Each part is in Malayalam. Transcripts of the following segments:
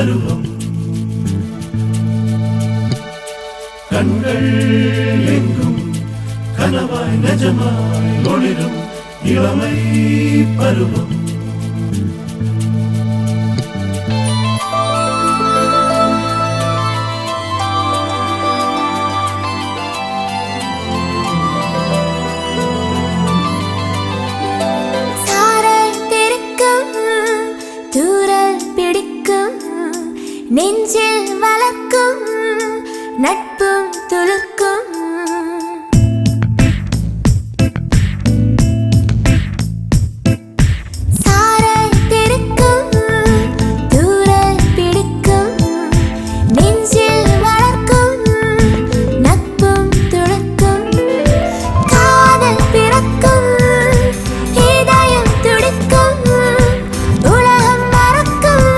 பருவம் கண்கள் எங்கும் கனவாய் நிஜமாய் ஒளிரும் இளமை பருவம் நெஞ்சில் வளர்க்கும் நட்பும் துளுக்கும் சாரல் தெரிக்கும் தூரல் பிடிக்கும் நெஞ்சில் வளர்க்கும் நட்பும் துளுக்கும் காதல் பிறக்கும் இதயம் துடிக்கும் உலகம் மறக்கும்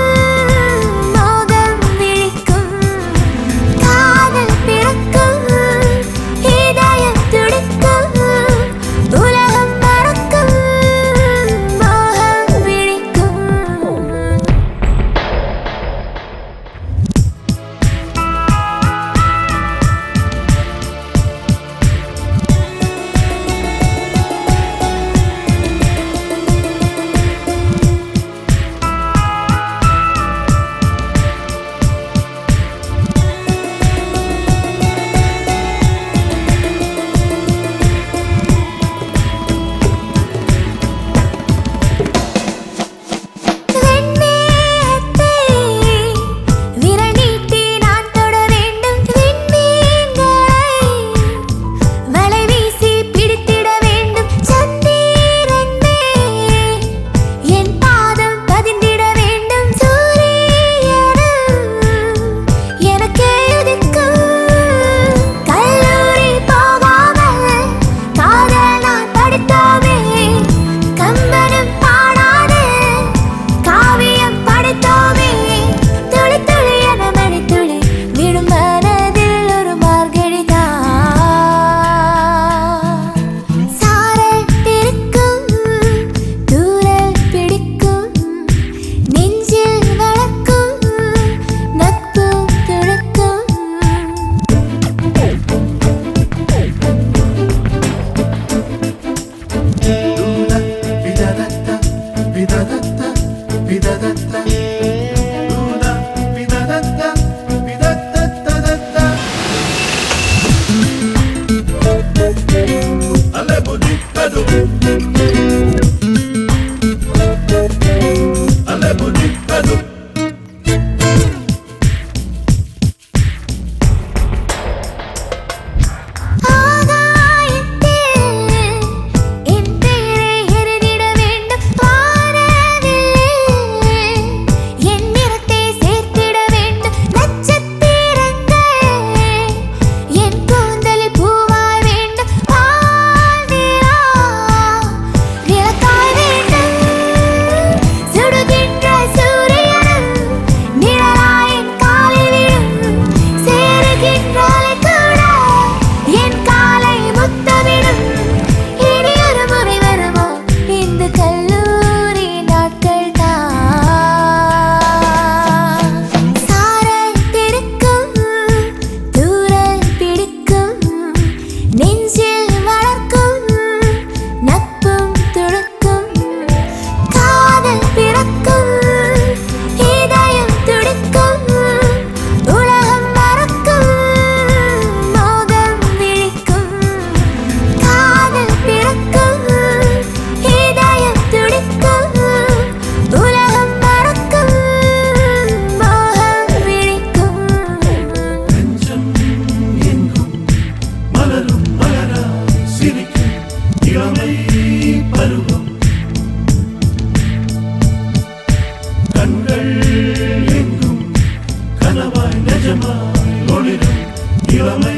இளமை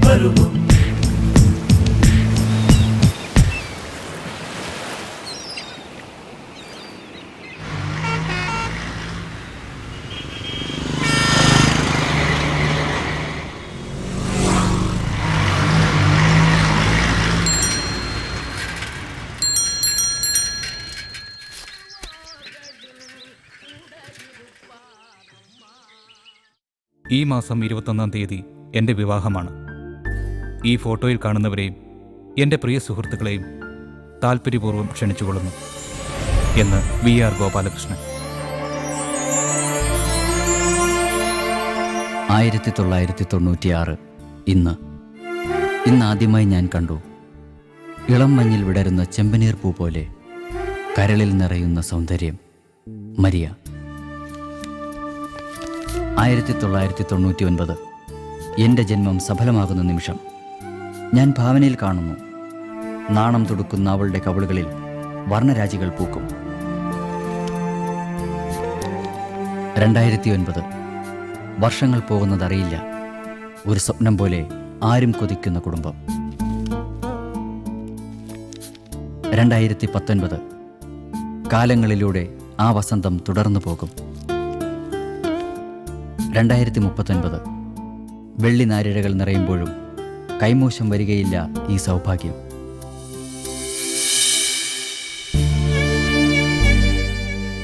பருவம் ഈ മാസം 21-ാം തീയതി എൻ്റെ വിവാഹമാണ്. ഈ ഫോട്ടോയിൽ കാണുന്നവരെയും എൻ്റെ പ്രിയ സുഹൃത്തുക്കളെയും താൽപ്പര്യപൂർവ്വം ക്ഷണിച്ചുകൊള്ളുന്നു എന്ന് VR ഗോപാലകൃഷ്ണൻ. 1996 ഇന്നാദ്യമായി ഞാൻ കണ്ടു ഇളം മഞ്ഞിൽ വിടരുന്ന ചെമ്പനീർ പൂ പോലെ കരളിൽ നിറയുന്ന സൗന്ദര്യം. മരിയ. 1999 എൻ്റെ ജന്മം സഫലമാകുന്ന നിമിഷം. ഞാൻ ഭാവനയിൽ കാണുന്നു നാണം തുടുക്കുന്ന അവളുടെ കവിളുകളിൽ വർണ്ണരാജികൾ പൂക്കും. 2009 വർഷങ്ങൾ പോകുന്നതറിയില്ല. ഒരു സ്വപ്നം പോലെ ആരും കൊതിക്കുന്ന കുടുംബം. 2019 കാലങ്ങളിലൂടെ ആ വസന്തം തുടർന്നു പോകും. 2039 വെള്ളി നാരിഴകൾ നിറയുമ്പോഴും കൈമോശം വരികയില്ല ഈ സൗഭാഗ്യം.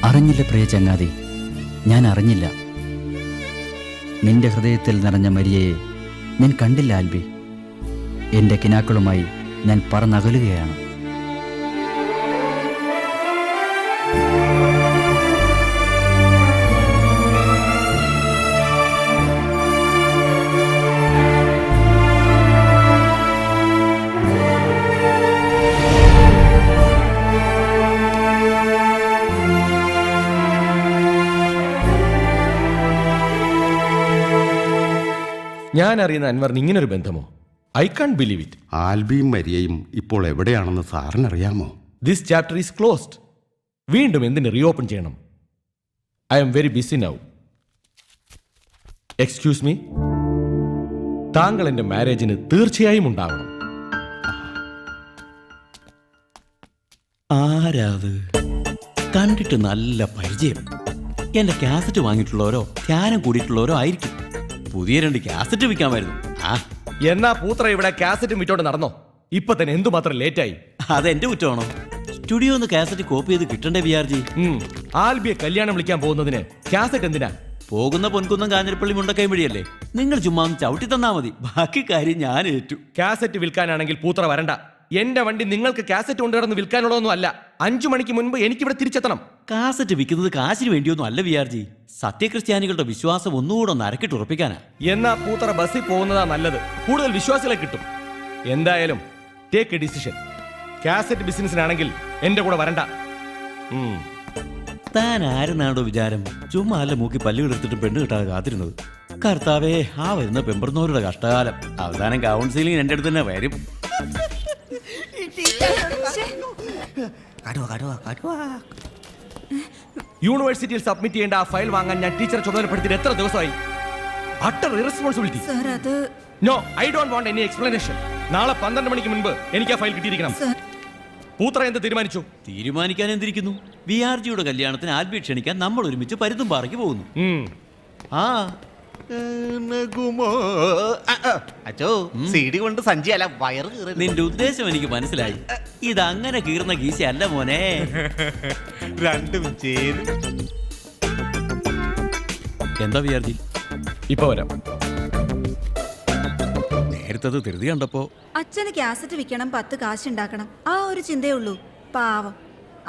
അറിഞ്ഞില്ല പ്രിയ ചങ്ങാതി, ഞാൻ അറിഞ്ഞില്ല. നിന്റെ ഹൃദയത്തിൽ നിറഞ്ഞ മരിയയെ ഞാൻ കണ്ടില്ല ആൽബി. എൻ്റെ കിനാക്കളുമായി ഞാൻ പറന്നകലുകയാണ്. ഞാൻ അറിയുന്ന അൻവറിന് ഇങ്ങനൊരു ബന്ധമോ? I can't believe it. ആൽബിയും മരിയയും ഇപ്പോൾ എവിടെയാണെന്ന് സാറിനറിയാമോ? This chapter is closed. വീണ്ടും എന്തിന് റീഓപ്പൺ ചെയ്യണം? I'm very busy now. Excuse me, താങ്കൾ എൻ്റെ മാരേജിന് തീർച്ചയായും ഉണ്ടാവണം. ആരാത്? കണ്ടിട്ട് നല്ല പരിചയം. എന്റെ കാസറ്റ് വാങ്ങിയിട്ടുള്ളവരോ ധ്യാനം കൂടിയിട്ടുള്ളവരോ ആയിരിക്കും. പുതിയ 2 കാസറ്റ് വിൽക്കാമായിരുന്നു. എന്നാ പൂത്ര ഇവിടെ കാസറ്റും വിറ്റോണ്ട് നടന്നോ? ഇപ്പൊ തന്നെ എന്തുമാത്രം ലേറ്റായി? അതെന്റെ കുറ്റമാണോ? സ്റ്റുഡിയോ ഒന്ന് കാസറ്റ് കോപ്പി ചെയ്ത് കിട്ടണ്ടേ VR ജി? ആൽബിയെ കല്യാണം വിളിക്കാൻ പോകുന്നതിന് കാസറ്റ് എന്തിനാ? പോകുന്ന പൊൻകുന്നം കാഞ്ഞിരപ്പള്ളി മുണ്ടക്കൈ വഴിയല്ലേ? നിങ്ങൾ ചുമ്മാ ഒന്ന് ചവിട്ടി തന്നാ മതി, ബാക്കി കാര്യം ഞാൻ ഏറ്റു. കാസറ്റ് വിൽക്കാനാണെങ്കിൽ പൂത്ര വരണ്ട. എന്റെ വണ്ടി നിങ്ങൾക്ക് കാസറ്റ് കൊണ്ടുവന്ന് വിൽക്കാനുള്ളതൊന്നും അല്ല. 5 മണിക്ക് മുൻപ് എനിക്കിവിടെ തിരിച്ചെത്തണം. കാസറ്റ് വിൽക്കുന്നത് കാശിന് വേണ്ടിയൊന്നും അല്ല VR ജി. സത്യക്രിസ്ത്യാനികളുടെ വിശ്വാസം ഒന്നുകൂടെ ഒന്ന് അരക്കിട്ട് ഉറപ്പിക്കാനാ. എന്നാ പൂത്ര ബസ്സിൽ പോകുന്നതാ നല്ലത്. കൂടുതൽ വിശ്വാസികളെ കിട്ടും. എന്തായാലും ടേക്ക് എ ഡിസിഷൻ. കാസറ്റ് ബിസിനസ്സിനാണെങ്കിൽ എന്റെ കൂടെ വരണ്ട. താൻ ആരെന്നാണോ വിചാരം? ചുമ്മാ അല്ല മൂക്കി പല്ലുകളെടുത്തിട്ട് പെണ്ണ് കിട്ടാതെ കാത്തിരുന്നത്. കർത്താവേ, ആ വരുന്ന പെമ്പറുന്നവരുടെ കഷ്ടകാലം. അവസാനം കൗൺസിലിംഗ് എന്റെ അടുത്ത് തന്നെ വരും. യൂണിവേഴ്സിറ്റിയിൽ സബ്മിറ്റ് ചെയ്യേണ്ട ആ ഫയൽ വാങ്ങാൻ ഞാൻ ടീച്ചറെ ചുമതലപ്പെടുത്തിയിട്ട് എത്ര ദിവസമായി? Utter irresponsibility. No, I don't want any explanation. നാളെ 12 മണിക്ക് മുൻപ് എനിക്ക് ആ ഫയൽ കിട്ടിയിരിക്കണം. പൂത്ര എന്ത് തീരുമാനിച്ചു? തീരുമാനിക്കാൻ എന്തിരിക്കുന്നു? VR ജിയുടെ കല്യാണത്തിന് ആൽബി ക്ഷണിക്കാൻ നമ്മൾ ഒരുമിച്ച് പരുത്തുംപാറയ്ക്ക് പോകുന്നു. കൊണ്ട് സഞ്ചിയല്ല വയറ്. നിന്റെ ഉദ്ദേശം എനിക്ക് മനസ്സിലായി. ഇതങ്ങനെ കീറുന്ന ഗീശയല്ല മോനെ. രണ്ടും ചേരും. എന്താ VR ജി? ഇപ്പൊ വരാം. നേരത്തത് ധൃതി കണ്ടപ്പോ അച്ഛന് കാസറ്റ് വിൽക്കണം, 10 കാശുണ്ടാക്കണം, ആ ഒരു ചിന്തയേ ഉള്ളൂ. പാവം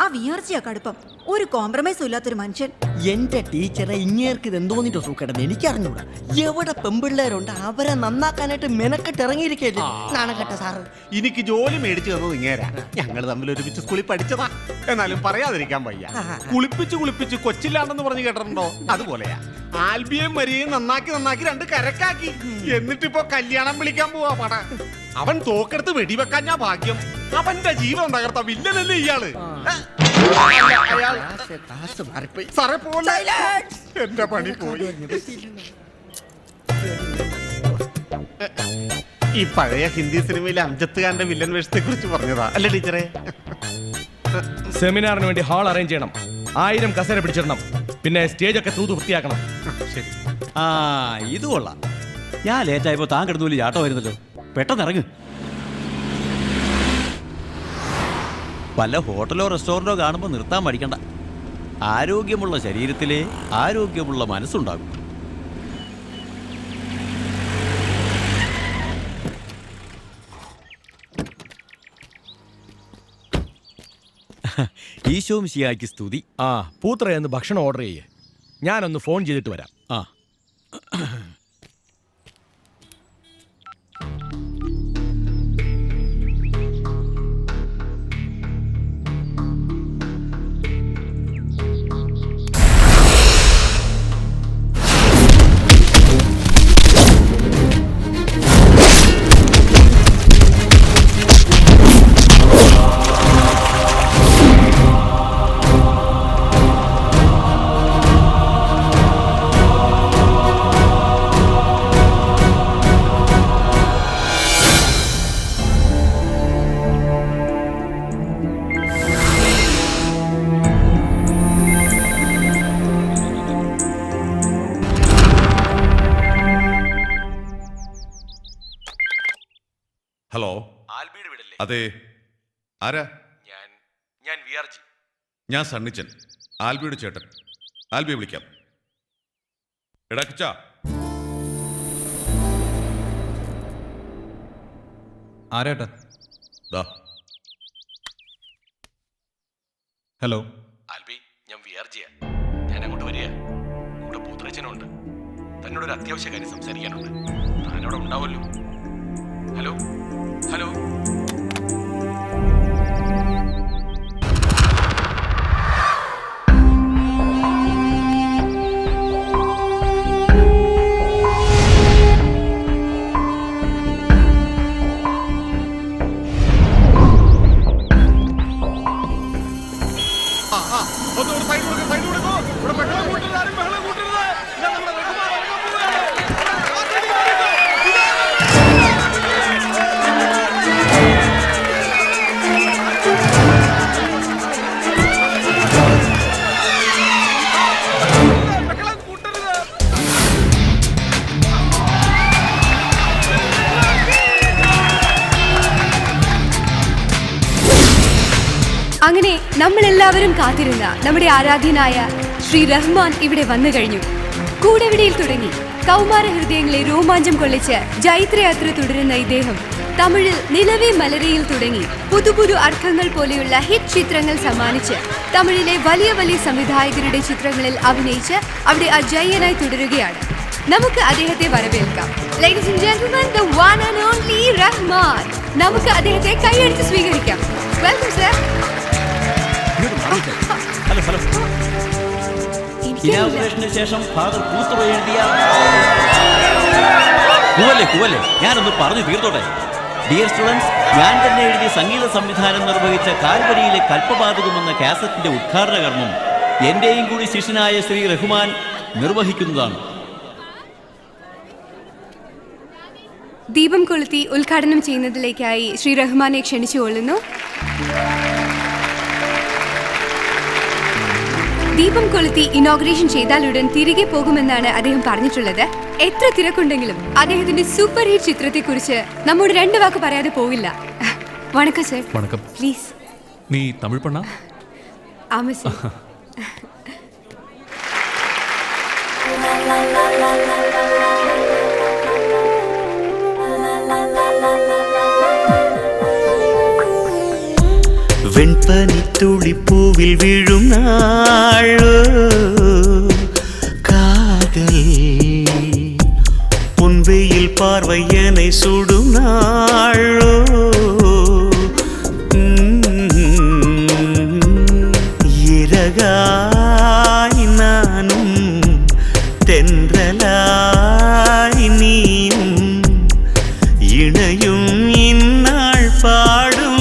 ആ VR ജിയാ കടുപ്പം. ഒരു കോംപ്രമൈസും ഇല്ലാത്തൊരു മനുഷ്യൻ. എന്റെ ടീച്ചറെ ഇങ്ങേർക്ക് ഇത് എന്തോന്നിട്ട് സൂക്കേടെന്ന് എനിക്കറിഞ്ഞൂടാ. എവിടെ പെമ്പിള്ളേരുണ്ട് അവരെ നന്നാക്കാനായിട്ട് മെനക്കെട്ട് ഇറങ്ങിയിരിക്കല്ലേ നാണക്കെട്ട സാറ്. എനിക്ക് ജോലി മേടിച്ചു തന്നത് ഇങ്ങേരാ. ഞങ്ങൾ തമ്മിൽ ഒരുമിച്ച് സ്കൂളിൽ പഠിച്ചതാ. എന്നാലും പറയാതിരിക്കാൻ വയ്യ. കുളിപ്പിച്ച് കൊച്ചില്ലാണ്ടെന്ന് പറഞ്ഞു കേട്ടിട്ടുണ്ടോ? അതുപോലെയാ. ആൽബിയെയും മരിയെയും നന്നാക്കി 2 കരക്കാക്കി. എന്നിട്ടിപ്പോ കല്യാണം വിളിക്കാൻ പോവാ പട. അവൻ തോക്കെടുത്ത് വെടിവെക്കാൻ ഞാൻ ഭാഗ്യം. അവന്റെ ജീവൻ തകർത്ത വില്ലനല്ലേ ഇയാള്. സാറേ പോലെ എന്റെ പണി പോയി. ഈ പഴയ ഹിന്ദി സിനിമയിലെ അംജദ് ഖാന്റെ വില്ലൻ വേഷത്തെ കുറിച്ച് പറഞ്ഞതാ അല്ലേ ടീച്ചറെ? സെമിനാറിന് വേണ്ടി ഹാൾ അറേഞ്ച് ചെയ്യണം. 1000 കസേര പിടിച്ചിടണം. പിന്നെ സ്റ്റേജ് ഒക്കെ തൂത്ത് വൃത്തിയാക്കണം. ശരി. ഇത് കൊള്ളാം. ഞാൻ ലേറ്റായപ്പോ താൻ കിടന്നു ചാട്ടം വരുന്നല്ലോ. പെട്ടെന്ന് ഇറങ്ങ്. വല്ല ഹോട്ടലോ റെസ്റ്റോറൻറ്റോ കാണുമ്പോൾ നിർത്താൻ പഠിക്കണ്ട. ആരോഗ്യമുള്ള ശരീരത്തിലെ ആരോഗ്യമുള്ള മനസ്സുണ്ടാകും. ഈശോ മിശിഹായ്ക്ക് സ്തുതി. ആ പൂത്രയെന്ന് ഭക്ഷണം ഓർഡർ ചെയ്യേ, ഞാനൊന്ന് ഫോൺ ചെയ്തിട്ട് വരാം. ആ ഹലോ, ആൽബിയുടെ വീടല്ലേ? അതെ, ആരാ? ഞാൻ VRG. ഞാൻ സണ്ണിച്ചൻ, ആൽബിയുടെ ചേട്ടൻ. ആൽബിയെ വിളിക്കാം. എടാ കിച്ചാ, ആരേട്ടാ? ദാ. ഹലോ. ആൽബി, ഞാൻ VRG. ഞാൻ അങ്ങോട്ട് വരിക. കൂടെ പൂത്രച്ചനുണ്ട്. തന്നോടൊരു അത്യാവശ്യ കാര്യം സംസാരിക്കാനുണ്ട്. താനവിടെ ഉണ്ടാവുമല്ലോ. Hello hello. അങ്ങനെ നമ്മളെല്ലാവരും കാത്തിരുന്ന നമ്മുടെ ആരാധ്യനായ ശ്രീ റഹ്മാൻ ഇവിടെ വന്നു കഴിഞ്ഞു. കൂടെവിടിയിൽ തുടങ്ങി കൗമാര ഹൃദയങ്ങളെ രോമാഞ്ചം കൊള്ളിച്ച് ജൈത്രയാത്ര തുടരുന്ന ഇദ്ദേഹം തമിഴിൽ നിലവേ മലരയിൽ തുടങ്ങി പുതുപുതു അർത്ഥങ്ങൾ പോലെയുള്ള ഹിറ്റ് ചിത്രങ്ങൾ സമ്മാനിച്ച് തമിഴിലെ വലിയ വലിയ സംവിധായകരുടെ ചിത്രങ്ങളിൽ അഭിനയിച്ച് അവിടെ അജയ്യനായി തുടരുകയാണ്. നമുക്ക് അദ്ദേഹത്തെ വരവേൽക്കാം. Ladies and gentlemen, the one and only Rahman. നമുക്ക് അദ്ദേഹത്തെ കൈയടിച്ച് സ്വീകരിക്കാം. Welcome sir. Hello hello. ഇനാഗുറേഷന് ശേഷം ഫാദർ പൂത്ര എഴുതിയ കുവല്ലേ ഞാനൊന്ന് പറഞ്ഞു തീർത്തോട്ടെ. ഡിയർ സ്റ്റുഡൻസ്, ഞാൻ തന്നെ എഴുതിയ സംഗീത സംവിധാനം നിർവഹിച്ച കാൽവരിയിലെ കൽപ്പപാതകം എന്ന കാസറ്റിന്റെ ഉദ്ഘാടന കർമ്മം എന്റെയും കൂടി ശിഷ്യനായ ശ്രീ റഹ്മാൻ നിർവഹിക്കുന്നതാണ്. ദീപം കൊളുത്തി ഉദ്ഘാടനം ചെയ്യുന്നതിലേക്കായി ശ്രീ റഹ്മാനെ ക്ഷണിച്ചുകൊള്ളുന്നു. ദീപം കൊളുത്തി ഇനോഗ്രേഷൻ ചെയ്താലുടൻ തിരികെ പോകുമെന്നാണ് അദ്ദേഹം പറഞ്ഞിട്ടുള്ളത്. എത്ര തിരക്കുണ്ടെങ്കിലും അദ്ദേഹത്തിന്റെ സൂപ്പർ ഹിറ്റ് ചിത്രത്തെ കുറിച്ച് നമ്മോട് 2 വാക്ക് പറയാതെ പോകില്ല. വണക്കം സർ. വണക്കം. പ്ലീസ്. നീ തമിഴ് പെണ്ണാ? ആമ സർ. വെൺപനിത്തുള്ളിപ്പൂവിൽ വീഴും നാളോ കാതൽ പൊൻവെയിൽ പാർവയ്യനെ സുടും നാളോ ഇരകായി നാനും തെன்றലായി നീയും ഇണയും ഇന്നാൾ പാടും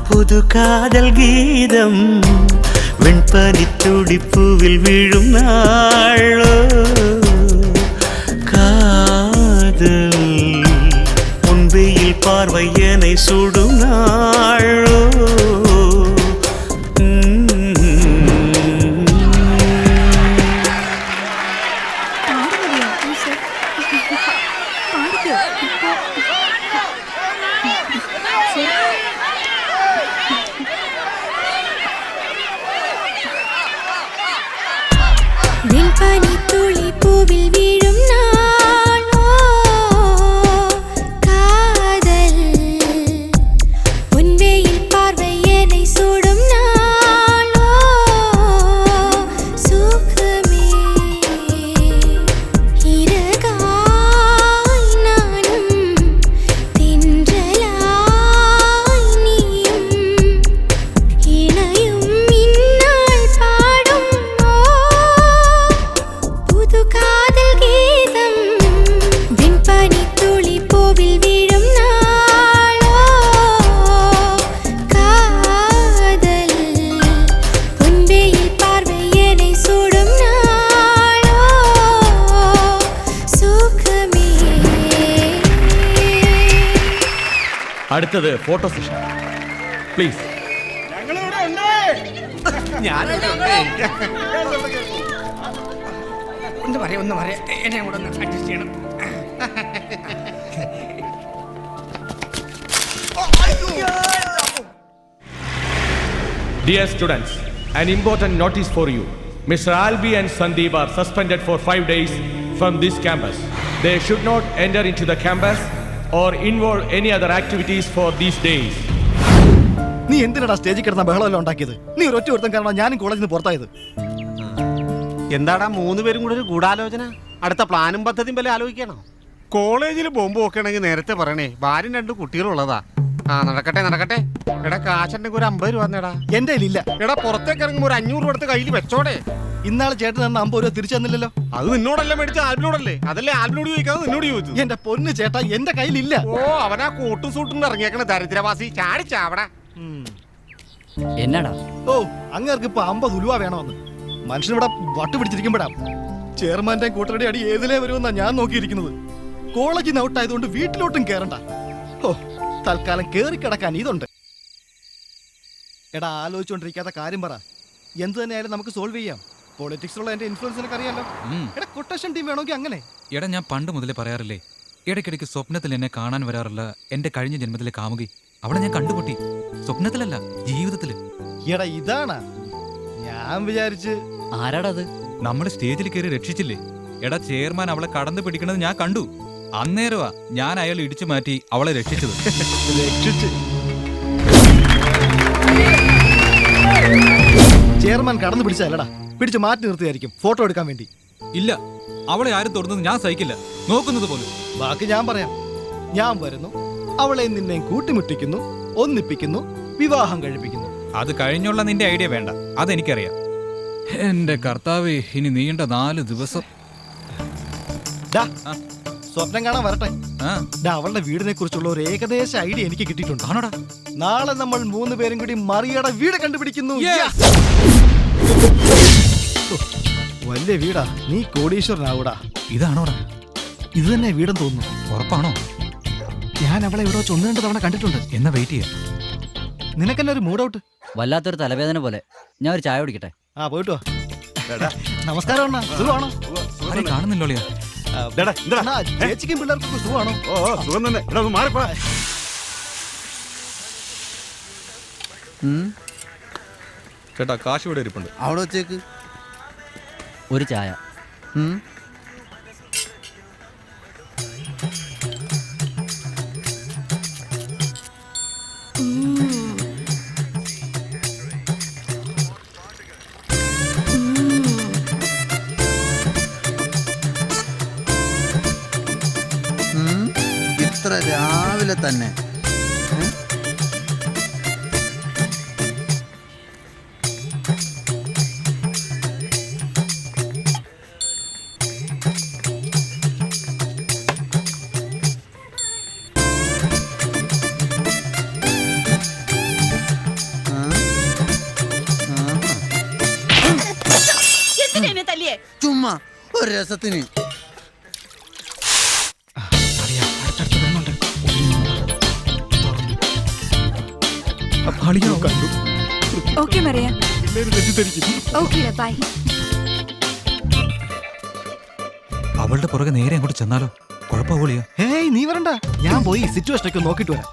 പുതു കാതൽ ഗീതം വെൺപനിത്തുടിപ്പൂവിൽ വീഴും നാളോ കാതൽ പൊൻവെയിൽ പാർവയ്യനെ സുടും നാളോ പൂവിൽ വീഴും നാളോ കാതൽ പൊൻവെയിൽ പാർവയ്യ അടുത്തത് ഫോട്ടോ സെഷൻ. പ്ലീസ്. ഒന്ന് പറയാ എന്നെ കൂടെ ഒന്ന് അഡ്ജസ്റ്റ് ചെയ്യണം. Dear students, an important notice for you. Mr. Albi and Sandeep are suspended for 5 days from this campus. They should not enter into the campus or involve any other activities for these days. നീ എന്തിനാടാ സ്റ്റേജിൽ കിടന്ന ബഹളമല്ല ഉണ്ടാക്കിയത്? നീ ഒരൊറ്റ ഒരുത്തം കാരണം ഞാനും കോളേജിൽ നിന്ന് പുറത്തായത്. എന്താടാ 3 പേരും കൂടെ ഒരു ഗൂഢാലോചന? അടുത്ത പ്ലാനും പദ്ധതിയും വല്ല ആലോചിക്കണോ? കോളേജിൽ ബോംബ് വെക്കണമെങ്കിൽ നേരത്തെ പറയണേ. ഭാര്യയും 2 കുട്ടികളുള്ളതാ. നടക്കട്ടെ. എടാ കാശുണ്ടെങ്കിൽ ഒരു 50 രൂപ തന്നെടാ. എന്റെ ഇല്ല. എടാ പുറത്തേക്ക് ഇറങ്ങുമ്പോൾ ഒരു 500 രൂപ എടുത്ത് കയ്യിൽ വെച്ചോടെ. ഇന്നാളെ ചേട്ടൻ തന്ന 50 രൂപ തിരിച്ചു തന്നില്ലല്ലോ. അത് നിന്നോടല്ല മേടിച്ച ആൽബിനോടല്ലേ? അതല്ലേ ആൽബിനോട് ചോദിക്കാതെ നിന്നോട് ചോദിച്ചു. എന്റെ പൊന്ന് ചേട്ടാ, എന്റെ കയ്യിലില്ല. ഓ, അവനാ കോട്ടും സൂട്ടും ഇറങ്ങിയേക്കണ ദരിദ്രവാസി. ചാടിച്ചാവടാ. എന്നാടാ? ഓ, അങ്ങേർക്ക് ഇപ്പൊ 50 രൂപ വേണമെന്ന്. മനുഷ്യനിവിടെ വട്ട് പിടിച്ചിരിക്കുമ്പോഴാ ചെയർമാന്റെ കൂട്ടരുടെ അടി ഏതിലേ വരുമെന്നാ ഞാൻ നോക്കിയിരിക്കുന്നത്. കോളേജിൽ നിന്ന് ഔട്ടായതുകൊണ്ട് വീട്ടിലോട്ടും കേറണ്ട. ഓ, തൽക്കാലം കേറി കിടക്കാൻ ഇതുണ്ട്. എടാ, ആലോചിച്ചുകൊണ്ടിരിക്കാത്ത കാര്യം പറ. എന്ത് തന്നെയായാലും നമുക്ക് സോൾവ് ചെയ്യാം. പൊളിറ്റിക്സിലുള്ള എന്റെ ഇൻഫ്ലുവൻസ് എനിക്ക് അറിയാലോ. എടാ, കൊട്ടേഷൻ ടീം വേണമെങ്കിൽ അങ്ങനെ. എടാ, ഞാൻ പണ്ട് മുതലേ പറയാറില്ലേ, ഇടയ്ക്കിടയ്ക്ക് സ്വപ്നത്തിൽ എന്നെ കാണാൻ വരാറില്ല എന്റെ കഴിഞ്ഞ ജന്മത്തിലെ കാമുകി. അവളെ ഞാൻ കണ്ടുമുട്ടി. സ്വപ്നത്തിലല്ല, ജീവിതത്തില്. എടാ, ഇതാണാ ഞാൻ വിചാരിച്ച്. ആരാടത്? നമ്മൾ സ്റ്റേജിൽ കയറി രക്ഷിച്ചില്ലേ? എടാ, ചെയർമാൻ അവളെ കടന്നു പിടിക്കണത് ഞാൻ കണ്ടു. അന്നേരവാ ഞാൻ അയാൾ ഇടിച്ചു മാറ്റി അവളെ രക്ഷിച്ചത്. ചെയർമാൻ കടന്നു പിടിച്ചല്ലടാ, പിടിച്ച് മാറ്റി നിർത്തിയായിരിക്കും ഫോട്ടോ എടുക്കാൻ വേണ്ടി. ഇല്ല, അവളെ ആരും തുറന്നത് ഞാൻ സഹിക്കില്ല, നോക്കുന്നത് പോലും. ബാക്കി ഞാൻ പറയാം. ഞാൻ വരുന്നു, അവളെ നിന്നെയും കൂട്ടിമുട്ടിക്കുന്നു, ഒന്നിപ്പിക്കുന്നു, വിവാഹം കഴിപ്പിക്കുന്നു. അത് കഴിഞ്ഞുള്ള നിന്റെ ഐഡിയ വേണ്ട, അതെനിക്കറിയാം. എന്റെ കർത്താവേ, ഇനി നീണ്ട 4 ദിവസം. സ്വപ്നം കാണാൻ വരട്ടെ. അവളുടെ വീടിനെ കുറിച്ചുള്ള ഒരു ഏകദേശ ഐഡിയ എനിക്ക് കിട്ടിയിട്ടുണ്ട്. ആണോടാ? നാളെ നമ്മൾ 3 പേരും കൂടി മറിയയുടെ വീട് കണ്ടുപിടിക്കുന്നു. വലിയ വീടാ, നീ കോടീശ്വരനാവൂടാ. ഇതാണോടാ? ഇത് തന്നെ വീടെന്ന് തോന്നുന്നു. ഉറപ്പാണോ? ഞാൻ അവളെ ഇവിടെ 1-2 തവണ കണ്ടിട്ടുണ്ട്. എന്നാ വെയിറ്റ് ചെയ്യാം. നിനക്കെന്നെ ഒരു മൂഡ് ഔട്ട്? വല്ലാത്തൊരു തലവേദന പോലെ. ഞാൻ ഒരു ചായ കുടിക്കട്ടെ? പോയിട്ട് വാ. നമസ്കാരം അണ്ണാ, സുഖമാണോ? കാണുന്നില്ലോളിയാ. ചേച്ചിക്കും പിള്ളേർക്കും സുഖമാണോ? സുഖം തന്നെ. മാറിപ്പോ. ചേട്ടാ, കാശ് ഇവിടെ ഇരിപ്പുണ്ട്, അവിടെ വെച്ചേക്ക്. ഒരു ചായ. ഇത്ര രാവിലെ തന്നെ ചുമ്മാ ഒരു രസത്തിന്. ഓക്കേ മറിയ. Okay, bye. അവളുടെ പുറകെ നേരെ അങ്ങോട്ട് ചെന്നാലോ? കുഴപ്പമില്ല. ഹേയ്, നീ വരണ്ട, ഞാൻ പോയി സിറ്റുവേഷനൊക്കെ നോക്കിട്ട് വരാം.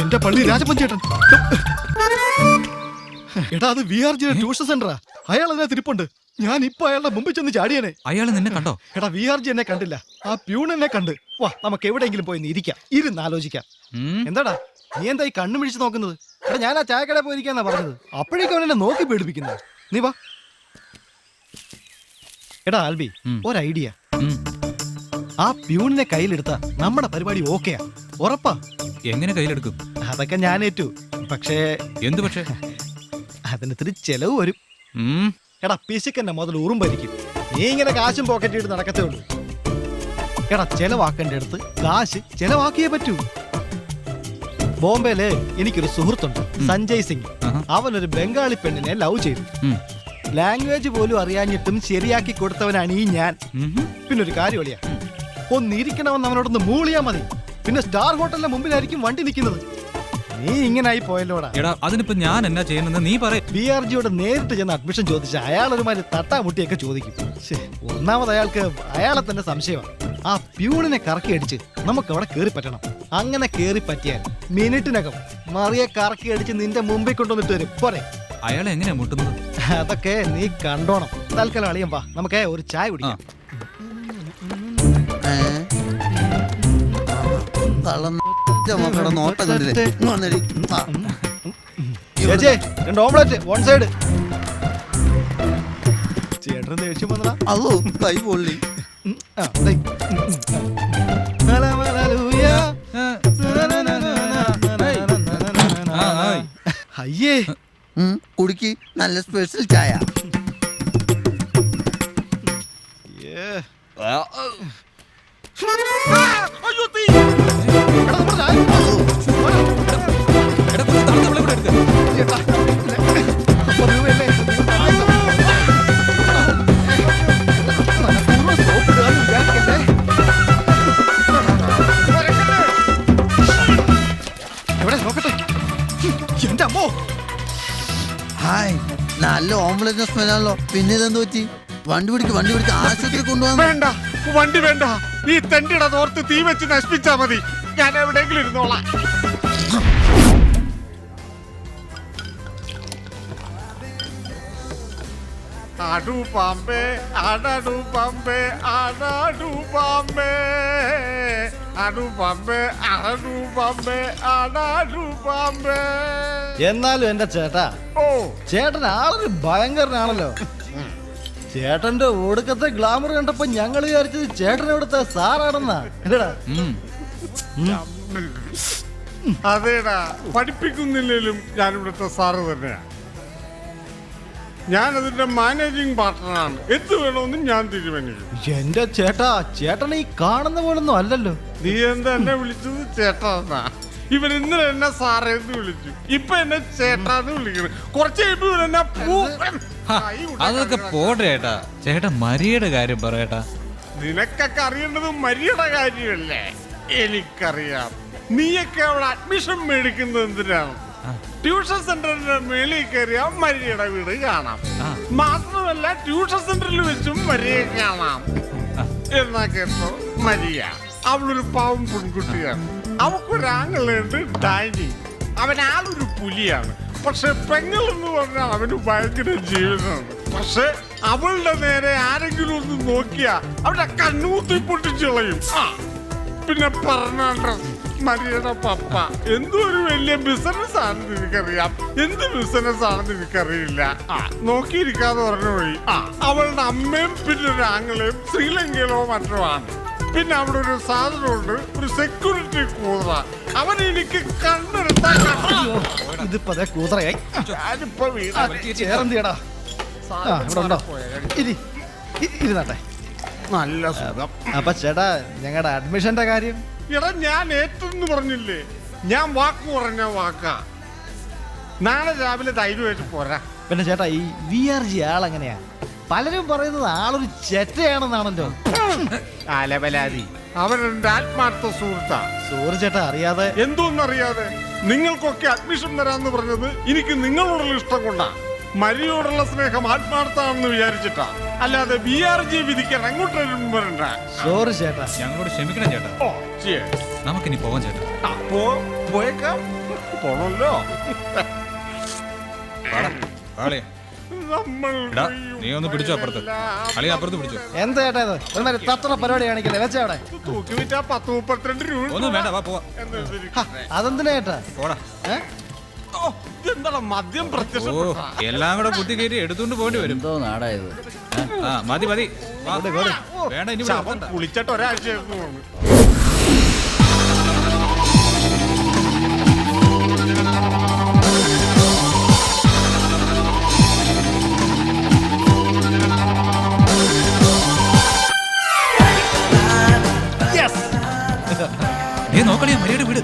എന്റെ പള്ളി രാജപ്പൻ ചേട്ടൻ. എടാ, അത് VRG ട്യൂഷൻ സെന്ററാ. അയാൾ അതിനെ തിരിപ്പുണ്ട്. ഞാൻ ഇപ്പൊ അയാളുടെ മുമ്പിൽ ചെന്ന് ചാടിയനെ. അയാൾ നിന്നെ കണ്ടോ? എടാ, VRG എന്നെ കണ്ടില്ല, ആ പ്യൂൺ എന്നെ കണ്ട്. വാ, നമുക്ക് എവിടെയെങ്കിലും പോയി ഇരിക്കാം, ഇരുന്ന് ആലോചിക്കാം. എന്താടാ നീ എന്താ ഈ കണ്ണു മിഴിച്ച് നോക്കുന്നത്? എടാ, ഞാൻ ആ ചായക്കട പോയിരിക്കാന്നാ പറഞ്ഞത്. അപ്പോഴേക്കും അവൻ എന്നെ നോക്കി പേടിപ്പിക്കുന്നത്. നീ വാ. എടാ ആൽബി, ഒരു ഐഡിയ. ആ പ്യൂണിനെ കയ്യിലെടുത്ത നമ്മുടെ പരിപാടി ഓക്കെയാ, ഉറപ്പാ. എങ്ങനെ കയ്യിലെടുക്കും? അതൊക്കെ ഞാൻ ഏറ്റു. പക്ഷേ എന്ത് പക്ഷേ? അതിനിത്തിരി ചെലവ് വരും. എടാ, പിശുക്കന്നെ മുതൽ ഉറുമ്പരിക്കും. നീ ഇങ്ങനെ കാശും പോക്കറ്റ് ഇട്ട് നടക്കത്തേ ഉള്ളൂ. എടാ, ചെലവാക്കേണ്ട അടുത്ത് കാശ് ചെലവാക്കിയേ പറ്റൂ. ബോംബെയില് എനിക്കൊരു സുഹൃത്തുണ്ട്, സഞ്ജയ് സിംഗ്. അവനൊരു ബംഗാളി പെണ്ണിനെ ലവ് ചെയ്തു. ലാംഗ്വേജ് പോലും അറിയാഞ്ഞിട്ടും ശരിയാക്കി കൊടുത്തവനാണ് ഈ ഞാൻ. പിന്നെ ഒരു കാര്യം ഒളിയാ, ഒന്നിരിക്കണമെന്ന് അവനോടൊന്ന് മൂളിയാ മതി, പിന്നെ സ്റ്റാർ ഹോട്ടലിന്റെ മുമ്പിലായിരിക്കും വണ്ടി നിൽക്കുന്നത്. നീ ഇങ്ങനായി പോയല്ലോടാ. എടാ അതിനിപ്പോ ഞാൻ എന്നാ ചെയ്യുന്നത് നീ പറ. BRGയോട് നേരിട്ട് ചെന്ന് അഡ്മിഷൻ ചോദിച്ച അയാൾ ഒരുമാതിരി തട്ടാമുട്ടിയൊക്കെ ചോദിക്കും. ഒന്നാമത് അയാൾക്ക് അയാളെ തന്നെ സംശയമാണ്. ആ പ്യൂണിനെ കറക്കി അടിച്ച് നമുക്ക് അവിടെ കേറി പറ്റണം. അങ്ങനെ കേറി പറ്റിയാൽ മിനിറ്റിനകം മറിയെ കറക്കി അടിച്ച് നിന്റെ മുമ്പിൽ കൊണ്ടുവന്നിട്ട് വരും. പോരെ? അയാളെ എങ്ങനെയാ മുട്ടുന്നത്? അതൊക്കെ നീ കണ്ടോണം. തൽക്കാലം അളിയൻ വാ, നമുക്ക് ഒരു ചായ കുടിക്കാം. രണ്ട് ഓംലെറ്റ് വൺ സൈഡ്. ചേട്ടൻ ദേഷ്യം വന്നടാ. അതോ കൈ പൊള്ളി. അയ്യേ, കുടിക്ക് നല്ല സ്പെഷ്യൽ ചായ. ഹായ്, നല്ല ഓംലെറ്റ് സ്മെല്ലാണല്ലോ. പിന്നെ ഇതെന്ത് പറ്റി? വണ്ടി പിടിക്ക് ആശുപത്രി കൊണ്ടുപോകാൻ. വേണ്ട, വണ്ടി വേണ്ട. ഈ തെണ്ടിയുടെ തോർത്ത് തീ വെച്ച് നശിപ്പിച്ചാ മതി. ഞാൻ എവിടെയെങ്കിലും ഇരുന്നോളാം. ആടു പാമ്പേ, ആടാടു പാമ്പേ, ആടാടു പാമ്പേ, ആടു പാമ്പേ, ആടു പാമ്പേ, ആടാടു പാമ്പേ. എന്നാലും എന്റെ ചേട്ടാ, ചേട്ടൻ ആളൊരു ഭയങ്കരനാണല്ലോ. ചേട്ടന്റെ ഒടുക്കത്തെ ഗ്ലാമർ കണ്ടപ്പോ ഞങ്ങൾ വിചാരിച്ചത് ചേട്ടൻ ഇവിടുത്തെ സാറാണെന്നാ. അതേടാ, പഠിപ്പിക്കുന്നില്ലേലും ഞാൻ ഇവിടുത്തെ സാറ് തന്നെയാ. ഞാൻ അതിന്റെ മാനേജിങ് പാർട്ട്ണറാണ്. എന്ത് വേണമെന്നും ഞാൻ തീരുമാനിക്കും. എന്റെ ചേട്ടാ, ചേട്ടൻ ഈ കാണുന്ന പോലൊന്നും അല്ലല്ലോ. നീ എന്താ എന്നെ വിളിച്ചത് ചേട്ടാ? ഇവൻ ഇന്നലെ എന്നെ സാറേന്ന് വിളിച്ചു, ഇപ്പൊ എന്നെ ചേട്ടാന്ന് വിളിക്കണം. കുറച്ച് കഴിയുമ്പോ എന്നെ അതൊക്കെ പോട്ടെ ചേട്ടാ. ചേട്ടാ മരിയുടെ കാര്യം പറയട്ടാ. നിനക്കൊക്കെ അറിയേണ്ടത് മരിയുടെ കാര്യമല്ലേ? എനിക്കറിയാം. നീയൊക്കെ അവിടെ അഡ്മിഷൻ മേടിക്കുന്നത് എന്തിനാണ്? ട്യൂഷൻ സെന്ററിന്റെ മേളിൽ കയറിയാ മരിയുടെ വീട് കാണാം. മാത്രമല്ല ട്യൂഷൻ സെന്ററിൽ വെച്ചും മരിയെ കാണാം. എന്നാ കേട്ടോ, മരിയ അവളൊരു പാവം പെൺകുട്ടിയാണ്. അവക്കൊരാങ്ങളുണ്ട് ഡാനി. അവനാളൊരു പുലിയാണ്. പക്ഷെ പെങ്ങളെന്ന് പറഞ്ഞാൽ അവന് ഭയങ്കര ജീവിതമാണ്. പക്ഷെ അവളുടെ നേരെ ആരെങ്കിലും ഒന്ന് നോക്കിയാ അവരുടെ കണ്ണൂത്തി പൊട്ടിച്ചു കളയും. പിന്നെ പറഞ്ഞ മരിയുടെ പപ്പ എന്തോ ഒരു വലിയ ബിസിനസ് ആണെന്ന് എനിക്കറിയാം. എന്ത് ബിസിനസ് ആണെന്ന് എനിക്കറിയില്ല. നോക്കിയിരിക്കാതെ പറഞ്ഞു പോയി. അവളുടെ അമ്മയും പിന്നെ ഒരു ആങ്ങളെയും ശ്രീലങ്കയിലോ മറ്റോ ആണ്. പിന്നെ അവിടെ ഒരു സാധനമുണ്ട്, ഒരു സെക്യൂരിറ്റി കൂതറ. അവൻ എനിക്ക് കണ്ണെടുത്താൽ ഇതിപ്പോ കൂതറയായി. ചേർന്തിയടാ. ഇരുന്നാട്ടെ. നല്ല സുഖം. അപ്പൊ ചേട്ടാ, ഞങ്ങളുടെ അഡ്മിഷന്റെ കാര്യം? എടാ, ഞാൻ ഏറ്റെന്ന് പറഞ്ഞില്ലേ? ഞാൻ വാക്ക് പറഞ്ഞ വാക്കാ. നാളെ രാവിലെ ധൈര്യമായിട്ട് പോരാ. പിന്നെ ചേട്ടാ, ഈ VRG ആളെങ്ങനെയാ? പലരും പറയുന്നത് ആളൊരു ചെറ്റയാണെന്നാണല്ലോ. അലവലാതി. അവൻ എന്റെ ആത്മാർത്ഥ സുഹൃത്താ. സോറി ചേട്ടാ, അറിയാതെ. എന്തോന്നറിയാതെ? നിങ്ങൾക്കൊക്കെ അഡ്മിഷൻ തരാന്ന് പറഞ്ഞത് എനിക്ക് നിങ്ങളോടുള്ള ഇഷ്ടം കൊണ്ടാ. മരിയോടുള്ള സ്നേഹം ആത്മാർത്ഥാണെന്ന് വിചാരിച്ചിട്ടാ. അല്ലാതെ BRG വിധിക്കാൻ അങ്ങോട്ടും വരണ്ട. സോറി ചേട്ടാ, ഞങ്ങളോട് ക്ഷമിക്കണം ചേട്ടാ. നമുക്കിനി പോവാൻ ചേട്ടാ. പോയേക്കാം. പോണല്ലോ. നീ ഒന്ന് പിടിച്ചോ അപ്പുറത്ത്. അളി അപ്പുറത്ത് പിടിച്ചോ. എന്താ ചേട്ടാ ഇത്? ഒരു തത്ര പരിപാടി കാണിക്കല്ലേ? വെച്ചാ അവിടെ തൂക്കി വിറ്റാ 10-32 രൂപ. ഒന്നും വേണ്ട, വാ പോവാ. അതെന്തിനാ ചേട്ടാ? പോടാ. എന്താണ് മദ്യം പ്രത്യക്ഷ? എല്ലാം കൂടെ കുത്തി കയറ്റി എടുത്തോണ്ട് പോകേണ്ടി വരും. എന്തോ നാടായത്. മതി മതി. വേണ്ട, ഇനി കുളിച്ചിട്ട് ഒരാഴ്ചയായിരുന്നു. നോക്കണേ മരിയുടെ വീട്.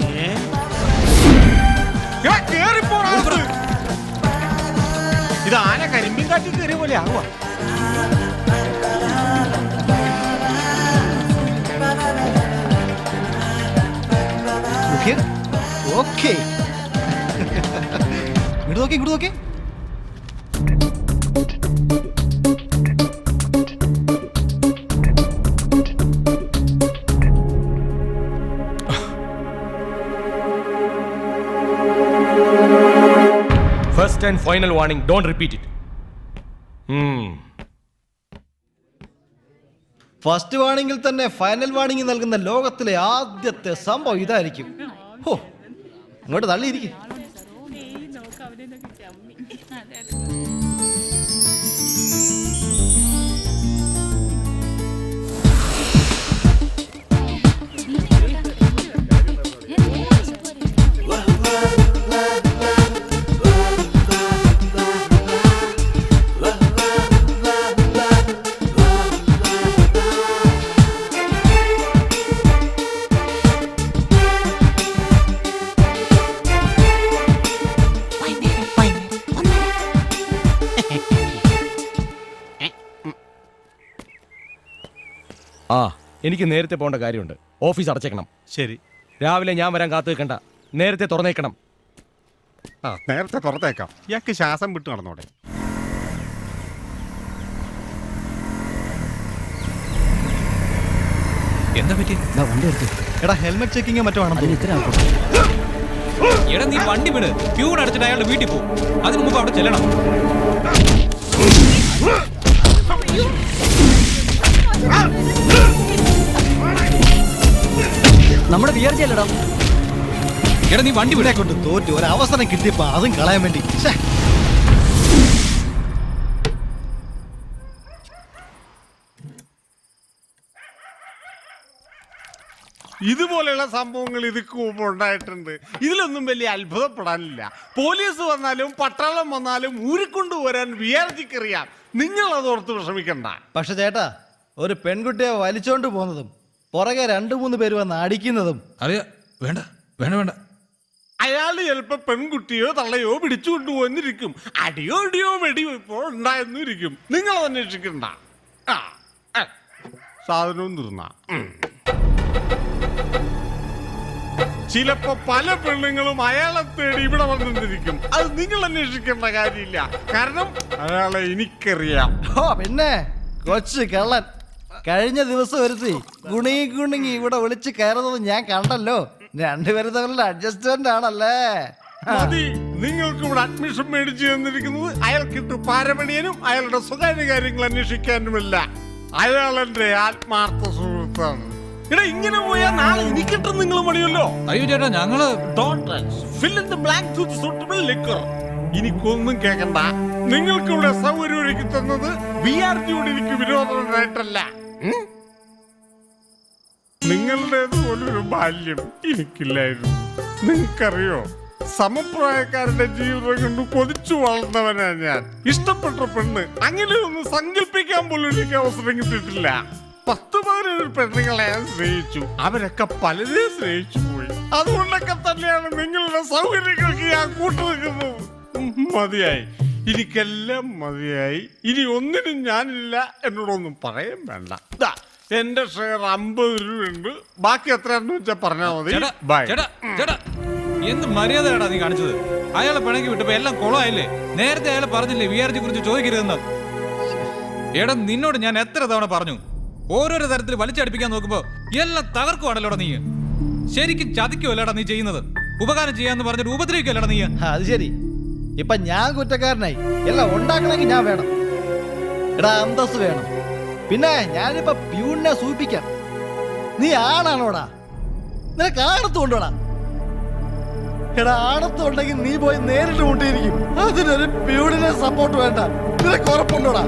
ഇത് ആന കരിമ്പിൻ കാട്ടി കയറിയ പോലെ ആവുക. ഓക്കേ ഇങ്ങോട്ട് നോക്കി ഇങ്ങോട്ട് നോക്കി. First and final warning, don't repeat it. First വാണിംഗിൽ തന്നെ ഫൈനൽ വാണിംഗ് നൽകുന്ന ലോകത്തിലെ ആദ്യത്തെ സംഭവം ഇതായിരിക്കും. ഹോ, ഇങ്ങോട്ട് തള്ളിയിരിക്കും. എനിക്ക് നേരത്തെ പോകേണ്ട കാര്യമുണ്ട്. ഓഫീസ് അടച്ചേക്കണം. ശരി, രാവിലെ ഞാൻ വരാൻ കാത്തു നിൽക്കണ്ട. നേരത്തെ തുറന്നേക്കണം. നേരത്തെ തുറത്തേക്കാം. ഇയാൾക്ക് ശ്വാസം വിട്ട് നടന്നോടെ. എന്താ പറ്റി? വണ്ടി എടുത്തു. എടാ ഹെൽമെറ്റ് ചെക്കിങ് മറ്റോ ആണെന്ന് ഇത്ര എടാ നീ വണ്ടി വിട്. പ്യൂൺ അടിച്ചിട്ട് അയാളുടെ വീട്ടിൽ പോകും. അതിനു മുമ്പ് അവിടെ ചെല്ലണം. നമ്മുടെ വിചാരിച്ചല്ലടാ. എടാ നീ വണ്ടി വിടാ. കൊണ്ട് തോറ്റു ഒരു അവസരം കിട്ടിയപ്പോ അതും കളയാൻ വേണ്ടി. ഇതുപോലെയുള്ള സംഭവങ്ങൾ ഇതിക്ക് മുമ്പ് ഉണ്ടായിട്ടുണ്ട്. ഇതിലൊന്നും വലിയ അത്ഭുതപ്പെടാനില്ല. പോലീസ് വന്നാലും പട്ടാളം വന്നാലും ഊരിക്കൊണ്ടുവരാൻ വിചാരിക്കറിയാം. നിങ്ങൾ അതോർത്ത് വിഷമിക്കണ്ട. പക്ഷെ ചേട്ടാ, ഒരു പെൺകുട്ടിയെ വലിച്ചോണ്ട് പോകുന്നതും പുറകെ 2-3 പേര് വന്ന് അടിക്കുന്നതും അറിയാ. വേണ്ട വേണ്ട വേണ്ട. അയാൾ ചിലപ്പോ പെൺകുട്ടിയോ തള്ളയോ പിടിച്ചു കൊണ്ടുപോന്നിരിക്കും. അടിയോ ഇടിയോ വെടിവെപ്പോ ഉണ്ടായെന്നിരിക്കും. നിങ്ങൾ അത് അന്വേഷിക്കണ്ട. സാധനവും തീർന്ന ചിലപ്പോ പല പെണ്ണുങ്ങളും അയാളെ തേടി ഇവിടെ വന്നിരിക്കും. അത് നിങ്ങൾ അന്വേഷിക്കേണ്ട കാര്യമില്ല. കാരണം അയാളെ എനിക്കറിയാം. പിന്നെ കൊച്ചു കള്ളൻ കഴിഞ്ഞ ദിവസം വരുത്തി ഗുണി ഇവിടെ വിളിച്ച് കയറുന്നത് ഞാൻ കണ്ടല്ലോ. രണ്ടുപേരും തമ്മിലുള്ള അഡ്ജസ്റ്റ്മെന്റ് ആണല്ലേ. മതി. നിങ്ങൾക്ക് ഇവിടെ അഡ്മിഷൻ മേടിച്ചു തന്നിരിക്കുന്നത് അയാൾക്കിട്ട് പാരമണിയനും അയാളുടെ സ്വകാര്യ കാര്യങ്ങൾ അന്വേഷിക്കാനുമല്ല. അയാൾ എന്റെ ആത്മാർത്ഥ സുഹൃത്താണ്. എടാ ഇങ്ങനെ പോയാൽ നാളെ എനിക്കിട്ട് നിങ്ങൾ പണിയല്ലോ. അയ്യോ ചേട്ടാ, ഞങ്ങള് എനിക്കൊന്നും കേൾക്കണ്ട. നിങ്ങൾക്ക് ഇവിടെ സൗകര്യം ഒരുക്കി തന്നത് BRGയോട് എനിക്ക് വിരോധമായിട്ടല്ല. നിങ്ങളുടേത് പോലൊരു ബാല്യം എനിക്കില്ലായിരുന്നു. നിങ്ങൾക്കറിയോ, സമപ്രായക്കാരുടെ ജീവിതം കൊണ്ട് കൊതിച്ചു വളർന്നവനാ ഞാൻ. ഇഷ്ടപ്പെട്ട പെണ്ണ് അങ്ങനെയൊന്നും സങ്കല്പിക്കാൻ പോലും എനിക്ക് അവസരം കിട്ടിയിട്ടില്ല. 10-15 പെണ്ണുങ്ങളെ ഞാൻ സ്നേഹിച്ചു. അവരൊക്കെ പലരെയും സ്നേഹിച്ചു പോയി. അതുകൊണ്ടൊക്കെ തന്നെയാണ് നിങ്ങളുടെ സൗകര്യങ്ങൾക്ക് ഞാൻ കൂട്ടുനിൽക്കുന്നത്. മതിയായി, എനിക്കെല്ലാം മതിയായി. ഇനി ഒന്നിനും ഞാനില്ല. എന്നോടൊന്നും പറയാൻ വേണ്ട. എന്റെ ഷെയർ 50 രൂപയുണ്ട്. ബാക്കി എത്രയാണെന്ന് വെച്ചാൽ പറഞ്ഞാൽ മതി. ചേട്ടാ എന്ത് മര്യാദയാടാ നീ കാണിച്ചത്? അയാളെ പിണക്കി വിട്ടപ്പോ എല്ലാം കുളമായില്ലേ? നേരത്തെ അയാൾ പറഞ്ഞില്ലേ VRG കുറിച്ച് ചോദിക്കരുതെന്ന്? എടാ നിന്നോട് ഞാൻ എത്ര തവണ പറഞ്ഞു? ഓരോരോ തരത്തിൽ വലിച്ചടിപ്പിക്കാൻ നോക്കുമ്പോ എല്ലാം തകർക്കുവാണല്ലോടാ നീ. ശരിക്കും ചതിക്കുമല്ലേടാ നീ ചെയ്യുന്നത്? ഉപകാരം ചെയ്യാന്ന് പറഞ്ഞിട്ട് ഉപദ്രവിക്കുമല്ലേടാ നീ. അത് ശരി, ഇപ്പൊ ഞാൻ കുറ്റക്കാരനായി. എല്ലാം ഉണ്ടാക്കണമെങ്കിൽ ഞാൻ വേണം. എടാ അന്തസ് വേണം. പിന്നെ ഞാനിപ്പോ പ്യൂണിനെ സൂചിപ്പിക്കാം. നീ ആണാണോടാ? നിനക്ക് ആണത്തുകൊണ്ടോടാ? എടാ ആണത്തുണ്ടെങ്കിൽ നീ പോയി നേരിട്ട് മുട്ടിയിരിക്കും. അതിനൊരു പ്യൂണിനെ സപ്പോർട്ട് വേണ്ട. നിനക്ക് ഉറപ്പുണ്ടോടാ?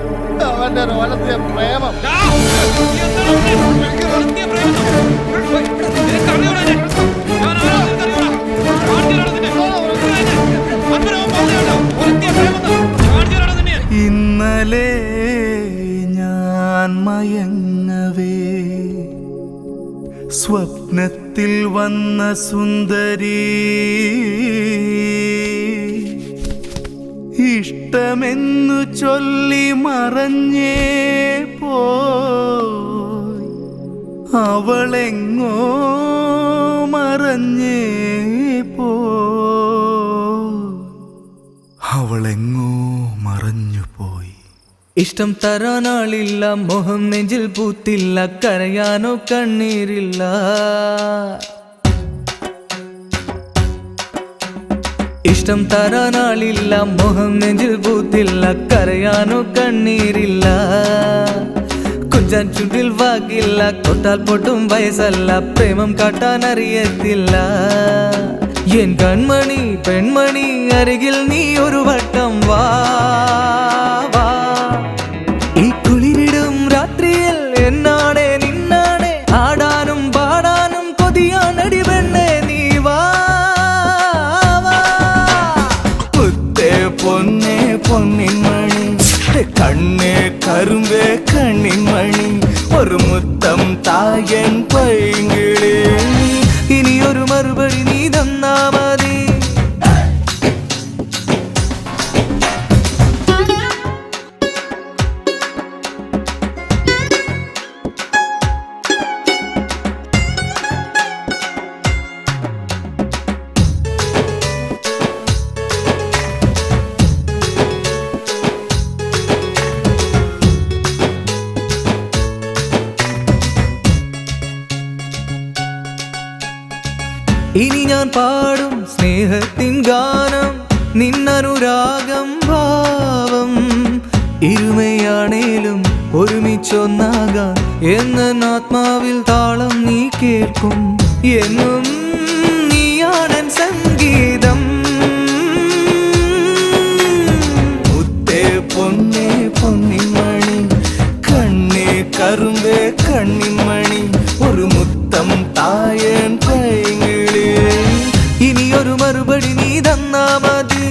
അവന്റെ വലത്തിയ പ്രേമം. ഇന്നലെ ഞാൻ മയങ്ങവേ സ്വപ്നത്തിൽ വന്ന സുന്ദരീ ഇഷ്ടമെന്നു ചൊല്ലി മറഞ്ഞേ പോയി അവളെങ്ങോ മറഞ്ഞേ അവളെങ്ങോ മറഞ്ഞു പോയി. ഇഷ്ടം തരാനാളില്ല, മോഹം നെഞ്ചിൽ പൂത്തില്ല, കരയാനോ കണ്ണീരില്ല. ഇഷ്ടം തരാനാളില്ല, മോഹം നെഞ്ചിൽ പൂത്തില്ല, കരയാനോ കണ്ണീരില്ല. കുഞ്ചാൻ ചുണ്ടിൽ വാക്കില്ല, തൊട്ടാൽ പൊട്ടും വയസ്സല്ല, പ്രേമം കാട്ടാൻ അറിയത്തില്ല. എൻ കൺമണി പെൺമണി അരികിൽ നീ ഒരു വട്ടം വാ വാ. ഈ കുളിരിടും രാത്രിയിൽ എന്നാണേ നിന്നാണേ ആടാനും പാടാനും കൊതിയാനടി പെണ്ണേ നീ വാ വാ. മുത്തേ പൊന്നേ പൊന്നിൻ മണി, കണ്ണേ കരുമ്പേ കണ്ണിൻ മണി, ഒരു മുത്തം തായൻ പൈങ്കിളി. ഇനിയൊരു മറുപടി നീ തന്നാ മതി. ഇനി ഞാൻ പാടും സ്നേഹത്തിൻ ഗാനം, നിന്നനുരാഗം ഭാവം. ഇരുമയാണേലും ഒരുമിച്ചൊന്നാകാൻ എന്ന ആത്മാവിൽ താളം നീ കേൾക്കും. എന്നും നീയാണൻ സംഗീതം. മുത്തേ പൊന്നേ പൊന്നിൻ മണി, കണ്ണേ കരുമ്പേ കണ്ണിൻ മണി, ഒരു മുത്തം തായൻ പൈങ്കിളി. ഇനിയൊരു മറുപടി നീ തന്നാ മതി.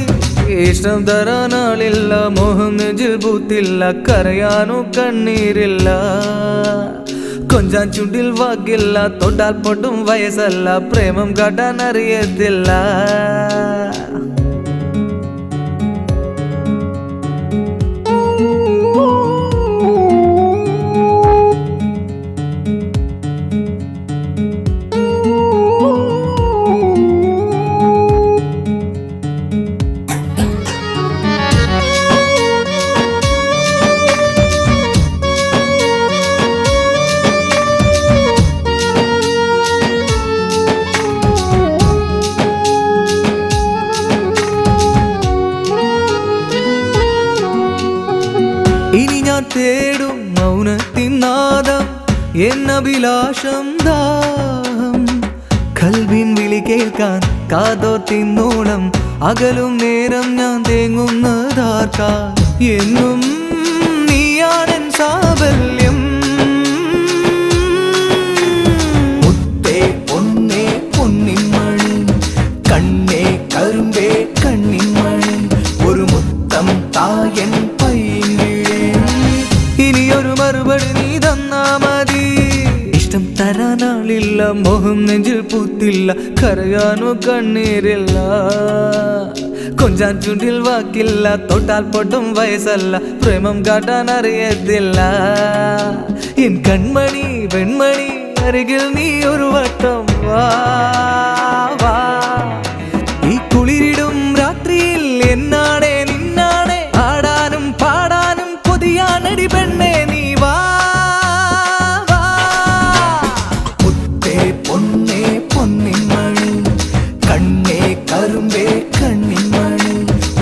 ഇഷ്ടം തരാനാളില്ല, മോഹം നെഞ്ചിൽ പൂത്തില്ല, കരയാനോ കണ്ണീരില്ല. കൊഞ്ചാൻ ചുണ്ടിൽ വാക്കില്ല, തൊട്ടാൽ പൊട്ടും വയസ്സല്ല, പ്രേമം കാട്ടാൻ അറിയത്തില്ല. ഇനി ഞാൻ തേടും മൗനത്തിൻ നാദം, എന്നഭിലാഷം ദാഹം. കൽവിൻ വിളി കേൾക്കാൻ കാതോർത്തിന്നോളം, അകലും നേരം ഞാൻ തേങ്ങുന്നതാർക്കാൻ. എന്നും നീയാണെൻ സാബല്യം. മുത്തേ പൊന്നേ പൊന്നിൻ മണി, കണ്ണേ കരുമ്പേ കണ്ണിൻ മണി, ഒരു മുത്തം തായൻ പൈങ്കിളി. ഇനിയൊരു മറുപടി നീ തന്നാ മതി. ഇഷ്ടം തരാനാളില്ല, മോഹം നെഞ്ചിൽ പൂത്തില്ല, കരയാനോ കണ്ണീരില്ല. കൊഞ്ചാൻ ചുണ്ടിൽ വാക്കില്ല, തൊട്ടാൽ പൊട്ടും വയസ്സല്ല, പ്രേമം കാട്ടാൻ അറിയത്തില്ല. എൻ കൺമണി പെൺമണി അരികിൽ നീ ഒരു വട്ടം വാ വാ. ഈ കുളിരിടും രാത്രിയിൽ എന്നാണേ നിന്നാണേ ആടാനും പാടാനും കൊതിയാനടി പെണ്ണേ നീ വാ വാ. മുത്തേ പൊന്നേ പൊന്നിൻ മണി, കണ്ണേ കരുമ്പേ കണ്ണിൻ മണി,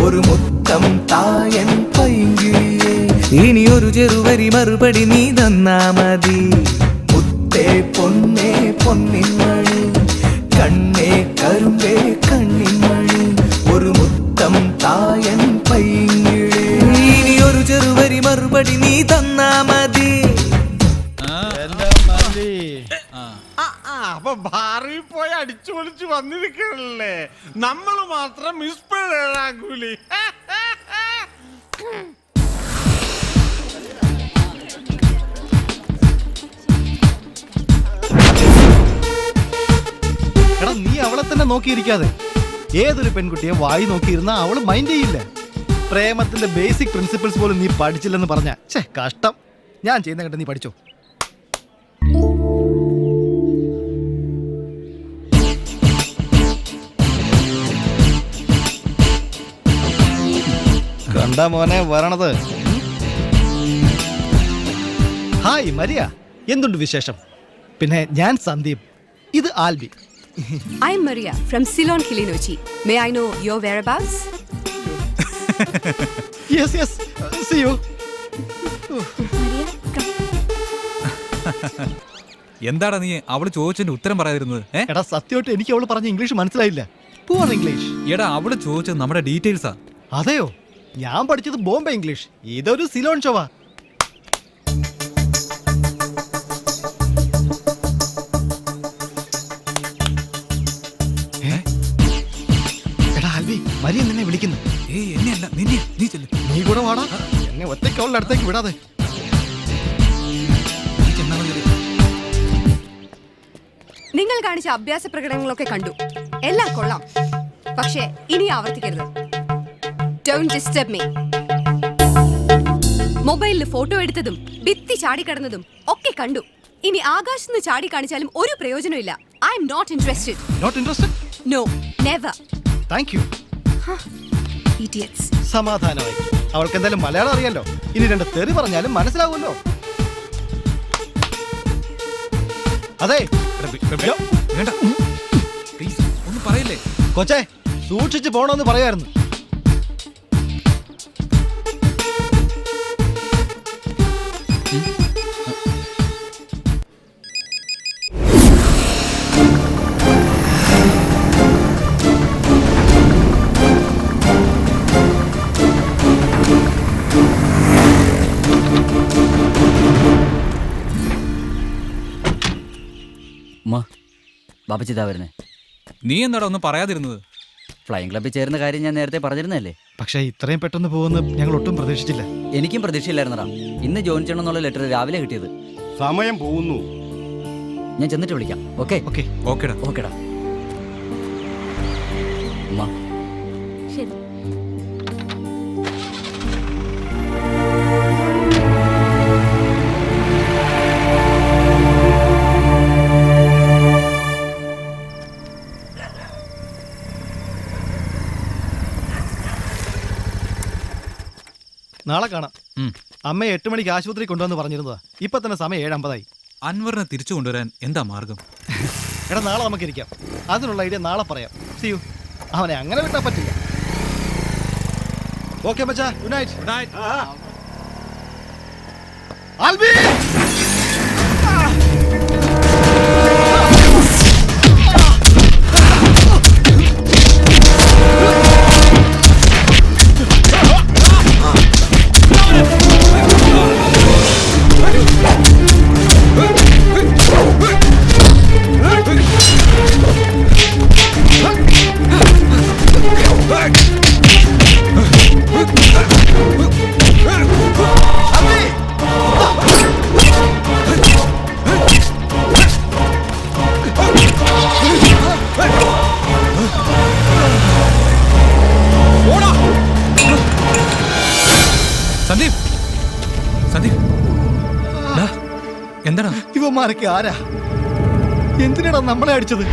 ഒരു മുത്തം തായൻ പൈങ്കിളിയേ. ഇനിയൊരു ചെറുവരി മറുപടി നീ തന്നാ മതി. മുത്തേ പൊന്നേ പൊന്നിൻ മണി, കണ്ണേ കരുമ്പേ കണ്ണിൻ മണി, ഒരു മുത്തം തായൻ പൈങ്കിളി. ഇനിയൊരു ചെറുവരി മറുപടി നീ തന്നാ മതി. അപ്പൊ ഭാറി പോയി അടിച്ചു പൊളിച്ചു വന്നിരിക്കണല്ലേ, നമ്മൾ മാത്രം മിസ്പേഴാകൂലി. എടാ നീ അവളെ തന്നെ നോക്കിയിരിക്കാതെ ഏതൊരു പെൺകുട്ടിയെ വായി നോക്കിയിരുന്ന അവള് മൈൻഡ് ചെയ്യില്ല. പ്രേമത്തിന്റെ ബേസിക് പ്രിൻസിപ്പിൾസ് പോലും നീ പഠിച്ചില്ലെന്ന് പറഞ്ഞ കഷ്ടം. ഞാൻ ചെയ്യുന്ന കേട്ട് നീ പഠിച്ചോ. കണ്ടാ മോനെ വരണത്. ഹായ് മരിയ, എന്തുണ്ട് വിശേഷം? പിന്നെ ഞാൻ സന്ദീപ്, ഇത് Albi. I am Maria from Ceylon, Kilinochchi. May I know your whereabouts? Yes yes, see you. എന്താടാ നീ അവള് ചോദിച്ചതിന്റെ ഉത്തരം പറയാതിരുന്നത്? എടാ സത്യമായിട്ട് എനിക്ക് അവള് പറഞ്ഞ ഇംഗ്ലീഷ് മനസ്സിലായില്ല. പൂർ ഇംഗ്ലീഷ്. എടാ അവള് ചോദിച്ചത് നമ്മുടെ ഡീറ്റെയിൽസാ. അതെയോ? ഞാൻ പഠിച്ചത് ബോംബെ ഇംഗ്ലീഷ്, ഇതൊരു സിലോൺ ഷോവാ. എടാ ആൽബി, മരിയ നിന്നെ വിളിക്കുന്നു. എന്നെയല്ല നിന്നെ. നീ ചെല്ല്. നീ കൂടെ വാടാ, എന്നെ ഒറ്റയ്ക്ക് അവളുടെ അടുത്തേക്ക് വിടാതെ. നിങ്ങൾ കാണിച്ച അഭ്യാസ പ്രകടനങ്ങളൊക്കെ കണ്ടു, എല്ലാം കൊള്ളാം. പക്ഷേ ഇനി ആവർത്തിക്കരുത്. Don't disturb me. മൊബൈലിൽ ഫോട്ടോ എടുത്തതും ഭിത്തി ചാടിക്കടന്നതും ഒക്കെ കണ്ടു. ഇനി ആകാശത്ത് നിന്ന് ചാടി കാണിച്ചാലും ഒരു പ്രയോജനമില്ല. I am not interested. Not interested? No, never. Thank you. Idiots. സമാധാനമായി. അവൾക്ക് എന്തായാലും മലയാളം അറിയാലോ. ഇനി രണ്ട് തെറി പറഞ്ഞാലും മനസ്സിലാവുമല്ലോ. അതെ ഒന്നും പറയില്ലേ കൊച്ചേ, സൂക്ഷിച്ച് പോണോന്ന് പറയായിരുന്നു. ബാബച്ചിതാ വരുന്നേ. നീ എന്താടാ ഒന്നും പറയാതിരുന്നത്? ഫ്ലൈയിങ് ക്ലബ്ബിൽ ചേരുന്ന കാര്യം ഞാൻ നേരത്തെ പറഞ്ഞിരുന്നല്ലേ. പക്ഷേ ഇത്രയും പെട്ടെന്ന് പോകുന്ന ഞങ്ങൾ ഒട്ടും പ്രതീക്ഷിച്ചില്ല. എനിക്കും പ്രതീക്ഷയില്ലായിരുന്നടാ. ഇന്ന് ജോയിൻ ചെയ്യണം എന്നുള്ള ലെറ്റർ രാവിലെ കിട്ടിയത്. സമയം പോകുന്നു. ഞാൻ ചെന്നിട്ട് വിളിക്കാം. ഓക്കെ ഓക്കെ ഓക്കെടാ. ഓക്കെടാ. അമ്മ ശരി. നാളെ കാണാം. അമ്മയെ 8 മണിക്ക് ആശുപത്രി കൊണ്ടുവന്ന് പറഞ്ഞിരുന്നതാ. ഇപ്പൊ തന്നെ സമയം 7:50. അൻവറിനെ തിരിച്ചു കൊണ്ടുവരാൻ എന്താ മാർഗം? എടാ നാളെ നമുക്ക് ഇരിക്കാം. അതിനുള്ള ഐഡിയ നാളെ പറയാം. See you. അവനെ അങ്ങനെ വിട്ടാ പറ്റില്ല. ഓക്കെ മച്ചാ, good night. Good night. Albi Sandeep, Sandeep എന്താടാ? ഇവന്മാരൊക്കെ ആരാ? എന്തിനാടാ നമ്മളെ അടിച്ചത്?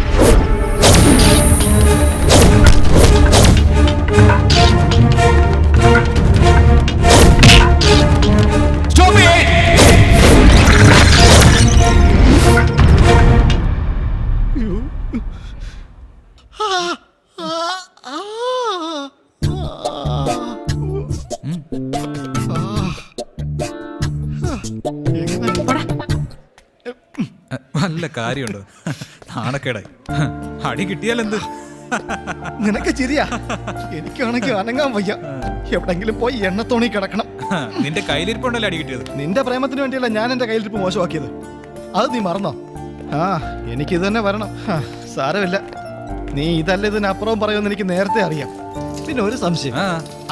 നല്ല കാര്യമുണ്ടോ? നാണക്കേടായി. അടി കിട്ടിയാലെന്ത്? നിനക്ക് ചിരിയാ? എനിക്കാണെങ്കിൽ അനങ്ങാൻ വയ്യ. എവിടെങ്കിലും പോയി എണ്ണത്തോണി കിടക്കണം. നിന്റെ കയ്യിലിരിപ്പുണ്ടല്ലോ അടി കിട്ടിയത്. നിന്റെ പ്രേമത്തിന് വേണ്ടിയല്ല ഞാൻ എന്റെ കയ്യിലിരിപ്പ് മോശമാക്കിയത്. അത് നീ മറന്നോ? എനിക്കിത് തന്നെ വരണം. സാരമില്ല, നീ ഇതല്ല ഇതിനപ്പുറവും പറയുമെന്ന് എനിക്ക് നേരത്തെ അറിയാം. പിന്നെ ഒരു സംശയം,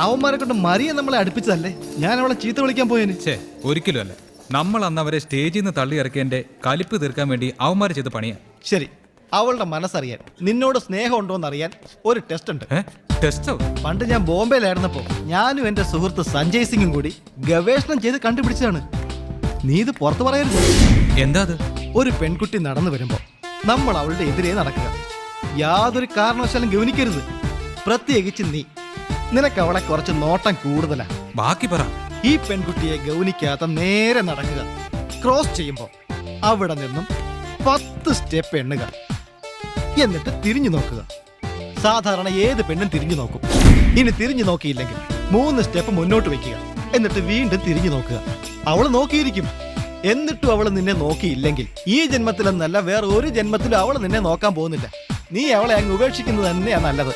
അവന്മാരെ കൊണ്ട് മരിയെ നമ്മളെ അടുപ്പിച്ചതല്ലേ? ഞാൻ അവളെ ചീത്ത വിളിക്കാൻ പോയേന്. ഒരിക്കലും അല്ല. നമ്മൾ അന്ന് അവരെ സ്റ്റേജിൽ നിന്ന് തള്ളി ഇറക്കിയതിന്റെ കലിപ്പ് തീർക്കാൻ വേണ്ടി അവന്മാർ ചെയ്ത് പണിയാ. ശരി, അവളുടെ മനസ്സറിയാൻ, നിന്നോട് സ്നേഹം ഉണ്ടോ എന്ന് അറിയാൻ ഒരു ടെസ്റ്റ് ഉണ്ട്. ടെസ്റ്റോ? പണ്ട് ഞാൻ ബോംബെയിലായിരുന്നപ്പോ ഞാനും എന്റെ സുഹൃത്ത് സഞ്ജയ് സിംഗും കൂടി ഗവേഷണം ചെയ്ത് കണ്ടുപിടിച്ചതാണ്. നീ ഇത് പുറത്തു പറയരുത്. എന്താ അത്? ഒരു പെൺകുട്ടി നടന്നു വരുമ്പോ നമ്മൾ അവളുടെ എതിരെ നടക്കുക. യാതൊരു കാരണവശാലും ഗവനിക്കരുത്. പ്രത്യേകിച്ച് നീ. നിനക്ക് അവളെ കുറച്ച് നോട്ടം കൂടുതലാ. ബാക്കി പറ. ഈ പെൺകുട്ടിയെ ഗൗനിക്കാതെ നേരെ നടക്കുക. ക്രോസ് ചെയ്യുമ്പോൾ അവിടെ നിന്നും 10 സ്റ്റെപ്പ് എണ്ണുക. എന്നിട്ട് തിരിഞ്ഞു നോക്കുക. സാധാരണ ഏത് പെണ്ണും തിരിഞ്ഞു നോക്കും. ഇനി തിരിഞ്ഞു നോക്കിയില്ലെങ്കിൽ 3 സ്റ്റെപ്പ് മുന്നോട്ട് വെക്കുക. എന്നിട്ട് വീണ്ടും തിരിഞ്ഞു നോക്കുക. അവൾ നോക്കിയിരിക്കും. എന്നിട്ടും അവൾ നിന്നെ നോക്കിയില്ലെങ്കിൽ ഈ ജന്മത്തിലെന്നല്ല വേറെ ഒരു ജന്മത്തിലും അവൾ നിന്നെ നോക്കാൻ പോകുന്നില്ല. നീ അവളെ അങ്ങ് ഉപേക്ഷിക്കുന്നത് തന്നെയാ നല്ലത്.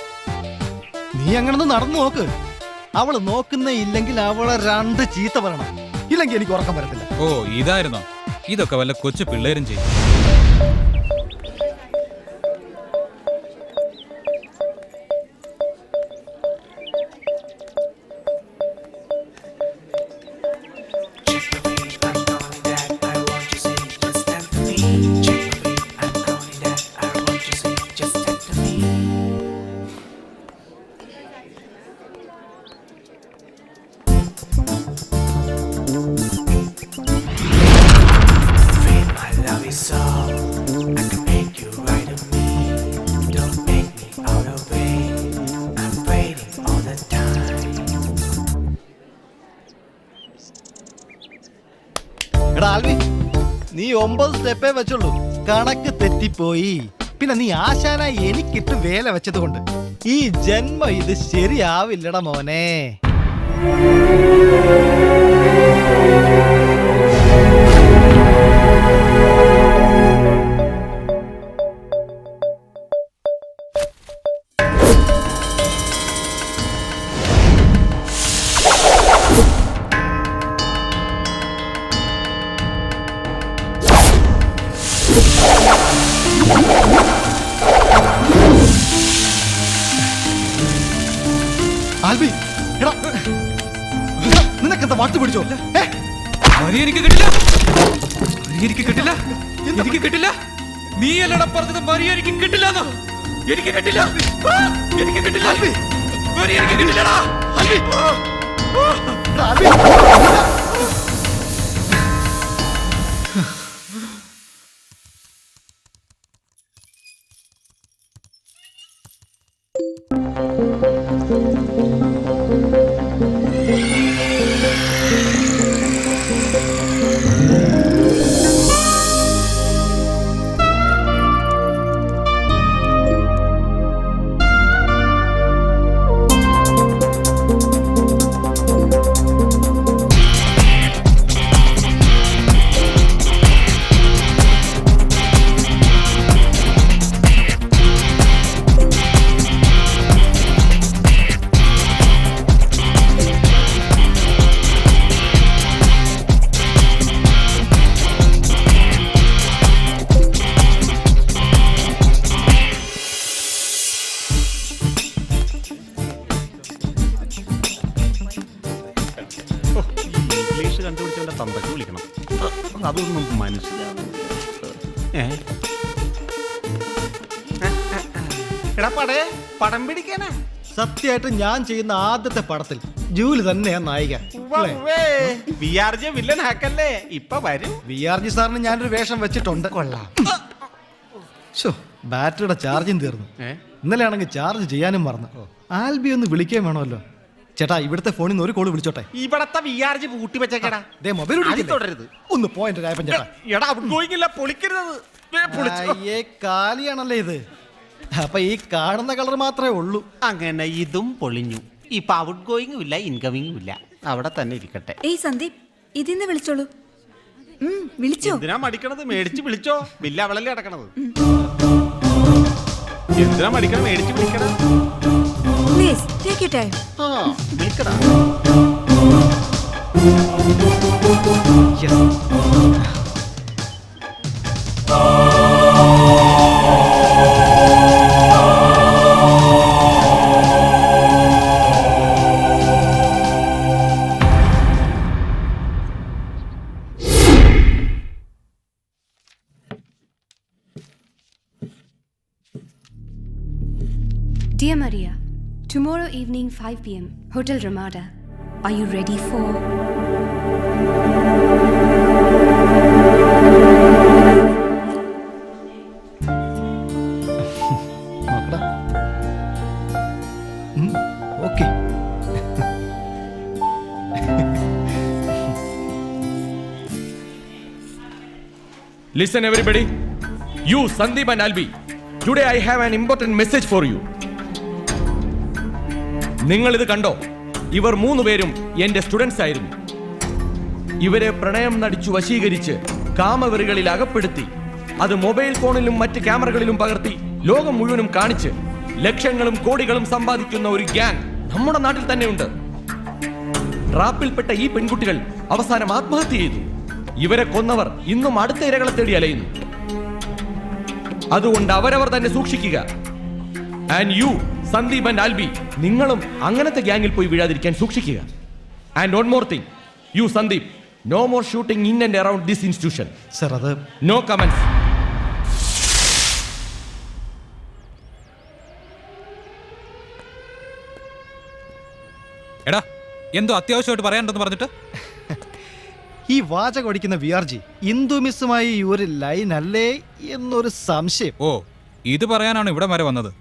നീ അങ്ങനെ നടന്നു നോക്ക്. അവള് നോക്കുന്നേ ഇല്ലെങ്കിൽ അവളെ 2 ചീത്ത പറയണം. ഇല്ലെങ്കിൽ എനിക്ക് ഉറക്കം വരത്തില്ല. ഓ, ഇതായിരുന്നോ? ഇതൊക്കെ വല്ല കൊച്ചു പിള്ളേരും ചെയ്യും. എടാ ആൽവി, നീ 9 സ്റ്റെപ്പേ വെച്ചുള്ളൂ. കണക്ക് തെറ്റിപ്പോയി. പിന്നെ നീ ആശാനായി എനിക്കിട്ട് വേല വെച്ചത് കൊണ്ട് ഈ ജന്മം ഇത് ശരിയാവില്ലടാ മോനെ. ആൽബി, എടാ നിനക്കെന്താ വാട്ട് പിടിച്ചോ? എനിക്ക് കിട്ടില്ല, എനിക്ക് കിട്ടില്ല, എനിക്ക് കിട്ടില്ല. നീ അല്ലടാ പറഞ്ഞത് മരിയ എനിക്ക് കിട്ടില്ലെന്നോ? എനിക്ക് കിട്ടില്ല, എനിക്ക് കിട്ടില്ല, എനിക്ക് കിട്ടില്ലടാ. ഇംഗ്ലീഷ് കണ്ടുപിടിച്ചവന്റെ തന്തക്ക് വിളിക്കണം. അതൊന്നും മനസ്സിലാവും. എടാ പടേ, പടം പിടിക്കാനാ. സത്യമായിട്ട് ഞാൻ ചെയ്യുന്ന ആദ്യത്തെ പടത്തിൽ ജൂലി തന്നെയാ നായിക. VRJ വില്ലൻ ഹാക്കല്ലേ? ഇപ്പൊ വരും. VRJ സാറിന് ഞാനൊരു വേഷം വെച്ചിട്ടുണ്ട്. കൊള്ളാം. ബാറ്ററിയുടെ ചാർജും തീർന്നു. ഇന്നലെ ആണെങ്കിൽ ചാർജ് ചെയ്യാനും മറന്നു. ആൽബി ഒന്ന് വിളിക്കാൻ വേണമല്ലോ. ചേട്ടാ, ഇവിടുത്തെ ഫോണിൽ നിന്ന് ഒരു കോള് വിളിച്ചോട്ടെ. ഇവിടത്തെ VRJ പൂട്ടി വെച്ചേക്കടാ. മൊബൈൽ തുടരുത്. ഒന്ന് പോയിന്റ് രായപ്പൻ ചേട്ടാ. എടാ ഔട്ട് ഗോയിങ് ഇല്ല, പൊളിക്കരുത്. കാലിയാണല്ലേ ഇത്. അപ്പൊ ഈ കാണുന്ന കളർ മാത്രമേ ഉള്ളൂ. അങ്ങനെ ഇതും പൊളിഞ്ഞു. ഇപ്പൊ ഔട്ട് ഗോയിങ്ങും ഇല്ല, ഇൻകമിങ്ങും ഇല്ല. അവിടെ തന്നെ ഇരിക്കട്ടെ. ഏയ് സന്ദീപ്, ഇതിന്ന് വിളിച്ചോളൂ. വിളിച്ചോ? എന്തിനാ മടിക്കണത്? മേടിച്ച് വിളിച്ചോ. ബില്ല അവളല്ലേ അടക്കണത്. എന്തിനാ മടിക്കണം? മേടിച്ച് വിളിക്കണം. Please take your time. വിളിക്കടാ. Dear Maria, Tomorrow evening 5 p.m. Hotel Ramada. Are you ready for? Okay. Listen everybody. You, Sandeep and Albi. Today I have an important message for you. നിങ്ങൾ ഇത് കണ്ടോ? ഇവർ 3 പേരും എന്റെ സ്റ്റുഡൻസ് ആയിരുന്നു. ഇവരെ പ്രണയം നടിച്ചു വശീകരിച്ച് കാമവെറികളിൽ അകപ്പെടുത്തി അത് മൊബൈൽ ഫോണിലും മറ്റ് ക്യാമറകളിലും പകർത്തി ലോകം മുഴുവനും കാണിച്ച് ലക്ഷങ്ങളും കോടികളും സമ്പാദിക്കുന്ന ഒരു ഗ്യാങ് നമ്മുടെ നാട്ടിൽ തന്നെയുണ്ട്. ട്രാപ്പിൽപ്പെട്ട ഈ പെൺകുട്ടികൾ അവസാനം ആത്മഹത്യ ചെയ്തു. ഇവരെ കൊന്നവർ ഇന്നും അടുത്ത ഇരകളെ തേടി അലയുന്നു. അതുകൊണ്ട് അവരവർ തന്നെ സൂക്ഷിക്കുക. And you, Sandeep and Albi, നിങ്ങളും അങ്ങനത്തെ ഗ്യാങ്ങിൽ പോയി വീഴാതിരിക്കാൻ സൂക്ഷിക്കുക. And one more thing, you Sandeep, no more shooting in and around this institution. Sir, അത് നോ കമന്റ്സ്. എടാ, എന്തോ അത്യാവശ്യമായിട്ട് പറയാനുണ്ടെന്ന് പറഞ്ഞിട്ട് ഈ വാചകം അടിക്കുന്ന VRG ഇന്ദു മിസ്സുമായി ഒരു ലൈൻ അല്ലേ എന്നൊരു സംശയം. ഓ, ഇത് പറയാനാണ് ഇവിടെ വരെ വന്നത്.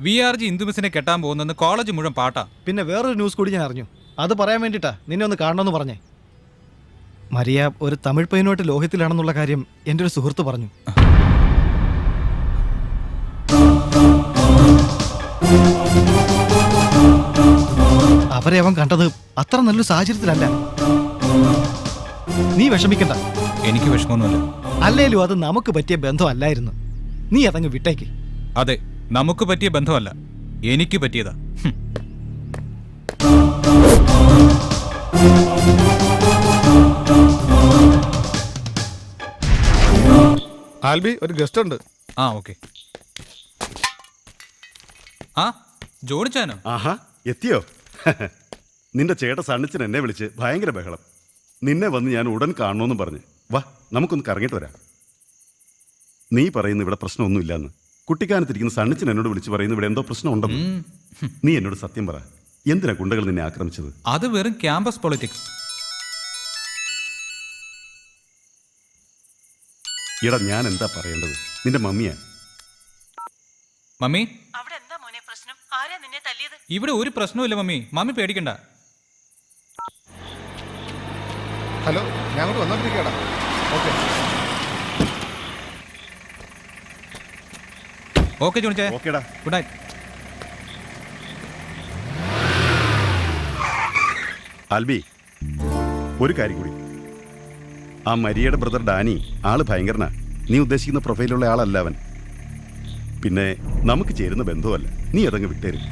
VRG ഇന്ദു മിസ്സിനെ കെട്ടാൻ പോകുന്നെന്ന് കോളേജ് മുഴുവൻ പാട്ടാ. പിന്നെ വേറൊരു ന്യൂസ് കൂടി ഞാൻ അറിഞ്ഞു. അത് പറയാൻ വേണ്ടിയിട്ടാ നിന്നെ ഒന്ന് കാണണമെന്ന് പറഞ്ഞേ. മരിയ ഒരു തമിഴ് പയ്യനുമായിട്ട് ലോഹ്യത്തിലാണെന്നുള്ള കാര്യം എൻ്റെ ഒരു സുഹൃത്ത് പറഞ്ഞു. അവരെ അവൻ കണ്ടത് അത്ര നല്ലൊരു സാഹചര്യത്തിലല്ല. നീ വിഷമിക്കണ്ട. എനിക്ക് വിഷമമൊന്നുമില്ല. അല്ലേലും അത് നമുക്ക് പറ്റിയ ബന്ധമല്ലായിരുന്നു. നീ അതങ്ങ് വിട്ടേക്ക്. അതെ, നമുക്ക് പറ്റിയ ബന്ധമല്ല, എനിക്ക് പറ്റിയതാ. ആൽബി, ഒരു ഗസ്റ്റ് ഉണ്ട്. ആ, ഓക്കെ. ആ, ജോണിച്ചാനോ? ആഹാ, എത്തിയോ? നിന്റെ ചേട്ട സണ്ണിച്ചൻ എന്നെ വിളിച്ച് ഭയങ്കര ബഹളം. നിന്നെ വന്ന് ഞാൻ ഉടൻ കാണണമെന്ന് പറഞ്ഞ്. വാ, നമുക്കൊന്ന് കറങ്ങിയിട്ട് വരാം. നീ പറയുന്നു ഇവിടെ പ്രശ്നമൊന്നുമില്ലെന്ന്. കുട്ടിക്കാനത്തിരിക്കുന്ന സണ്ണിച്ചൻ എന്നോട് വിളിച്ച് പറയുന്നു ഇവിടെ എന്തോ പ്രശ്നം ഉണ്ടെന്ന്. നീ എന്നോട് സത്യം പറ, എന്തിനാ ഗുണ്ടകൾ നിന്നെ ആക്രമിച്ചത്? അത് വെറും ക്യാമ്പസ് പൊളിറ്റിക്സ്. എടാ, ഞാൻ എന്താ പറയേണ്ടത്? നിന്റെ മമ്മിയാ. മമ്മി, അവിടെ എന്താ മോനെ പ്രശ്നം? ആരാ നിന്നെ തല്ലിയത്? ഇവിടെ ഒരു പ്രശ്നവുമില്ല മമ്മി. മമ്മി പേടിക്കണ്ട. ഹലോ, ഞാൻ അങ്ങോട്ട് വന്നോണ്ടിരിക്കടാ. Okay okay ജോണിച്ചേ. ഓക്കേടാ, ഗുഡ് നൈറ്റ്. ആൽബി, ഒരു കാര്യം കൂടി. ആ മരിയയുടെ ബ്രദർ ഡാനി ആള് ഭയങ്കരനാ. നീ ഉദ്ദേശിക്കുന്ന പ്രൊഫൈലുള്ള ആളല്ല അവൻ. പിന്നെ നമുക്ക് ചേരുന്ന ബന്ധമല്ല. നീ അതങ്ങ് വിട്ടേരും.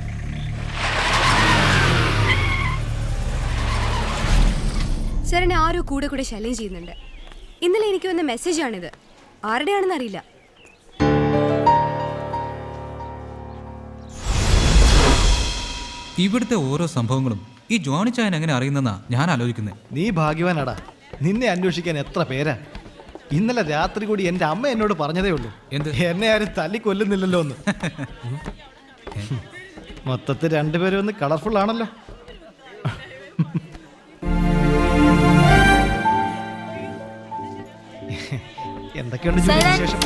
സാറിനെ ആരോ കൂടെ കൂടെ ശല്യം ചെയ്യുന്നുണ്ട്. ഇന്നലെ എനിക്ക് വന്ന മെസ്സേജാണിത്. ആരുടെയാണെന്ന് അറിയില്ല. ഇവിടുത്തെ ഓരോ സംഭവങ്ങളും ഈ ജോണിച്ചായൻ എങ്ങനെ അറിയുന്നെന്നാ ഞാൻ ആലോചിക്കുന്നത്. നീ ഭാഗ്യവാനാടാ. നിന്നെ അന്വേഷിക്കാൻ എത്ര പേരാ. ഇന്നലെ രാത്രി കൂടി എൻ്റെ അമ്മ എന്നോട് പറഞ്ഞതേ ഉള്ളൂ, എന്ത്? എന്നെ ആരും തല്ലിക്കൊല്ലുന്നില്ലല്ലോ എന്ന്. മൊത്തത്തിൽ രണ്ടുപേരും ഒന്ന് കളർഫുൾ ആണല്ലോ. എന്തൊക്കെയുണ്ട് ജോലി വിശേഷം?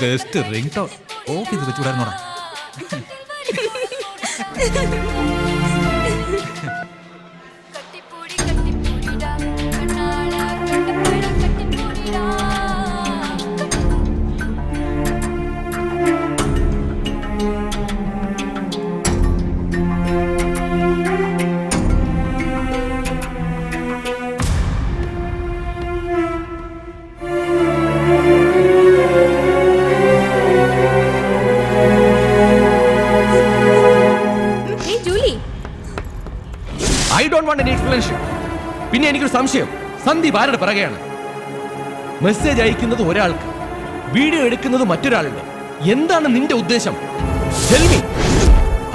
ബെസ്റ്റ് റിംഗ് ടോൺ ഓഫീസ് വെച്ചുകൂടായിരുന്നോടാ. പിന്നെ എനിക്കൊരു സംശയം, സന്ദീപ് ആരുടെ പിറകെയാണ്? മെസ്സേജ് അയക്കുന്നത് ഒരാൾക്ക്, വീഡിയോ എടുക്കുന്നത് മറ്റൊരാളുണ്ട്. എന്താണ് നിന്റെ ഉദ്ദേശം? Tell me.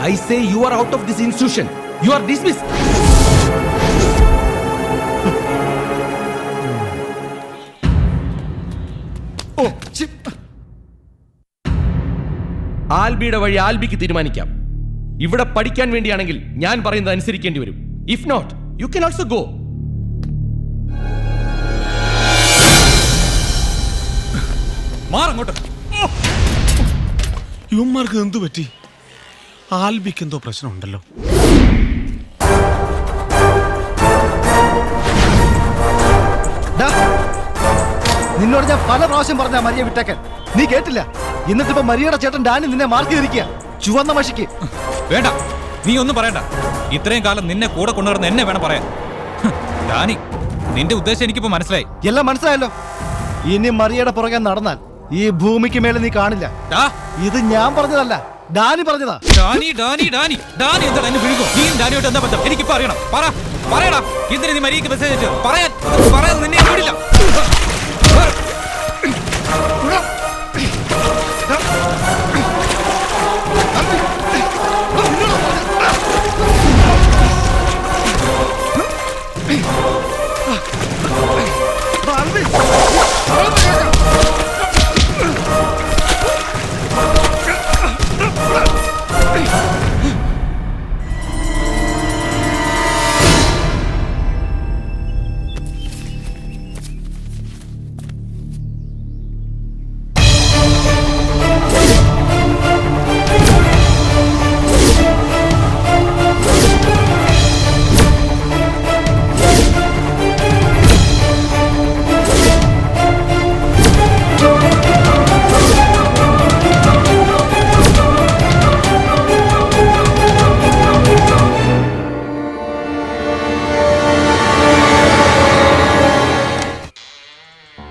I say you are out of this institution. You are dismissed. ആൽബിയുടെ വഴി ആൽബിക്ക് തീരുമാനിക്കാം. ഇവിടെ പഠിക്കാൻ വേണ്ടിയാണെങ്കിൽ ഞാൻ പറയുന്നത് അനുസരിക്കേണ്ടി വരും. If not you can also go. മാറങ്ങോട്ട്. യുവന്മാർക്ക് എന്തു പറ്റി? ആൽബിക്ക് എന്തോ പ്രശ്നമുണ്ടല്ലോ. നിന്നോട് ഞാൻ പല പ്രാവശ്യം പറഞ്ഞ മരിയെ വിട്ടേക്കാൻ, നീ കേട്ടില്ല. എന്നിട്ടിപ്പോ മരിയയുടെ ചേട്ടൻ ഡാനി നിന്നെ മാർക്ക് ചെയ്തിരിക്കുക ചുവന്ന മഷിക്ക്. വേണ്ട, നീ ഒന്നും പറയണ്ട. ഇത്രയും കാലം നിന്നെ കൂടെ കൊണ്ടുവരുന്ന എന്നെ വേണം പറയാൻ. ഡാനി, നിന്റെ ഉദ്ദേശം എനിക്കിപ്പോ മനസ്സിലായി. എല്ലാം മനസ്സിലായല്ലോ. ഇനി മരിയയുടെ പുറകെ നടന്നാൽ ഈ ഭൂമിക്ക് മേലെ നീ കാണില്ല. ഇത് ഞാൻ പറഞ്ഞതല്ല, ഡാനി പറഞ്ഞതാ. ഡാനി ഡാനി ഡാനി ഡാനി എന്താ എന്നെ വിഴുങ്ങോ? നീയും ഡാനിയോട്ട് എന്താ ബന്ധം? എനിക്കിപ്പോ അറിയണം. പറയടാ, എന്തിനാ നീ മരിയക്ക് മെസ്സേജ് അയച്ചു? പറയാൻ നിന്നെ വിടില്ല.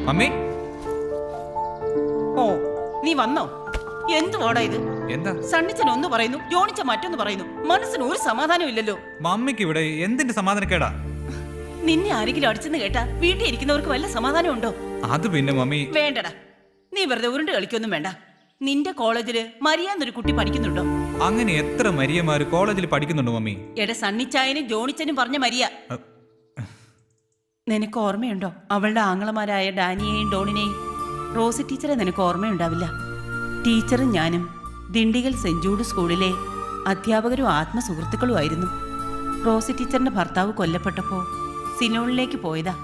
മമ്മി, ഓ നീ വന്നോ? എന്തുവാടാ ഇത്? എന്താ? സണ്ണിച്ചൻ ഒന്ന് പറയുന്നു, ജോണിച്ച മറ്റൊന്ന് പറയുന്നു. മനസ്സിന് ഒരു സമാധാനം ഇല്ലല്ലോ. മമ്മിക്ക് ഇവിടെ എന്തിന്റെ സമാധാനക്കേടാ? നിന്നെ ആരെങ്കിലും അടിച്ചെന്ന് കേട്ടാ വീട്ടിൽ ഇരിക്കുന്നവർക്ക് വല്ല സമാധാനം ഉണ്ടോ? അത് പിന്നെ മമ്മി. വേണ്ടടാ, നീ വെറുതെ ഉരുണ്ട് കളിക്കൊന്നും വേണ്ട. നിന്റെ കോളേജില് മരിയാന്നൊരു കുട്ടി പഠിക്കുന്നുണ്ടോ? അങ്ങനെ എത്ര മരിയമാര് കോളേജിൽ പഠിക്കുന്നുണ്ടോ മമ്മി? എടെ സണ്ണിച്ചായനും ജോണിച്ചനും പറഞ്ഞ മരിയ. നിനക്ക് ഓർമ്മയുണ്ടോ അവളുടെ ആങ്ങളമാരായ ഡാനിയെയും ഡോണിനെയും? റോസി ടീച്ചറെ നിനക്ക് ഓർമ്മയുണ്ടാവില്ല. ടീച്ചറും ഞാനും ദിണ്ടിഗൽ സെന്റ് ജൂഡ് സ്കൂളിലെ അധ്യാപകരും ആത്മസുഹൃത്തുക്കളുമായിരുന്നു. റോസി ടീച്ചറിന്റെ ഭർത്താവ് കൊല്ലപ്പെട്ടപ്പോൾ സിലോണിലേക്ക് പോയതാ.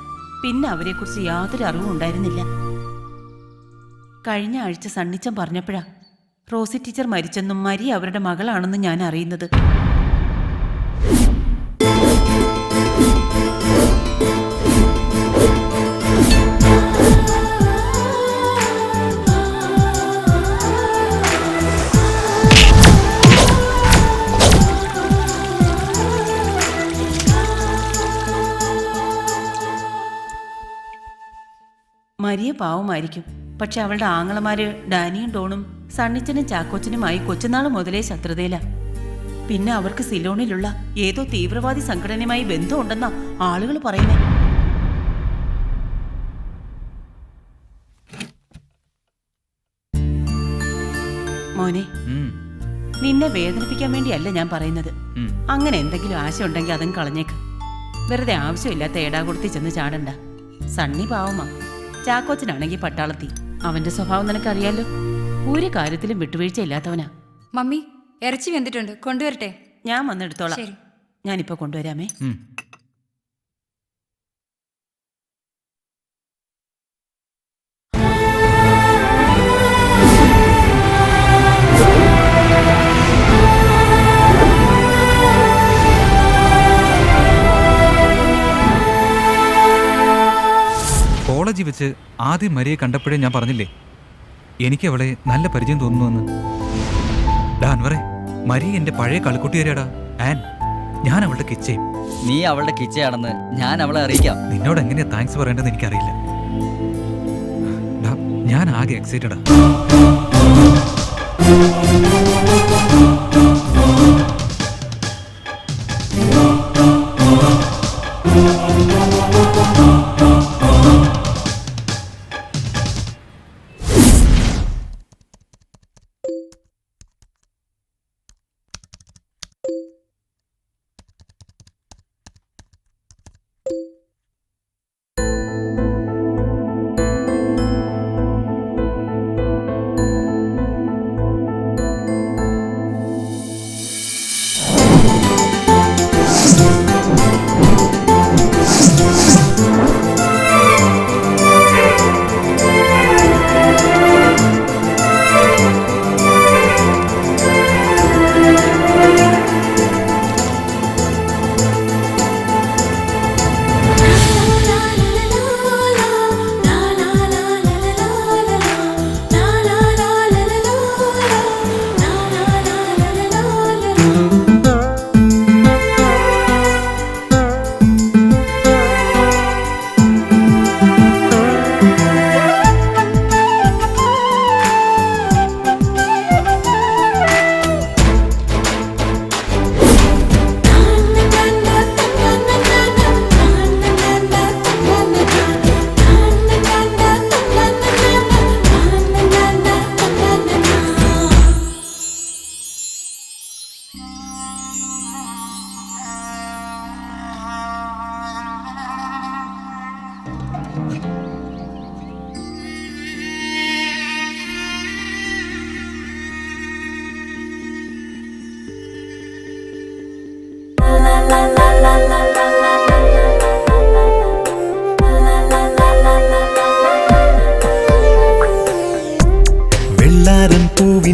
പിന്നെ അവരെക്കുറിച്ച് യാതൊരു അറിവും ഉണ്ടായിരുന്നില്ല. കഴിഞ്ഞ ആഴ്ച സണ്ണിച്ചൻ പറഞ്ഞപ്പോഴാ റോസി ടീച്ചർ മരിച്ചെന്നും മരി അവരുടെ മകളാണെന്നും ഞാൻ അറിയുന്നത്. മരിയ പാവമായിരിക്കും, പക്ഷെ അവളുടെ ആങ്ങളമാര് ഡാനിയും ഡോണും സണ്ണിച്ചനും ചാക്കോച്ചനുമായി കൊച്ചുനാൾ മുതലേ ശത്രുതയില. പിന്നെ അവർക്ക് സിലോണിലുള്ള ഏതോ തീവ്രവാദി സംഘടനയുമായി ബന്ധമുണ്ടെന്നാ ആളുകൾ പറയുന്നേ. മോനെ, നിന്നെ വേദനിപ്പിക്കാൻ വേണ്ടിയല്ല ഞാൻ പറയുന്നത്. അങ്ങനെ എന്തെങ്കിലും ആശ ഉണ്ടെങ്കിൽ അതും കളഞ്ഞേക്ക്. വെറുതെ ആവശ്യമില്ലാത്ത ഏടാകൊടുത്തി ചെന്ന് ചാടണ്ട. സണ്ണി പാവമാ, ചാക്കോച്ചനാണെങ്കിൽ പട്ടാളത്തി. അവന്റെ സ്വഭാവം നിനക്കറിയാലോ, ഒരു കാര്യത്തിലും വിട്ടുവീഴ്ച ഇല്ലാത്തവനാ. മമ്മി, ഇറച്ചി വെന്തിട്ടുണ്ട്, കൊണ്ടുവരട്ടെ? ഞാൻ വന്നെടുത്തോളാം. ഞാനിപ്പോ കൊണ്ടുവരാമേ. കോളേജിൽ വെച്ച് ആദ്യം മരിയെ കണ്ടപ്പോഴേ ഞാൻ പറഞ്ഞില്ലേ എനിക്ക് അവളെ നല്ല പരിചയം തോന്നുന്നുവെന്ന്. ഡാൻവറെ, മരി എന്റെ പഴയ കളിക്കുട്ടിയാരാടാ. ആൻ, ഞാൻ അവളുടെ കിച്ചയും. നീ അവളുടെ കിച്ചയാണെന്ന് ഞാൻ അവളെ അറിയിക്കാം. നിന്നോട് എങ്ങനെയാ താങ്ക്സ് പറയേണ്ടതെന്ന് എനിക്കറിയില്ല. ഞാൻ ആകെ എക്സൈറ്റഡാ.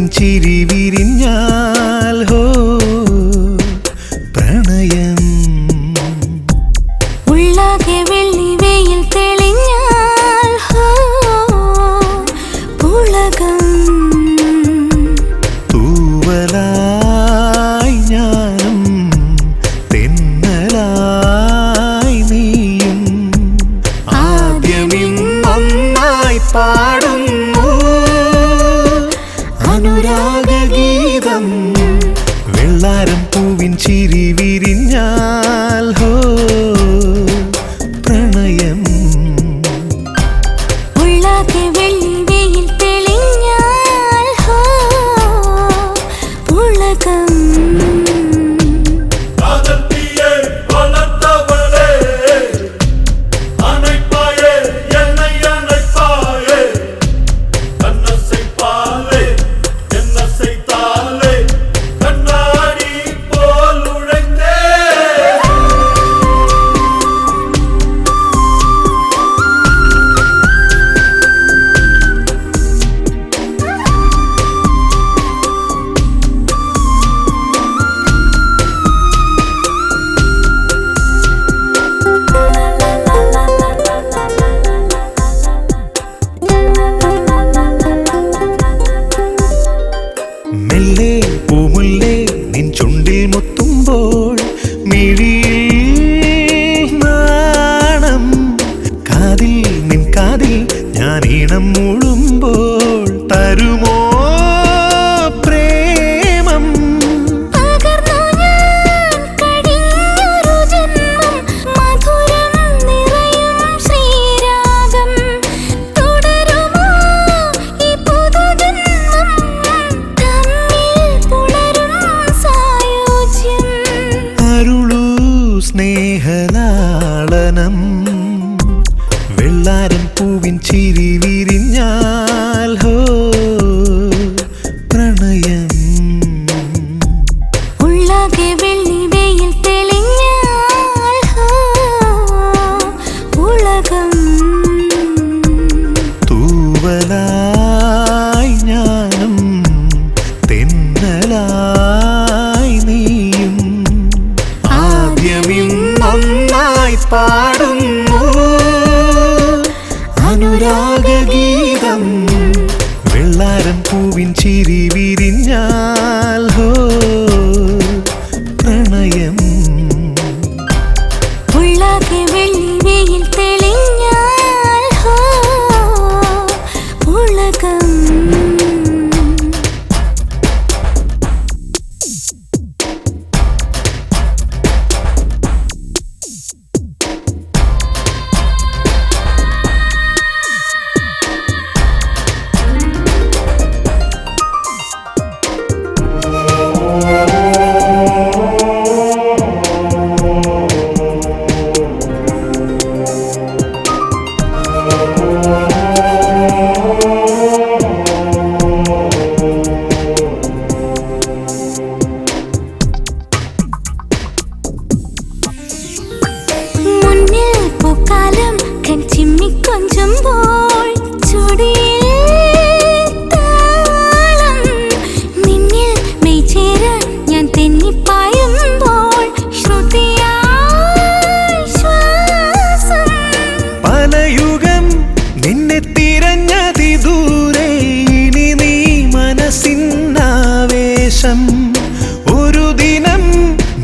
പൂവിൻ ചിരി വിരിഞ്ഞാൽ ഹോ പ്രണയം ഉള്ളാകെ വെള്ളി വെയിൽ തെളിഞ്ഞാൽ ഹോ പുളകം തൂവലായി ഞാനും തെന്നലായി നീയും ആദ്യമിന്നൊന്നായി പാടുന്നു അനുരാഗഗീതം വെള്ളാരം പൂവിൻ ചിരി വിരിഞ്ഞാൽ ഹോ പ്രണയം ഉള്ളാകെ വെള്ളി വെയിൽ തെളിഞ്ഞാൽ ഹോ പുളകം മെല്ലെ പൂമുല്ലേ നിൻ ചുണ്ടിൽ മുത്തുമ്പോൾ മിഴിയിൽ നാണം കാതിൽ നിൻ കാതിൽ ഞാൻ ഈണം മൂളുമ്പോൾ തരുമോ പ്രേമം പകർന്നു ഞാൻ കടിഞ്ഞൊരു ജന്മം മധുരം നിറയും ശ്രീരാഗം തുടരുമോ ഈ പുതുജന്മം തമ്മിൽ പുണരും സായുജ്യം അരുളൂ സ്നേഹലാളനം വെള്ളാരം പൂവിൻ ചിരി വിരിഞ്ഞാൽ ഹോ പ്രണയം ഉള്ളാകെ വെള്ളി വെയിൽ തെളിഞ്ഞാൽ ഹോ പുളകം തൂവലായി ഞാനും തെന്നലായി നീയും ആദ്യമിന്നൊന്നായി പാടുന്നു അനുരാഗഗീതം വെള്ളാരം പൂവിൻ ചിരി വിരിഞ്ഞാൽ ഹോ പ്രണയം ഉള്ളാകെ വെള്ളി വെയിൽ തെളിഞ്ഞാൽ ഹോ പുളകം മുന്നിൽ പൂക്കാലം കൺചിമ്മിക്കൊഞ്ചുമ്പോൾ ചുടിയിൽ താളം നിന്നിൽ മെയ്ചേരാൻ ഞാൻ തെന്നിപ്പായുമ്പോൾ ശ്രുതിയായി ശ്വാസം പലയുഗം നിന്നെ തിരഞ്ഞതി ദൂരെ ഇനി നീ മനസ്സിനാവേശം ഒരു ദിനം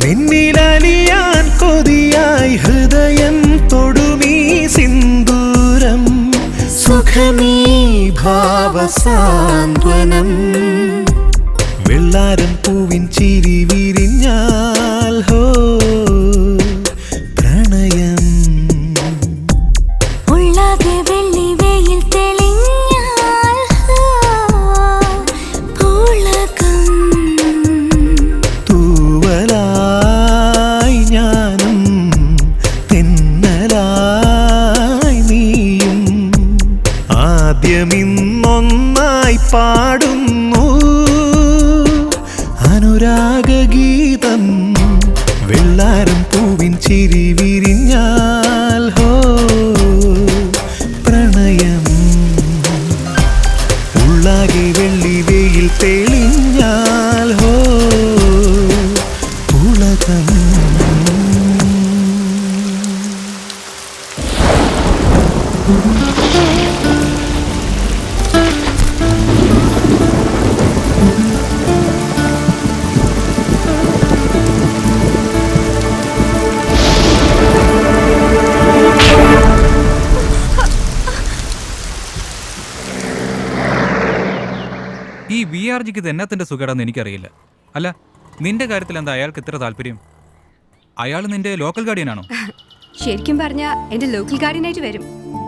നിന്നിലലിയാൻ കൊതിയായി ഹൃദയം തൊടുമീ സിന്ദൂരം സുഖമീ ഭാവസാന്ത്വനം വെള്ളാരം പൂവിൻ ചിരി വിരിഞ്ഞാൽ ഹോ പ്രണയം ഉള്ളാകെ വെള്ളി വെയിൽ തെളിഞ്ഞാൽ ഹോ പുളകം തൂവലായി ഞാനും തെന്നലായി നീയും ആദ്യമിന്നൊന്നായി പാടുന്നു അനുരാഗഗീതം വെള്ളാരം പൂവിൻ ചിരി വിരിഞ്ഞാൽ ഹോ പ്രണയം ഉള്ളാകെ വെള്ളി വെയിൽ തെളിഞ്ഞാൽ ഹോ ഉലകം. ഈ VRGക്ക് ഇത് എന്നത്തിന്റെ സുഖമാണെന്ന് എനിക്കറിയില്ല. അല്ല, നിന്റെ കാര്യത്തിൽ എന്താ അയാൾക്ക് ഇത്ര താല്പര്യം? അയാൾ നിന്റെ ലോക്കൽ ഗാർഡിയനാണോ? ശരിക്കും പറഞ്ഞാൽ എന്റെ ലോക്കൽ ഗാർഡിയനായിട്ട് വരും.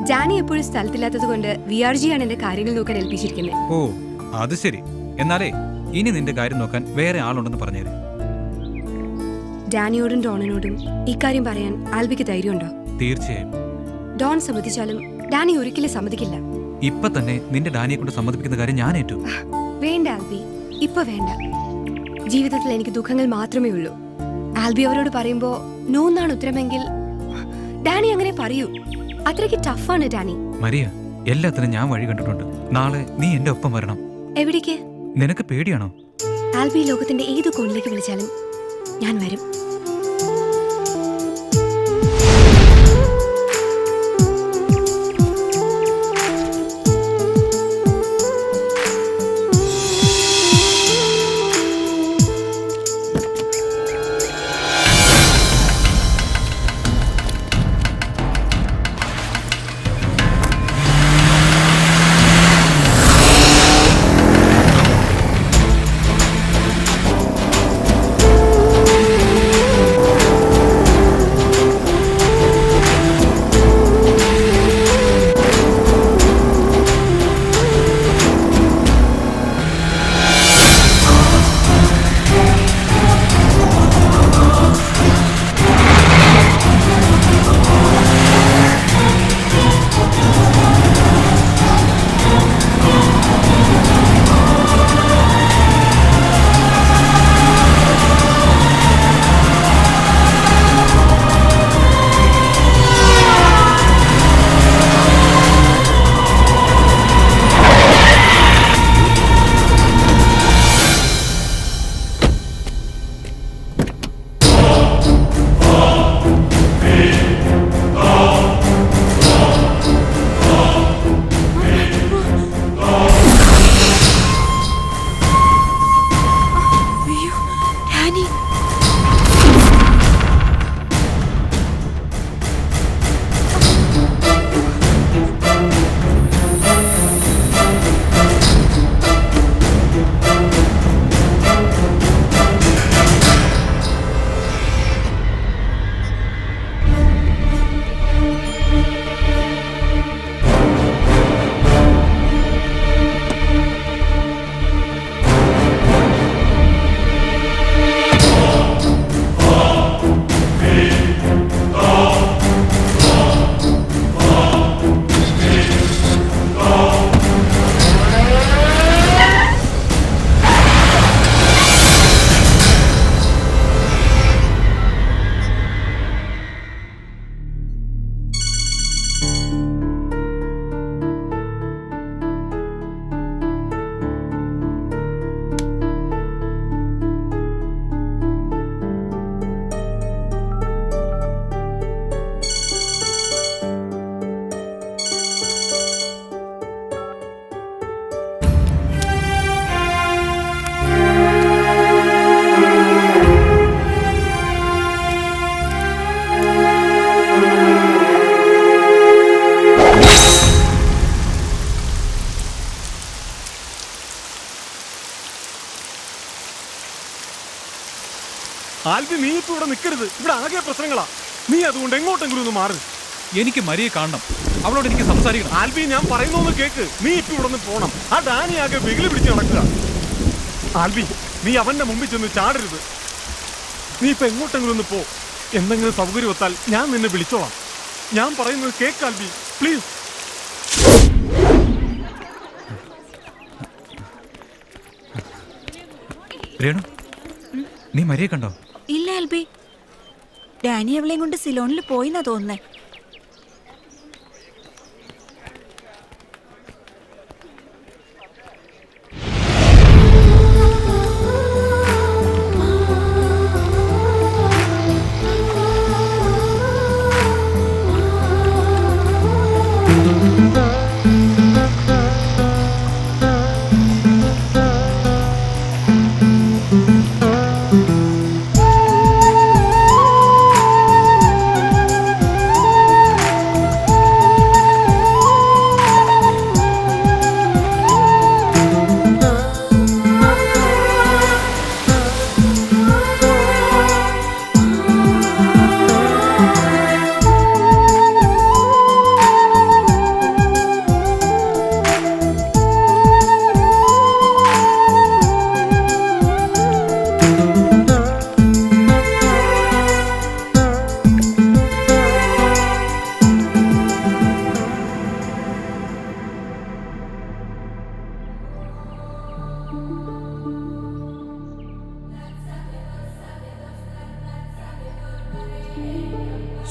ഡാനി എപ്പോഴും സ്ഥലത്തില്ലാത്തത് കൊണ്ട് VRG ആണ് എന്റെ കാര്യങ്ങൾ നോക്കാൻ ഏൽപ്പിച്ചിരിക്കുന്നത്. ഓ, അത് ശരി. എന്നാലേ ഇനി നിന്റെ കാര്യം നോക്കാൻ വേറെ ആളുണ്ടെന്ന് പറഞ്ഞേര്. ഡാനിയോടും ഡോണിനോടും ഇക്കാര്യം പറയാൻ ആൽബിക്ക് ധൈര്യമുണ്ടോ? തീർച്ചയായും. ഡോൺ സമ്മതിച്ചാലും ഡാനി ഒരിക്കലും സമ്മതിക്കില്ല. ഇപ്പൊ തന്നെ നിന്റെ ഡാനിയെ കൊണ്ട് സമ്മതിപ്പിക്കുന്ന കാര്യം ഞാൻ ഏറ്റു. വേണ്ട ആൽബി, ഇപ്പൊ വേണ്ട. ജീവിതത്തിൽ എനിക്ക് ദുഃഖങ്ങൾ മാത്രമേ ഉള്ളൂ. ആൽബി അവരോട് പറയുമ്പോ നോ എന്നാണ് ഉത്തരമെങ്കിൽ ഡാനി അങ്ങനെ പറയൂ. അത്രയ്ക്ക് ടഫാണ് ഡാനി. മരിയ, എല്ലാത്തിനും ഞാൻ വഴി കണ്ടിട്ടുണ്ട്. നാളെ നീ എന്റെ ഒപ്പം വരണം. എവിടേക്ക്? നിനക്ക് പേടിയാണോ? ആൽബി ലോകത്തിന്റെ ഏത് കോണിലേക്ക് വിളിച്ചാലും ഞാൻ വരും. ആൽബി, നീ ഇപ്പൊ ഇവിടെ നിൽക്കരുത്. ഇവിടെ ആകെ പ്രശ്നങ്ങളാ. നീ അതുകൊണ്ട് എങ്ങോട്ടെങ്കിലും ഒന്ന് മാറ്. എനിക്ക് മരിയെ കാണണം. അവളോട് എനിക്ക് സംസാരിക്കണം. ആൽബി, ഞാൻ പറയുന്നൊന്ന് കേക്ക്. നീ ഇപ്പൊ ഇവിടെ നിന്ന് പോണം. ആ ഡാനി ആകെ വെകിലി പിടിച്ച് നടക്കുക. ആൽബി, നീ അവന്റെ മുമ്പിൽ ചെന്ന് ചാടരുത്. നീ ഇപ്പൊ എങ്ങോട്ടെങ്കിലും ഒന്ന് പോ. എന്തെങ്കിലും സൗകര്യം ഒത്താൽ ഞാൻ നിന്നെ വിളിച്ചോളാം. ഞാൻ പറയുന്നത് കേക്ക് ആൽബി, പ്ലീസ്. രേണു, നീ മരിയെ കണ്ടോ? ഇല്ല ആൽബി, ഡാനി അവളെയും കൊണ്ട് സിലോണിൽ പോയിന്നാ തോന്നുന്നേ.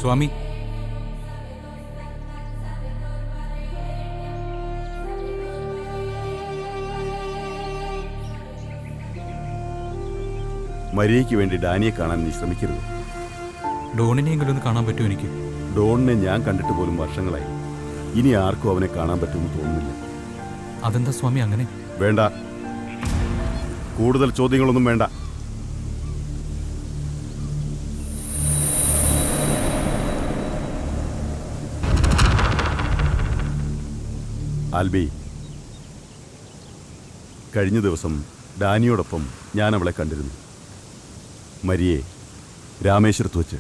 സ്വാമി, മരിയയ്ക്ക് വേണ്ടി ഡാനിയെ കാണാൻ നീ ശ്രമിക്കരുത്. ഡോണിനെയെങ്കിലും ഒന്ന് കാണാൻ പറ്റുമോ എനിക്ക്? ഡോണിനെ ഞാൻ കണ്ടിട്ട് പോലും വർഷങ്ങളായി. ഇനി ആർക്കും അവനെ കാണാൻ പറ്റുമെന്ന് തോന്നുന്നില്ല. അതെന്താ സ്വാമി അങ്ങനെ? വേണ്ട, കൂടുതൽ ചോദ്യങ്ങളൊന്നും വേണ്ട. ആൽബി, കഴിഞ്ഞ ദിവസം ഡാനിയോടൊപ്പം ഞാൻ അവളെ കണ്ടിരുന്നു. മരിയെ രാമേശ്വരത്ത് വെച്ച്.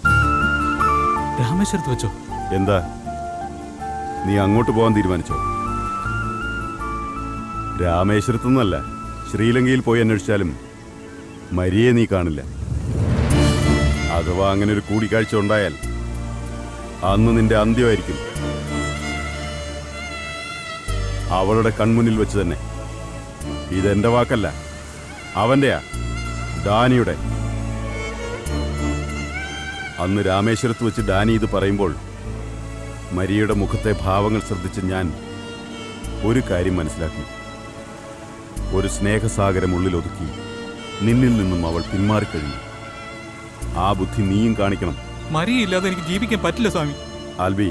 രാമേശ്വരത്ത് വെച്ചോ? എന്താ, നീ അങ്ങോട്ട് പോകാൻ തീരുമാനിച്ചോ? രാമേശ്വരത്തുനിന്നല്ല, ശ്രീലങ്കയിൽ പോയി അന്വേഷിച്ചാലും മരിയെ നീ കാണില്ല. അഥവാ അങ്ങനെ ഒരു കൂടിക്കാഴ്ച ഉണ്ടായാൽ അന്ന് നിന്റെ അന്ത്യമായിരിക്കും. അവളുടെ കൺമുന്നിൽ വെച്ച് തന്നെ. ഇതെന്റെ വാക്കല്ല, അവന്റെയാ, ഡാനിയുടെ. അന്ന് രാമേശ്വരത്ത് വെച്ച് ഡാനി ഇത് പറയുമ്പോൾ മരിയയുടെ മുഖത്തെ ഭാവങ്ങൾ ശ്രദ്ധിച്ച് ഞാൻ ഒരു കാര്യം മനസ്സിലാക്കി. ഒരു സ്നേഹസാഗരം ഉള്ളിലൊതുക്കി നിന്നിൽ നിന്നും അവൾ പിന്മാറിക്കഴിഞ്ഞു. ആ ബുദ്ധി നീയും കാണിക്കണം. മരിയില്ലാതെ എനിക്ക് ജീവിക്കാൻ പറ്റില്ല സ്വാമി. ആൽബി,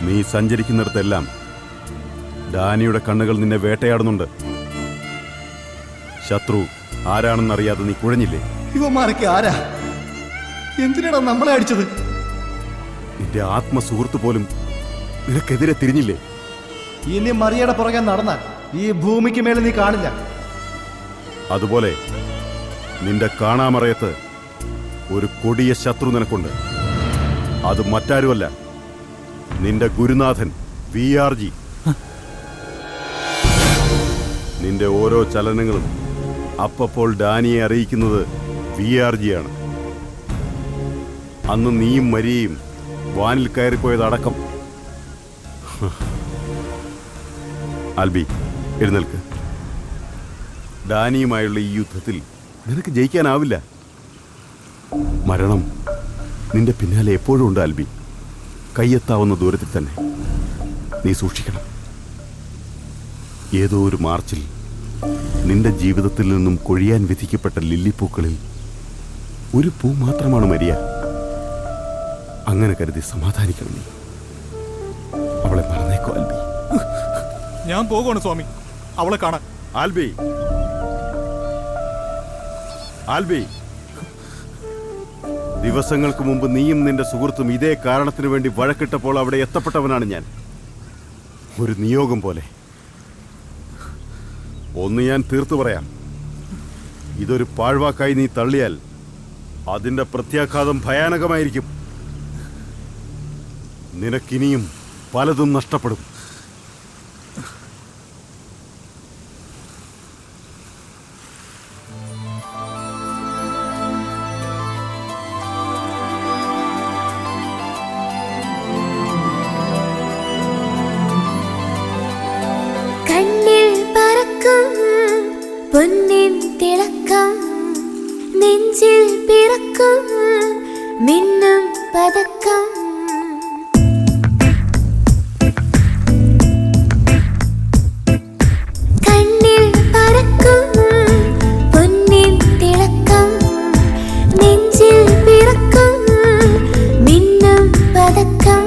നീ സഞ്ചരിക്കുന്നിടത്തെല്ലാം ഡാനിയുടെ കണ്ണുകൾ നിന്നെ വേട്ടയാടുന്നുണ്ട്. ശത്രു ആരാണെന്നറിയാതെ നീ കുഴഞ്ഞില്ലേ? ഇവന്മാരൊക്കെ ആരാ? എന്തിനാണ് നമ്മളെ അടിച്ചത്? നിന്റെ ആത്മസുഹൃത്ത് പോലും നിനക്കെതിരെ തിരിഞ്ഞില്ലേ? ഇനി മറിയയുടെ പുറകെ നടന്നാൽ ഈ ഭൂമിക്ക് മേലെ നീ കാണില്ല. അതുപോലെ നിന്റെ കാണാമറയത്ത് ഒരു കൊടിയ ശത്രു നിനക്കുണ്ട്. അത് മറ്റാരുമല്ല, നിന്റെ ഗുരുനാഥൻ VRG. നിന്റെ ഓരോ ചലനങ്ങളും അപ്പപ്പോൾ ഡാനിയെ അറിയിക്കുന്നത് VRG ആണ്. അന്ന് നീയും മരിയയും വാനിൽ കയറിപ്പോയതടക്കം. ആൽബി, എഴുന്നേൽക്ക്. ഡാനിയുമായുള്ള ഈ യുദ്ധത്തിൽ നിനക്ക് ജയിക്കാനാവില്ല. മരണം നിന്റെ പിന്നാലെ എപ്പോഴും ഉണ്ട് ആൽബി. കയ്യെത്താവുന്ന ദൂരത്തിൽ തന്നെ. നീ സൂക്ഷിക്കണം. ഏതോ ഒരു മാർച്ചിൽ നിന്റെ ജീവിതത്തിൽ നിന്നും കൊഴിയാൻ വിധിക്കപ്പെട്ട ലില്ലിപ്പൂക്കളിൽ ഒരു പൂ മാത്രമാണ് മരിയ. അങ്ങനെ കരുതി സമാധാനിക്കണം നീ. അവളെ മറന്നേക്കോ ആൽബി. ഞാൻ പോകുവാണ് സ്വാമി അവളെ കാണാൻ. ആൽബി, ആൽബി, ദിവസങ്ങൾക്ക് മുമ്പ് നീയും നിന്റെ സുഹൃത്തും ഇതേ കാരണത്തിന് വേണ്ടി വഴക്കിട്ടപ്പോൾ അവിടെ എത്തപ്പെട്ടവനാണ് ഞാൻ. ഒരു നിയോഗം പോലെ. ഒന്ന് ഞാൻ തീർത്തു പറയാം. ഇതൊരു പാഴ്വാക്കായി നീ തള്ളിയാൽ അതിന്റെ പ്രത്യാഘാതം ഭയാനകമായിരിക്കും. നിനക്കിനിയും പലതും നഷ്ടപ്പെടും. കണ്ണിൽ പറക്കും പൊന്നിൻ തിളക്കം, നെഞ്ചിൽ പിറക്കും മിന്നും പതക്കം. കണ്ണിൽ പറക്കും പൊന്നിൻ തിളക്കം, നെഞ്ചിൽ പിറക്കും മിന്നും പതക്കം.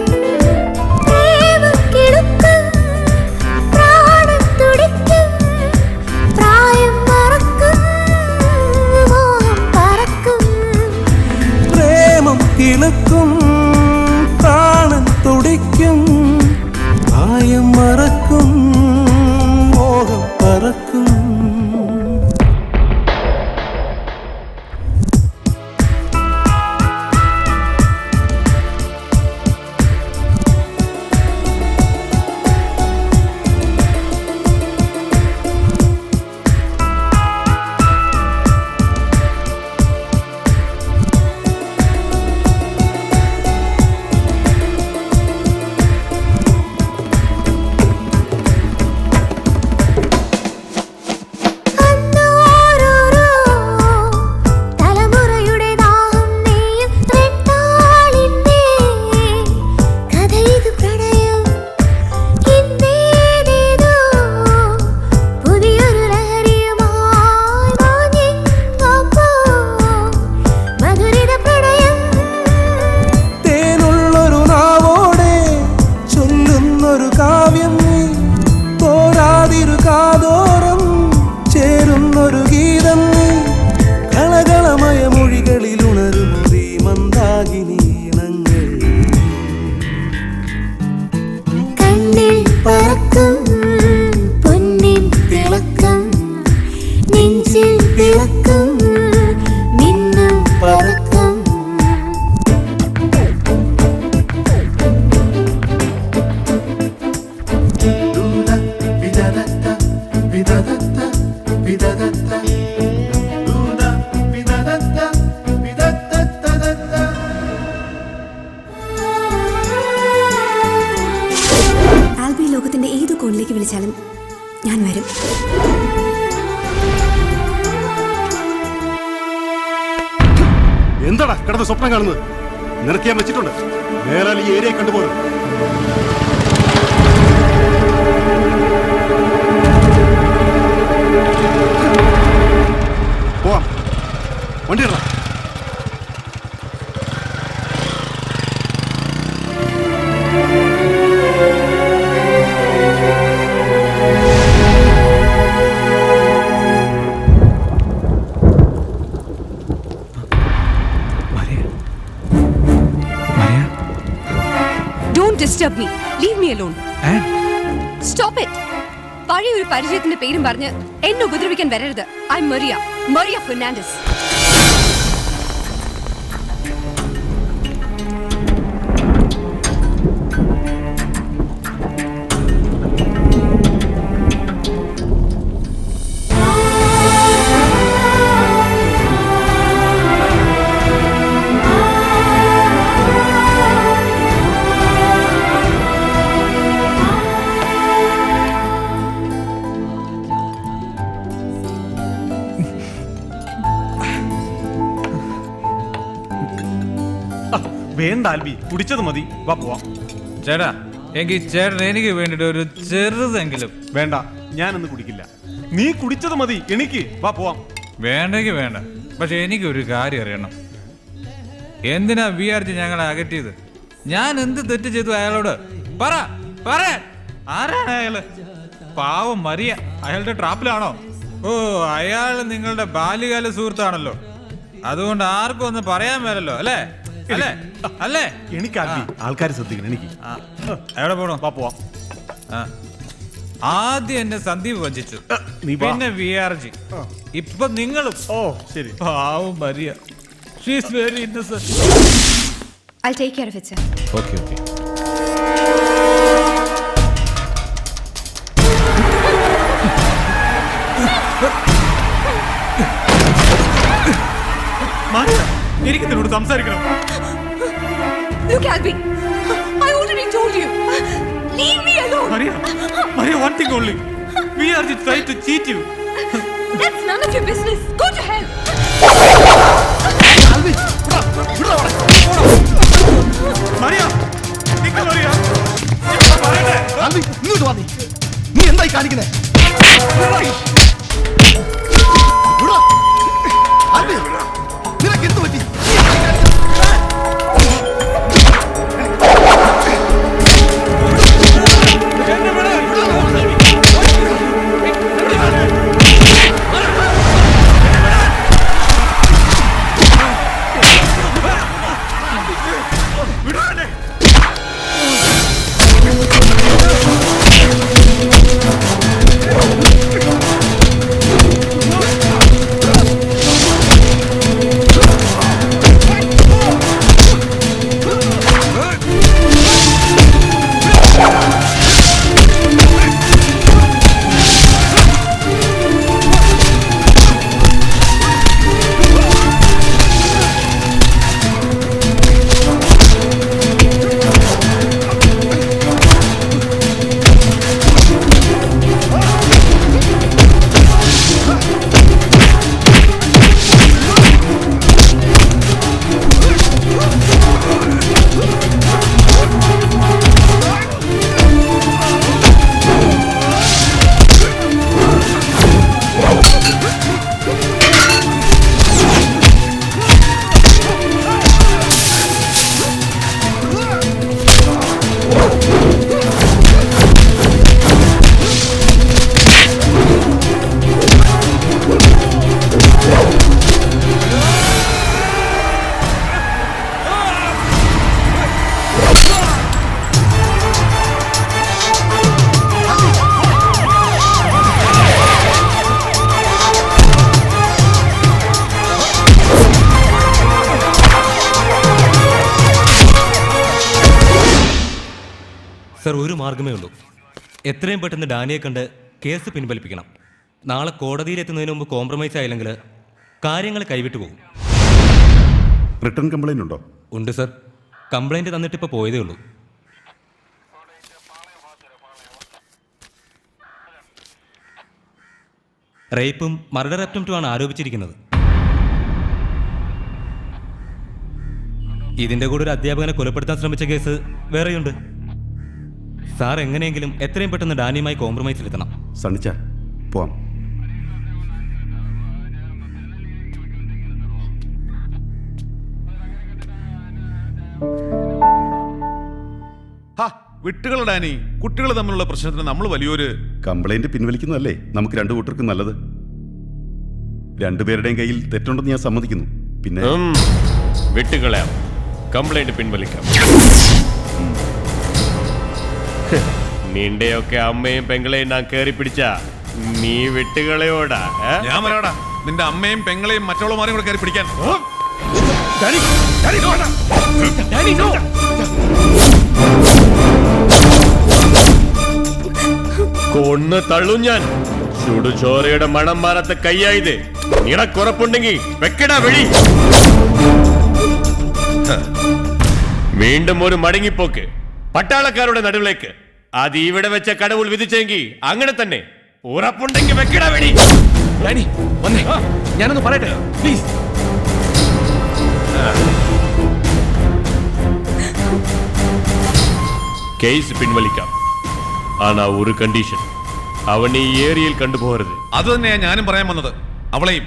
ആൽബി ലോകത്തിന്റെ ഏത് കോണിലേക്ക് വിളിച്ചാലും ഞാൻ വരും. എന്താടാ കിടന്ന് സ്വപ്നം കാണുന്നത്? നിനക്ക് ഞാൻ വെച്ചിട്ടുണ്ട്. വേറെ ഈ ഏരിയ കണ്ടുപോകും. പോവാം, വണ്ടി ഇടണം. Disturb me. Leave me alone. Stop it. പഴയ ഒരു പരിചയത്തിന്റെ പേരും പറഞ്ഞ് എന്നെ ഉപദ്രവിക്കാൻ വരരുത്. I Maria Fernandez. വേണ്ട ആൽബി, കുടിച്ചത് മതി, വാ പോവാം. ചേട്ടാ, എങ്കിൽ ചേട്ടൻ എനിക്ക് വേണ്ടിട്ട് ഒരു ചെറുതെങ്കിലും. വേണ്ട, ഞാനൊന്ന് കുടിക്കില്ല. നീ കുടിച്ചത് മതി, എനിക്ക് വാ പോവാം. വേണ്ടെങ്കിൽ വേണ്ട, പക്ഷെ എനിക്കൊരു കാര്യം അറിയണം. എന്തിനാ വിചാരിച്ച് ഞങ്ങളെ അകറ്റിയത്? ഞാൻ എന്ത് തെറ്റ് ചെയ്തു അയാളോട്? പറ ആരാണ് അയാള്? പാവം മരിയ, അയാളുടെ ട്രാപ്പിലാണോ? ഓ, അയാൾ നിങ്ങളുടെ ബാല്യകാല സുഹൃത്താണല്ലോ. അതുകൊണ്ട് ആർക്കും ഒന്നും പറയാൻ മേലല്ലോ, അല്ലേ? അല്ലേ? എനിക്ക് ആൾക്കാർ ശ്രദ്ധിക്കണം. എനിക്ക് എവിടെ പോണോ? വാ പോവാം. ആദ്യം എന്നെ സന്ദീപ് വഞ്ചിച്ചു, പിന്നെ വിആർജി, ഇപ്പൊ നിങ്ങളും. ഓ ശരി. പാവം Maria, she is very Innocent. I'll take care of it, sir. Okay. എനിക്ക് നിന്നോട് സംസാരിക്കണം. Look, Albi, I already told you. Leave me alone. Maria, one thing only. We are just trying to cheat you. That's none of your business. Go to hell. Albi, Maria, നിൽക്ക് Maria. ആൽബി, ഇങ്ങോട്ട് വാ. നീ എന്തായി കാണിക്കുന്നേ? ആൽബി, നിനക്ക് എന്ത് പറ്റി? സർ, ഒരു മാർഗമേ ഉള്ളൂ. എത്രയും പെട്ടെന്ന് ഡാനിയെ കണ്ട് കേസ് പിൻവലിപ്പിക്കണം. നാളെ കോടതിയിലെത്തുന്നതിന് മുമ്പ് കോംപ്രമൈസ് ആയില്ലെങ്കിൽ കാര്യങ്ങൾ കൈവിട്ടു പോകും. റിട്ടേൺ കംപ്ലൈന്റ് ഉണ്ടോ? ഉണ്ട് സർ. കംപ്ലൈൻറ്റ് തന്നിട്ട് ഇപ്പോൾ പോയതേ ഉള്ളൂ. റേപ്പും മർഡർ അറ്റംപ്റ്റുമാണ് ആരോപിച്ചിരിക്കുന്നത്. ഇതിൻ്റെ കൂടെ ഒരു അധ്യാപകനെ കൊലപ്പെടുത്താൻ ശ്രമിച്ച കേസ് വേറെയുണ്ട്. സാർ എങ്ങനെയെങ്കിലും എത്രയും പെട്ടെന്ന് ഡാനിയുമായി കോംപ്രമൈസിലെത്തണം. സണ്ണിച്ച പോവാം. വിട്ടുകൾ ഡാനി, കുട്ടികൾ തമ്മിലുള്ള പ്രശ്നത്തിന് നമ്മൾ വലിയൊരു കംപ്ലൈന്റ് പിൻവലിക്കുന്നതല്ലേ നമുക്ക് രണ്ടു കൂട്ടർക്കും നല്ലത്. രണ്ടുപേരുടെയും കയ്യിൽ തെറ്റുണ്ടെന്ന് ഞാൻ സമ്മതിക്കുന്നു. പിന്നെ വിട്ടുകളയാം, കംപ്ലൈന്റ് പിൻവലിക്കാം. നിന്റെയൊക്കെ അമ്മയും പെങ്ങളെയും ഞാൻ കേറി പിടിച്ച നീ വിട്ടുകളയോടാ? ഞാൻ വരാടാ, നിന്റെ അമ്മയും പെങ്ങളെയും മറ്റുള്ളവരെയും കൂടെ കയറി പിടിക്കാൻ. കൊന്ന് തള്ളും ഞാൻ. ചുടുചോരയുടെ മണം മാറത്തെ കയ്യായത്. നിനക്കുറപ്പുണ്ടെങ്കിൽ വെക്കടാ വെളി. വീണ്ടും ഒരു മടങ്ങിപ്പോക്ക് പട്ടാളക്കാരുടെ നടുവിലേക്ക്. അത് ഇവിടെ വെച്ച കടവുൾ വിധിച്ചെങ്കിൽ അങ്ങനെ തന്നെ. ഉറപ്പുണ്ടെങ്കിൽ വെക്കടാ വെളി. ഞാനൊന്ന് പറയട്ടെ പ്ലീസ്. കേസ് പിൻവലിക്കാം. ആണാ ഒരു കണ്ടീഷൻ, അവൻ ഈ ഏരിയയിൽ കണ്ടുപോകരുത്. അത് തന്നെയാ ഞാനും പറയാൻ വന്നത്. അവളെയും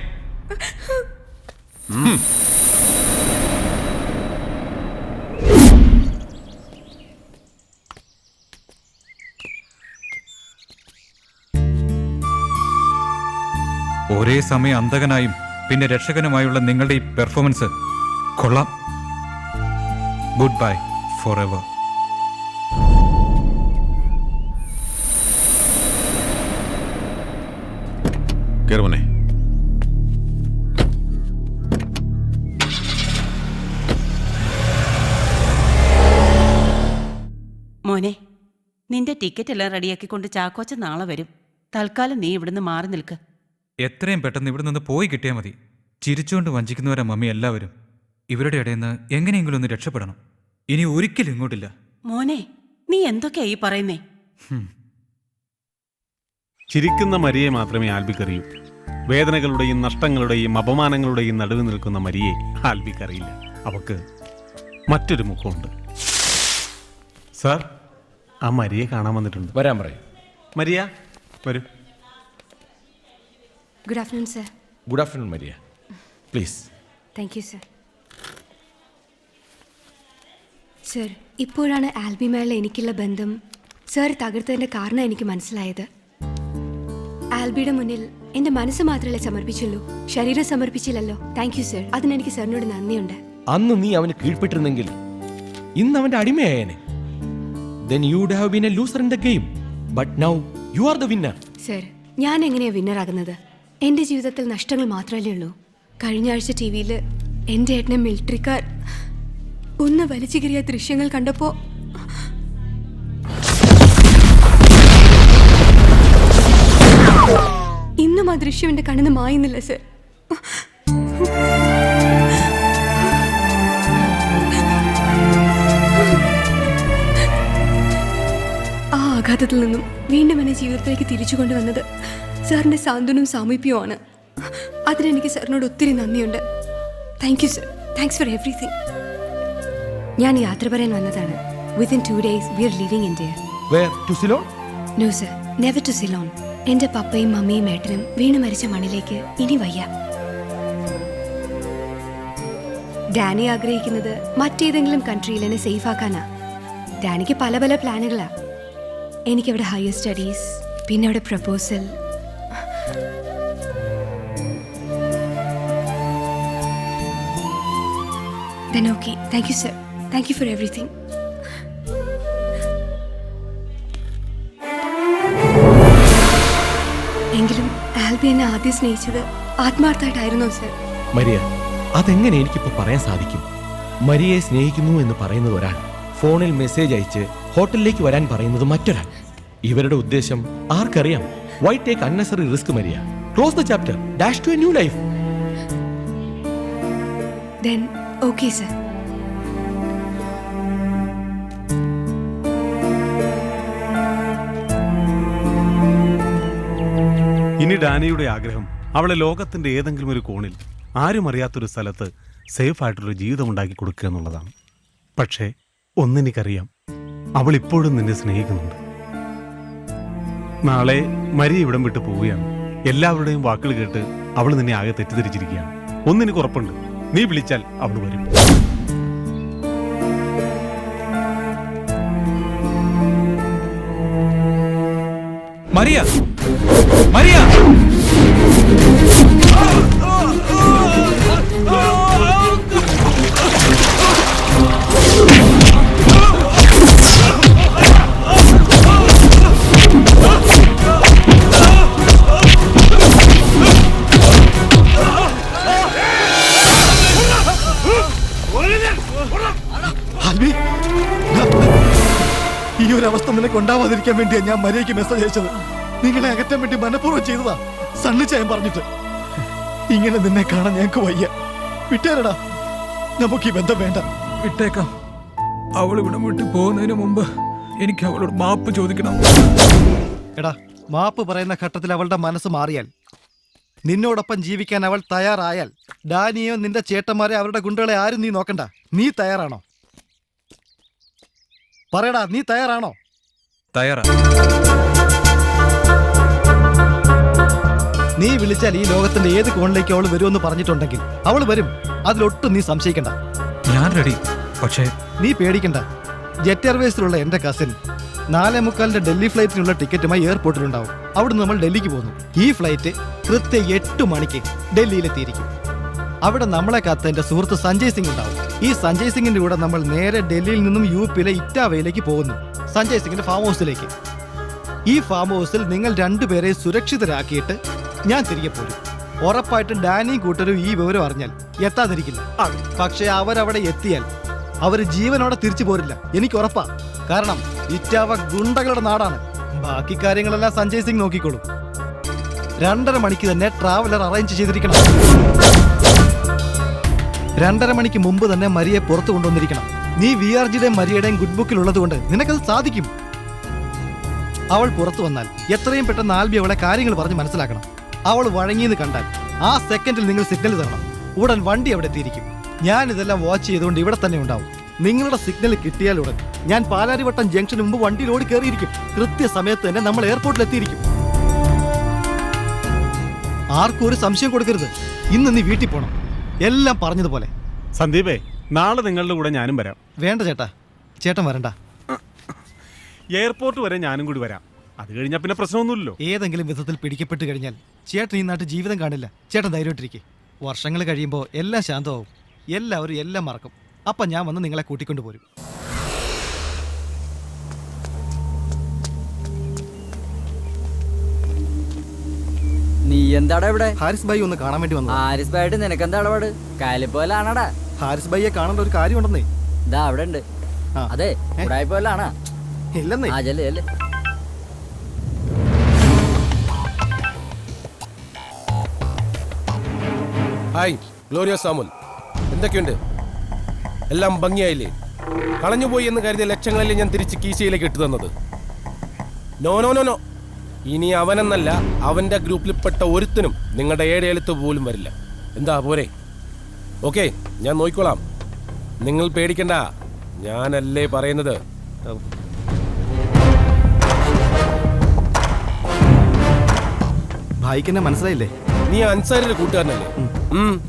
ഒരേ സമയം അന്തകനായും പിന്നെ രക്ഷകനുമായുള്ള നിങ്ങളുടെ ഈ പെർഫോമൻസ് കൊള്ളാം. Goodbye forever. കേറുവനെ. മോനെ, നിന്റെ ടിക്കറ്റ് എല്ലാം റെഡിയാക്കിക്കൊണ്ട് ചാക്കോച്ച നാളെ വരും. തൽക്കാലം നീ ഇവിടുന്ന് മാറി നിൽക്ക്. എത്രയും പെട്ടെന്ന് ഇവിടെ നിന്ന് പോയി കിട്ടിയാൽ മതി. ചിരിച്ചുകൊണ്ട് വഞ്ചിക്കുന്നവരാ മമ്മി എല്ലാവരും. ഇവരുടെ ഇടയിൽ നിന്ന് എങ്ങനെയെങ്കിലും ഒന്ന് രക്ഷപ്പെടണം. ഇനി ഒരിക്കലും ഇങ്ങോട്ടില്ല. മോനെ, നീ എന്തൊക്കെയാ ഈ പറയുന്നേ? ചിരിക്കുന്ന മരിയെ മാത്രമേ ആൽബിക്കറിയൂ. വേദനകളുടെയും നഷ്ടങ്ങളുടെയും അപമാനങ്ങളുടെയും നടുവ് നിൽക്കുന്ന മരിയെ ആൽബിക്കറിയില്ല. അവക്ക് മറ്റൊരു മുഖമുണ്ട്. സാർ, ആ മരിയെ കാണാൻ വന്നിട്ടുണ്ട്. വരാൻ പറയും. മരിയ വരൂ. Good afternoon sir. Good afternoon Maria. Please. Thank you sir. Sir, ഇപ്പോഴാണ് ആൽബിയുമായുള്ള എനിക്കുള്ള ബന്ധം സർ തകർത്തതിൻ്റെ കാരണം എനിക്ക് മനസ്സിലായത്. ആൽബിയുടെ മുന്നിൽ എൻ്റെ മനസ്സ് മാത്രമല്ലേ സമർപ്പിച്ചുള്ളൂ, ശരീരം സമർപ്പിച്ചില്ലല്ലോ. Thank you sir. അതിനെനിക്ക് സാറിനോട് നന്ദിയുണ്ട്. അന്ന് നീ അവന് കീഴ്പ്പെട്ടിരുന്നെങ്കിൽ ഇന്ന് അവന്റെ അടിമയായേനെ. Then you would have been a loser in the game. But now you are the winner. Sir, ഞാൻ എങ്ങനെയാ വിന്നറാകുന്നത്? എൻ്റെ ജീവിതത്തിൽ നഷ്ടങ്ങൾ മാത്രമല്ലേ ഉള്ളൂ. കഴിഞ്ഞ ആഴ്ച ടി വിയിൽ എൻ്റെ ഏട്ടനെ മിലിറ്ററിക്കാർ ഒന്ന് വലിച്ചു കീറിയ ദൃശ്യങ്ങൾ കണ്ടപ്പോ ഇന്നും ആ ദൃശ്യം എൻ്റെ കണ്ണിന്ന് മായുന്നില്ല സർ. ആ ആഘാതത്തിൽ നിന്നും വീണ്ടും എന്നെ ജീവിതത്തിലേക്ക് തിരിച്ചു കൊണ്ടുവന്നത് സാറിൻ്റെ സാന്ത്വനവും സാമീപ്യവുമാണ്. അതിനെനിക്ക് സാറിനോട് ഒത്തിരി നന്ദിയുണ്ട്. Thank you sir. Thanks for everything. ഞാൻ യാത്ര പറയാൻ വന്നതാണ്. Within 2 days we are leaving India. Where? To Ceylon? No sir, never to Ceylon. എൻ്റെ പപ്പയും മമ്മിയും ഏട്ടനും വീണ് മരിച്ച മണ്ണിലേക്ക് ഇനി വയ്യ. ഡാനി ആഗ്രഹിക്കുന്നത് മറ്റേതെങ്കിലും കൺട്രിയിൽ എന്നെ സേഫ് ആക്കാനാ. ഡാനിക്ക് പല പല പ്ലാനുകളാ. എനിക്കവിടെ ഹയർ സ്റ്റഡീസ്, പിന്നെ അവിടെ proposal. Then okay. Thank you sir. Thank you for everything. എങ്കിലും ആൽബി എന്നെ ആദ്യം സ്നേഹിച്ചത് ആത്മാർത്ഥമായിട്ടായിരുന്നോ സർ? മരിയ, അതെങ്ങനെ എനിക്കിപ്പോൾ പറയാൻ സാധിക്കും? മരിയയെ സ്നേഹിക്കുന്നു എന്ന് പറയുന്നത് ഒരാൾ, ഫോണിൽ മെസ്സേജ് അയച്ച് ഹോട്ടലിലേക്ക് വരാൻ പറയുന്നത് മറ്റൊരാൾ. ഇവരുടെ ഉദ്ദേശം ആർക്കറിയാം? Why take unnecessary risk, Maria? Close the chapter. Dash to a new life. Then, okay, sir. ഇനി ഡാനിയുടെ ആഗ്രഹം അവളെ ലോകത്തിന്റെ ഏതെങ്കിലും ഒരു കോണിൽ ആരും അറിയാത്തൊരു സ്ഥലത്ത് സേഫ് ആയിട്ടൊരു ജീവിതം ഉണ്ടാക്കി കൊടുക്കുക എന്നുള്ളതാണ്. പക്ഷേ ഒന്നെനിക്കറിയാം, അവൾ ഇപ്പോഴും നിന്നെ സ്നേഹിക്കുന്നുണ്ട്. നാളെ മരിയ ഇവിടം വിട്ട് പോവുകയാണ്. എല്ലാവരുടെയും വാക്കുകൾ കേട്ട് അവൾ നിന്നെ ആകെ തെറ്റിദ്ധരിച്ചിരിക്കുകയാണ്. ഒന്നെനിക്ക് ഉറപ്പുണ്ട്, നീ വിളിച്ചാൽ അവൾ വരും. Maria, Maria! ഈ ഒരു അവസ്ഥ നിനക്ക് ഉണ്ടാവാതിരിക്കാൻ വേണ്ടിയാ ഞാൻ മരിയയ്ക്ക് മെസ്സേജ് അയച്ചത്. നിങ്ങളെ അകറ്റാൻ വേണ്ടി മനഃപൂർവ്വം ചെയ്തതാ, സണ്ണിച്ചായം പറഞ്ഞിട്ട്. ഇങ്ങനെ നിന്നെ കാണാൻ ഞങ്ങൾക്ക് വയ്യ. വിട്ടേരടാ, നമുക്ക് ഈ ബന്ധം വേണ്ട. വിട്ടേക്കാം. അവൾ ഇവിടം വിട്ട് പോകുന്നതിന് മുമ്പ് എനിക്ക് അവളോട് മാപ്പ് ചോദിക്കണം. എടാ, മാപ്പ് പറയുന്ന ഘട്ടത്തിൽ അവളുടെ മനസ്സ് മാറിയാൽ, നിന്നോടൊപ്പം ജീവിക്കാൻ അവൾ തയ്യാറായാൽ, ഡാനിയോ നിന്റെ ചേട്ടന്മാരെ അവരുടെ ഗുണ്ടകളെ ആരും നീ നോക്കണ്ട. നീ തയ്യാറാണോ? പറയടാ, നീ തയ്യാറാണോ? തയ്യാറാ. നീ വിളിച്ചാൽ ഈ ലോകത്തിന്റെ ഏത് കോണിലേക്ക് അവൾ വരുമെന്ന് പറഞ്ഞിട്ടുണ്ടെങ്കിൽ അവൾ വരും. അതിലൊട്ടും നീ സംശയിക്കണ്ട. ഞാൻ റെഡി. പക്ഷേ നീ പേടിക്കണ്ട. ജെറ്റ് എയർവേസിലുള്ള എന്റെ കസിൻ 4:45 ഡൽഹി ഫ്ലൈറ്റിനുള്ള ടിക്കറ്റുമായി എയർപോർട്ടിലുണ്ടാവും. അവിടുന്ന് നമ്മൾ ഡൽഹിക്ക് പോകുന്നു. ഈ ഫ്ലൈറ്റ് കൃത്യം 8 മണിക്ക് ഡൽഹിയിലെത്തിയിരിക്കും. അവിടെ നമ്മളെ കാത്ത എന്റെ സുഹൃത്ത് സഞ്ജയ് സിംഗ് ഉണ്ടാവും. ഈ സഞ്ജയ് സിംഗിന്റെ കൂടെ നമ്മൾ നേരെ ഡൽഹിയിൽ നിന്നും യുപിയിലെ ഇറ്റാവയിലേക്ക് പോകുന്നു, സഞ്ജയ് സിംഗിന്റെ ഫാം ഹൗസിലേക്ക്. ഈ ഫാം ഹൗസിൽ നിങ്ങൾ രണ്ടുപേരെ സുരക്ഷിതരാക്കിയിട്ട് ഞാൻ തിരികെ പോരും. ഉറപ്പായിട്ടും ഡാനിയും കൂട്ടരും ഈ വിവരം അറിഞ്ഞാൽ എത്താതിരിക്കില്ല. പക്ഷെ അവരവിടെ എത്തിയാൽ അവര് ജീവനോടെ തിരിച്ചു പോരില്ല, എനിക്ക് ഉറപ്പാ. കാരണം ഇറ്റാവ ഗുണ്ടകളുടെ നാടാണ്. ബാക്കി കാര്യങ്ങളെല്ലാം സഞ്ജയ് സിംഗ് നോക്കിക്കോളും. 2:30 മണിക്ക് തന്നെ ട്രാവലർ അറേഞ്ച് ചെയ്തിരിക്കണം. 2:30 മണിക്ക് മുമ്പ് തന്നെ മരിയെ പുറത്തു കൊണ്ടുവന്നിരിക്കണം. നീ വിആർജിയുടെയും മരിയുടെയും ഗുഡ് ബുക്കിൽ ഉള്ളതുകൊണ്ട് നിനക്കത് സാധിക്കും. അവൾ പുറത്തു വന്നാൽ എത്രയും പെട്ടെന്ന് ആൽബി അവളെ കാര്യങ്ങൾ പറഞ്ഞ് മനസ്സിലാക്കണം. അവൾ വഴങ്ങിയെന്ന് കണ്ടാൽ ആ സെക്കൻഡിൽ നിങ്ങൾ സിഗ്നൽ തരണം. ഉടൻ വണ്ടി അവിടെ എത്തിയിരിക്കും. ഞാൻ ഇതെല്ലാം വാച്ച് ചെയ്തുകൊണ്ട് ഇവിടെ തന്നെ ഉണ്ടാവും. നിങ്ങളുടെ സിഗ്നൽ കിട്ടിയാൽ ഉടൻ ഞാൻ പാലാരിവട്ടം ജംഗ്ഷന് മുമ്പ് വണ്ടിയിൽ ഓടി കയറിയിരിക്കും. കൃത്യസമയത്ത് തന്നെ നമ്മൾ എയർപോർട്ടിൽ എത്തിയിരിക്കും. ആർക്കും ഒരു സംശയം കൊടുക്കരുത്. ഇന്ന് നീ വീട്ടിൽ പോണം, എല്ലാം പറഞ്ഞതുപോലെ. സന്ദീപേ, നാളെ നിങ്ങളുടെ കൂടെ ഞാനും വരാം. വേണ്ട ചേട്ടാ, ചേട്ടൻ വരണ്ട. എയർപോർട്ട് വരെ ഞാനും കൂടി വരാം. അത് കഴിഞ്ഞാൽ പിന്നെ പ്രശ്നമൊന്നുമില്ലല്ലോ. ഏതെങ്കിലും വിധത്തിൽ പിടിക്കപ്പെട്ട് കഴിഞ്ഞാൽ ചേട്ടൻ ഈ നാട്ടിൽ ജീവിതം കാണില്ല. ചേട്ടൻ ധൈര്യമായിട്ടിരിക്കെ. വർഷങ്ങൾ കഴിയുമ്പോൾ എല്ലാം ശാന്തമാവും. എല്ലാവരും എല്ലാം മറക്കും. അപ്പം ഞാൻ വന്ന് നിങ്ങളെ കൂട്ടിക്കൊണ്ടു പോരും. നീ എന്താടാ ഇവിടെ? ഹാരിസ് ഭായി ഒന്ന് കാണാൻ വേണ്ടി വന്നു. ഹാരിസ് ഭായിട്ട് നിനക്ക് എന്താ ഇടപാട്? കാലിപ്പോലാണടാ. ഹാരിസ് ഭായിയെ കാണേണ്ട ഒരു കാര്യം ഉണ്ടെന്നേ. ഇതാ അവിടെ ഉണ്ട്. അതെ, ഉടായിപ്പോലാണാ? ഇല്ലെന്നേ. ആ ചെല്ലേ ചെല്ലേ. Hi, Gloria Samuel. എന്തൊക്കെയുണ്ട്? എല്ലാം ഭംഗിയായില്ലേ? കളഞ്ഞുപോയി എന്ന് കരുതിയ ലക്ഷങ്ങളല്ലേ ഞാൻ തിരിച്ച് കീശയിലേക്ക് ഇട്ടു തന്നത്? No no no no. ഇനി അവനെന്നല്ല, അവൻ്റെ ഗ്രൂപ്പിൽപ്പെട്ട ഒരുത്തനും നിങ്ങളുടെ ഏഴെഴുത്ത് പോലും വരില്ല. എന്താ പോരെ? ഓക്കെ, ഞാൻ നോക്കിക്കോളാം. നിങ്ങൾ പേടിക്കണ്ട, ഞാനല്ലേ പറയുന്നത്. ഭായിക്കെന്നെ മനസ്സിലായില്ലേ? നീ അൻസാരിയുടെ കൂട്ടുകാരനല്ലേ?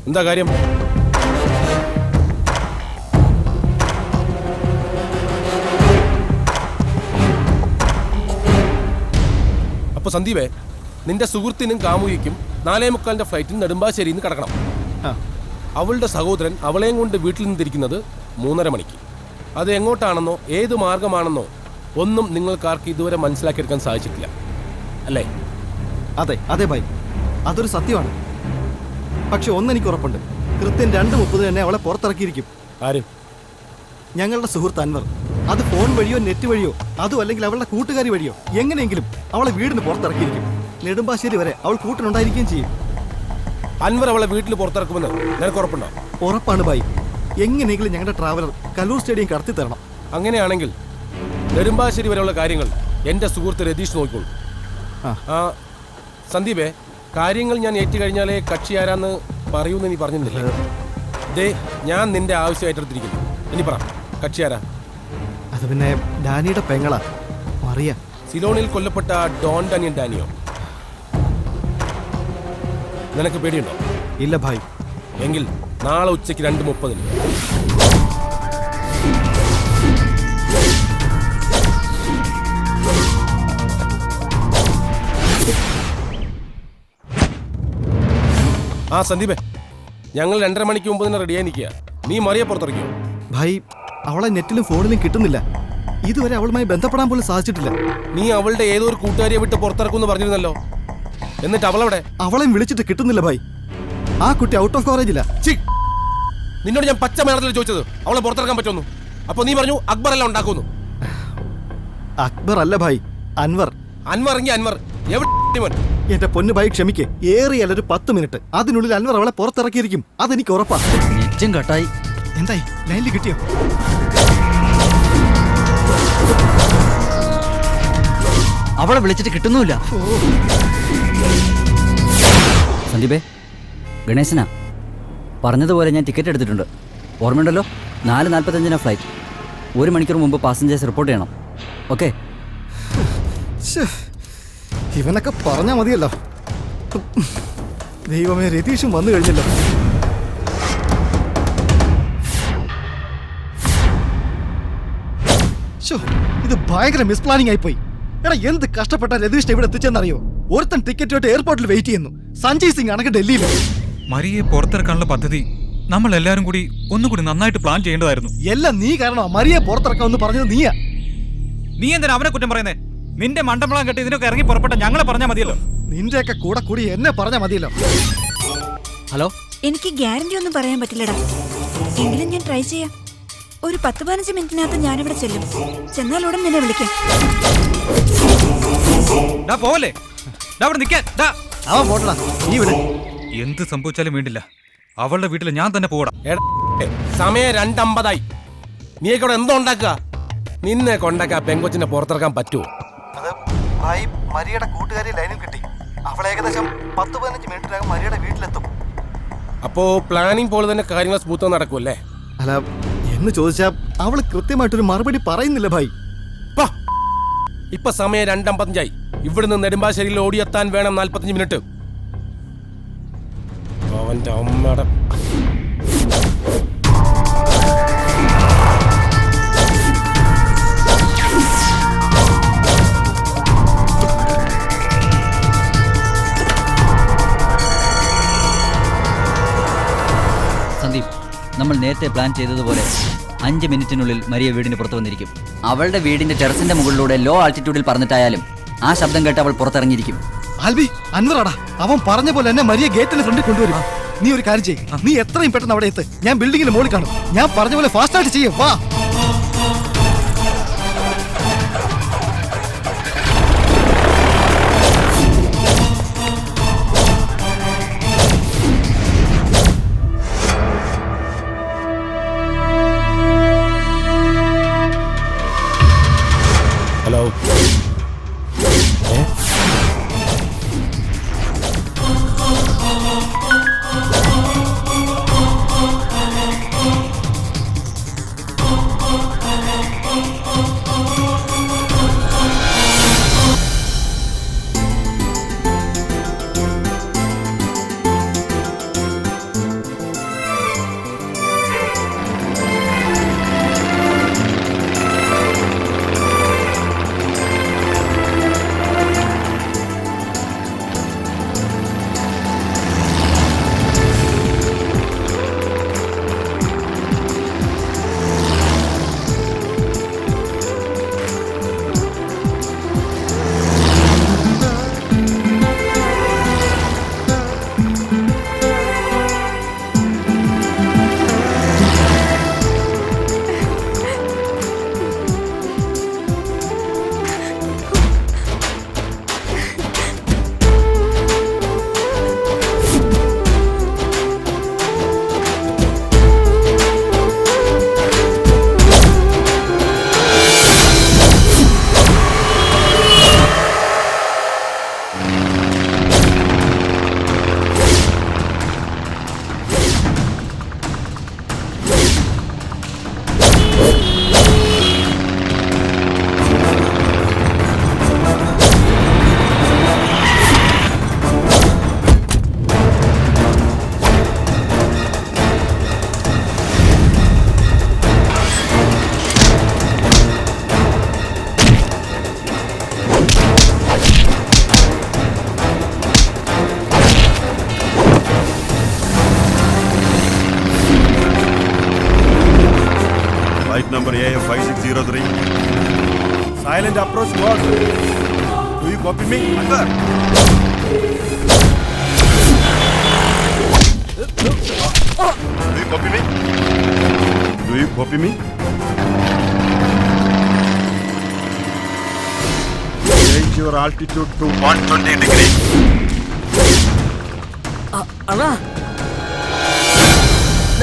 എന്താ കാര്യം? അപ്പൊ സന്ദീപേ, നിന്റെ സുഹൃത്തിനും കാമുകിക്കും 4:45 ഫ്ലൈറ്റിൽ നെടുമ്പാശ്ശേരിയിൽ നിന്ന് കടക്കണം. അവളുടെ സഹോദരൻ അവളെയും കൊണ്ട് വീട്ടിൽ നിന്ന് തിരിക്കുന്നത് 3:30 മണിക്ക്. അത് എങ്ങോട്ടാണെന്നോ ഏത് മാർഗമാണെന്നോ ഒന്നും നിങ്ങൾക്കാർക്ക് ഇതുവരെ മനസ്സിലാക്കിയെടുക്കാൻ സാധിച്ചിട്ടില്ല അല്ലേ? അതെ അതെ ഭായി, അതൊരു സത്യമാണ്. പക്ഷെ ഒന്നെനിക്ക് ഉറപ്പുണ്ട്, കൃത്യം 2:30 തന്നെ അവളെ പുറത്തിറക്കിയിരിക്കും. ആര്? ഞങ്ങളുടെ സുഹൃത്ത് അൻവർ. അത് ഫോൺ വഴിയോ നെറ്റ് വഴിയോ, അതും അല്ലെങ്കിൽ അവളുടെ കൂട്ടുകാരി വഴിയോ എങ്ങനെയെങ്കിലും അവളെ വീടിന് പുറത്തിറക്കിയിരിക്കും. നെടുമ്പാശ്ശേരി വരെ അവൾ കൂട്ടിനുണ്ടായിരിക്കുകയും ചെയ്യും. അൻവർ അവളെ വീട്ടിൽ പുറത്തിറക്കുമെന്ന് നിനക്ക് ഉറപ്പുണ്ടോ? ഉറപ്പാണ് ഭായി. എങ്ങനെയെങ്കിലും ഞങ്ങളുടെ ട്രാവലർ കല്ലൂർ സ്റ്റേഡിയം കടത്തി തരണം. അങ്ങനെയാണെങ്കിൽ നെടുമ്പാശ്ശേരി വരെയുള്ള കാര്യങ്ങൾ എൻ്റെ സുഹൃത്ത് രതീഷ് നോക്കിക്കോളൂ. ആ സന്ദീപേ, കാര്യങ്ങൾ ഞാൻ ഏറ്റു കഴിഞ്ഞാലേ കക്ഷി ആരാന്ന് പറയൂന്ന് നീ പറഞ്ഞിരുന്നില്ലേ? ദേ, ഞാൻ നിന്റെ ആവശ്യമായിട്ടെടുത്തിരിക്കുന്നു. ഇനി പറ, കക്ഷി ആരാ? അത് പിന്നെ ഡാനിയുടെ പെങ്ങളാ മറിയ. സിലോണിൽ കൊല്ലപ്പെട്ട ഡോൺ ഡാനിയൻ ഡാനിയോ? നിനക്ക് പേടിയുണ്ടോ? ഇല്ല ഭായ്. എങ്കിൽ നാളെ ഉച്ചയ്ക്ക് 2:30. ആ സന്ദീപേ, ഞങ്ങൾ 2:30 മണിക്ക് മുമ്പ് തന്നെ റെഡിയായി നിൽക്കുക. നീ മറിയെ പുറത്തിറക്കിയോ? ഭായ്, അവളെ നെറ്റിലും ഫോണിലും കിട്ടുന്നില്ല. ഇതുവരെ അവളുമായി ബന്ധപ്പെടാൻ പോലും സാധിച്ചിട്ടില്ല. നീ അവളുടെ ഏതോ ഒരു കൂട്ടുകാരിയെ വിട്ട് പുറത്തിറക്കുമെന്ന് പറഞ്ഞിരുന്നല്ലോ. എന്നിട്ട് അവളവിടെ? അവളെയും വിളിച്ചിട്ട് കിട്ടുന്നില്ല ഭായ്. ആ കുട്ടി ഔട്ട് ഓഫ് കവറേജില്ല. നിന്നോട് ഞാൻ പച്ച മലയാളത്തിൽ ചോദിച്ചത് അവളെ പുറത്തിറക്കാൻ പറ്റുമെന്നു. അപ്പൊ നീ പറഞ്ഞു അക്ബർ എല്ലാം ഉണ്ടാക്കുന്നു. അക്ബർ അല്ല ഭായ്, അൻവർ. അൻവർ എങ്കിൽ അൻവർ എവിടെ? എന്റെ പൊന്നു ഭായ്, ക്ഷമിക്കേ. ഏറിയല്ല ഒരു 10 മിനിറ്റ്. അതിനുള്ളിൽ അൻവർ അവളെ പുറത്തിറക്കിയിരിക്കും. അതെനിക്ക് ഉറപ്പാ. കട്ടായി. എന്തായി, ലൈനിൽ കിട്ടിയോ? അവളെ വിളിച്ചിട്ട് കിട്ടുന്നുമില്ല. സന്ദീപേ, ഗണേശനാ പറഞ്ഞതുപോലെ ഞാൻ ടിക്കറ്റ് എടുത്തിട്ടുണ്ട്. ഓർമ്മയുണ്ടല്ലോ, 4:45 ഫ്ലൈറ്റ്. 1 മണിക്കൂർ മുമ്പ് പാസഞ്ചേഴ്സ് റിപ്പോർട്ട് ചെയ്യണം. ഓക്കെ? ഇവനൊക്കെ പറഞ്ഞാ മതിയല്ലോ. ദൈവമേ, രതീഷും വന്നു കഴിഞ്ഞല്ലോ. ഇത് ഭയങ്കര മിസ്പ്ലാനിംഗ് ആയിപ്പോയി. എടാ, എന്ത് കഷ്ടപ്പെട്ട രതീഷ് ഇവിടെ എത്തിച്ചെന്നറിയോ? ഒരുത്തൻ ടിക്കറ്റുമായിട്ട് എയർപോർട്ടിൽ വെയിറ്റ് ചെയ്യുന്നു. സഞ്ജയ് സിംഗ് അണക്ക് ഡൽഹിയിൽ. മരിയെ പുറത്തിറക്കാനുള്ള പദ്ധതി നമ്മൾ എല്ലാരും കൂടി ഒന്നുകൂടി നന്നായിട്ട് പ്ലാൻ ചെയ്യേണ്ടതായിരുന്നു. എല്ലാം നീ കാരണമാ മരിയെ പുറത്തിറക്കാമെന്ന് പറഞ്ഞത് നീയാ. നീ എന്തിനാ അവനെ കുറ്റം പറയുന്നേ? നിന്റെ മണ്ടമ്പളം കെട്ടി ഇതിനൊക്കെ ഇറങ്ങി പുറപ്പെട്ട ഞങ്ങളെ പറഞ്ഞാൽ മതിയല്ലോ. നിന്റെയൊക്കെ കൂടെ കൂടി എന്നെ പറഞ്ഞാൽ മതിയല്ലോ. ഹലോ, എനിക്ക് ഗ്യാരണ്ടി ഒന്നും പറയാൻ പറ്റില്ലടാ. എങ്കിലും ഞാൻ ട്രൈ ചെയ്യാം. ഒരു 10-15 മിനിറ്റിനകത്ത് ഞാനിവിടെ ചെല്ലും. ചെന്നാൽ ഉടൻ നിന്നെ വിളിക്കാം. പോവല്ലേ, അവൻ പോട്ടടാ, നീ വിളി. എന്ത് സംഭവിച്ചാലും വേണ്ടില്ല, അവളുടെ വീട്ടിൽ ഞാൻ തന്നെ പോകണം. സമയം 2:50. നീയൊക്കെ ഇവിടെ എന്തോ ഉണ്ടാക്കുക? നിന്നെ കൊണ്ടൊക്കെ പെങ്കൊച്ചിനെ പുറത്തിറക്കാൻ പറ്റുമോ? അത് ഭായ്, മരിയുടെ കൂട്ടുകാരി ലൈനിൽ കിട്ടി. അവൾ ഏകദേശം 10-15 മിനിറ്റിനകം മരിയുടെ വീട്ടിലെത്തും. അപ്പോ പ്ലാനിങ് പോലെ തന്നെ കാര്യങ്ങൾ സ്മൂത്ത് നടക്കുമല്ലേ? അല്ല, എന്ന് ചോദിച്ചാ അവള് കൃത്യമായിട്ടൊരു മറുപടി പറയുന്നില്ല ഭായ്. ഇപ്പൊ സമയം 2:55. ഇവിടുന്ന് നെടുമ്പാശ്ശേരിയിൽ ഓടിയെത്താൻ വേണം 45 മിനിറ്റ്. അവന്റെ അമ്മയുടെ സന്ദീപ്, നമ്മൾ നേരത്തെ പ്ലാൻ ചെയ്തതുപോലെ 5 മിനിറ്റിനുള്ളിൽ മരിയ വീടിന് പുറത്തു വന്നിരിക്കും. അവളുടെ വീടിന്റെ ടെറസിന്റെ മുകളിലൂടെ ലോ ആൾട്ടിറ്റ്യൂഡിൽ പറഞ്ഞിട്ടായാലും ആ ശബ്ദം കേട്ട് അവൾ പുറത്തിറങ്ങിയിരിക്കും. ആൽബി, അൻവറാടാ. അവൻ പറഞ്ഞ പോലെ എന്നെ മരിയ ഗേറ്റിന് ഫ്രണ്ടിൽ കൊണ്ടുവരും. നീ ഒരു കാര്യം ചെയ്യ്, നീ എത്രയും പെട്ടെന്ന് അവിടെ എത്ത്. ഞാൻ ബിൽഡിങ്ങിന് മുകളിൽ കാണും. ഞാൻ പറഞ്ഞ പോലെ ഫാസ്റ്റ് ആയിട്ട് ചെയ്യും. വാ. Hello, for AF 5603. Silent approach squad. Do you copy me? Under. Do you copy me? Do you copy me? Change your altitude to 120 degrees. അണ്ണാ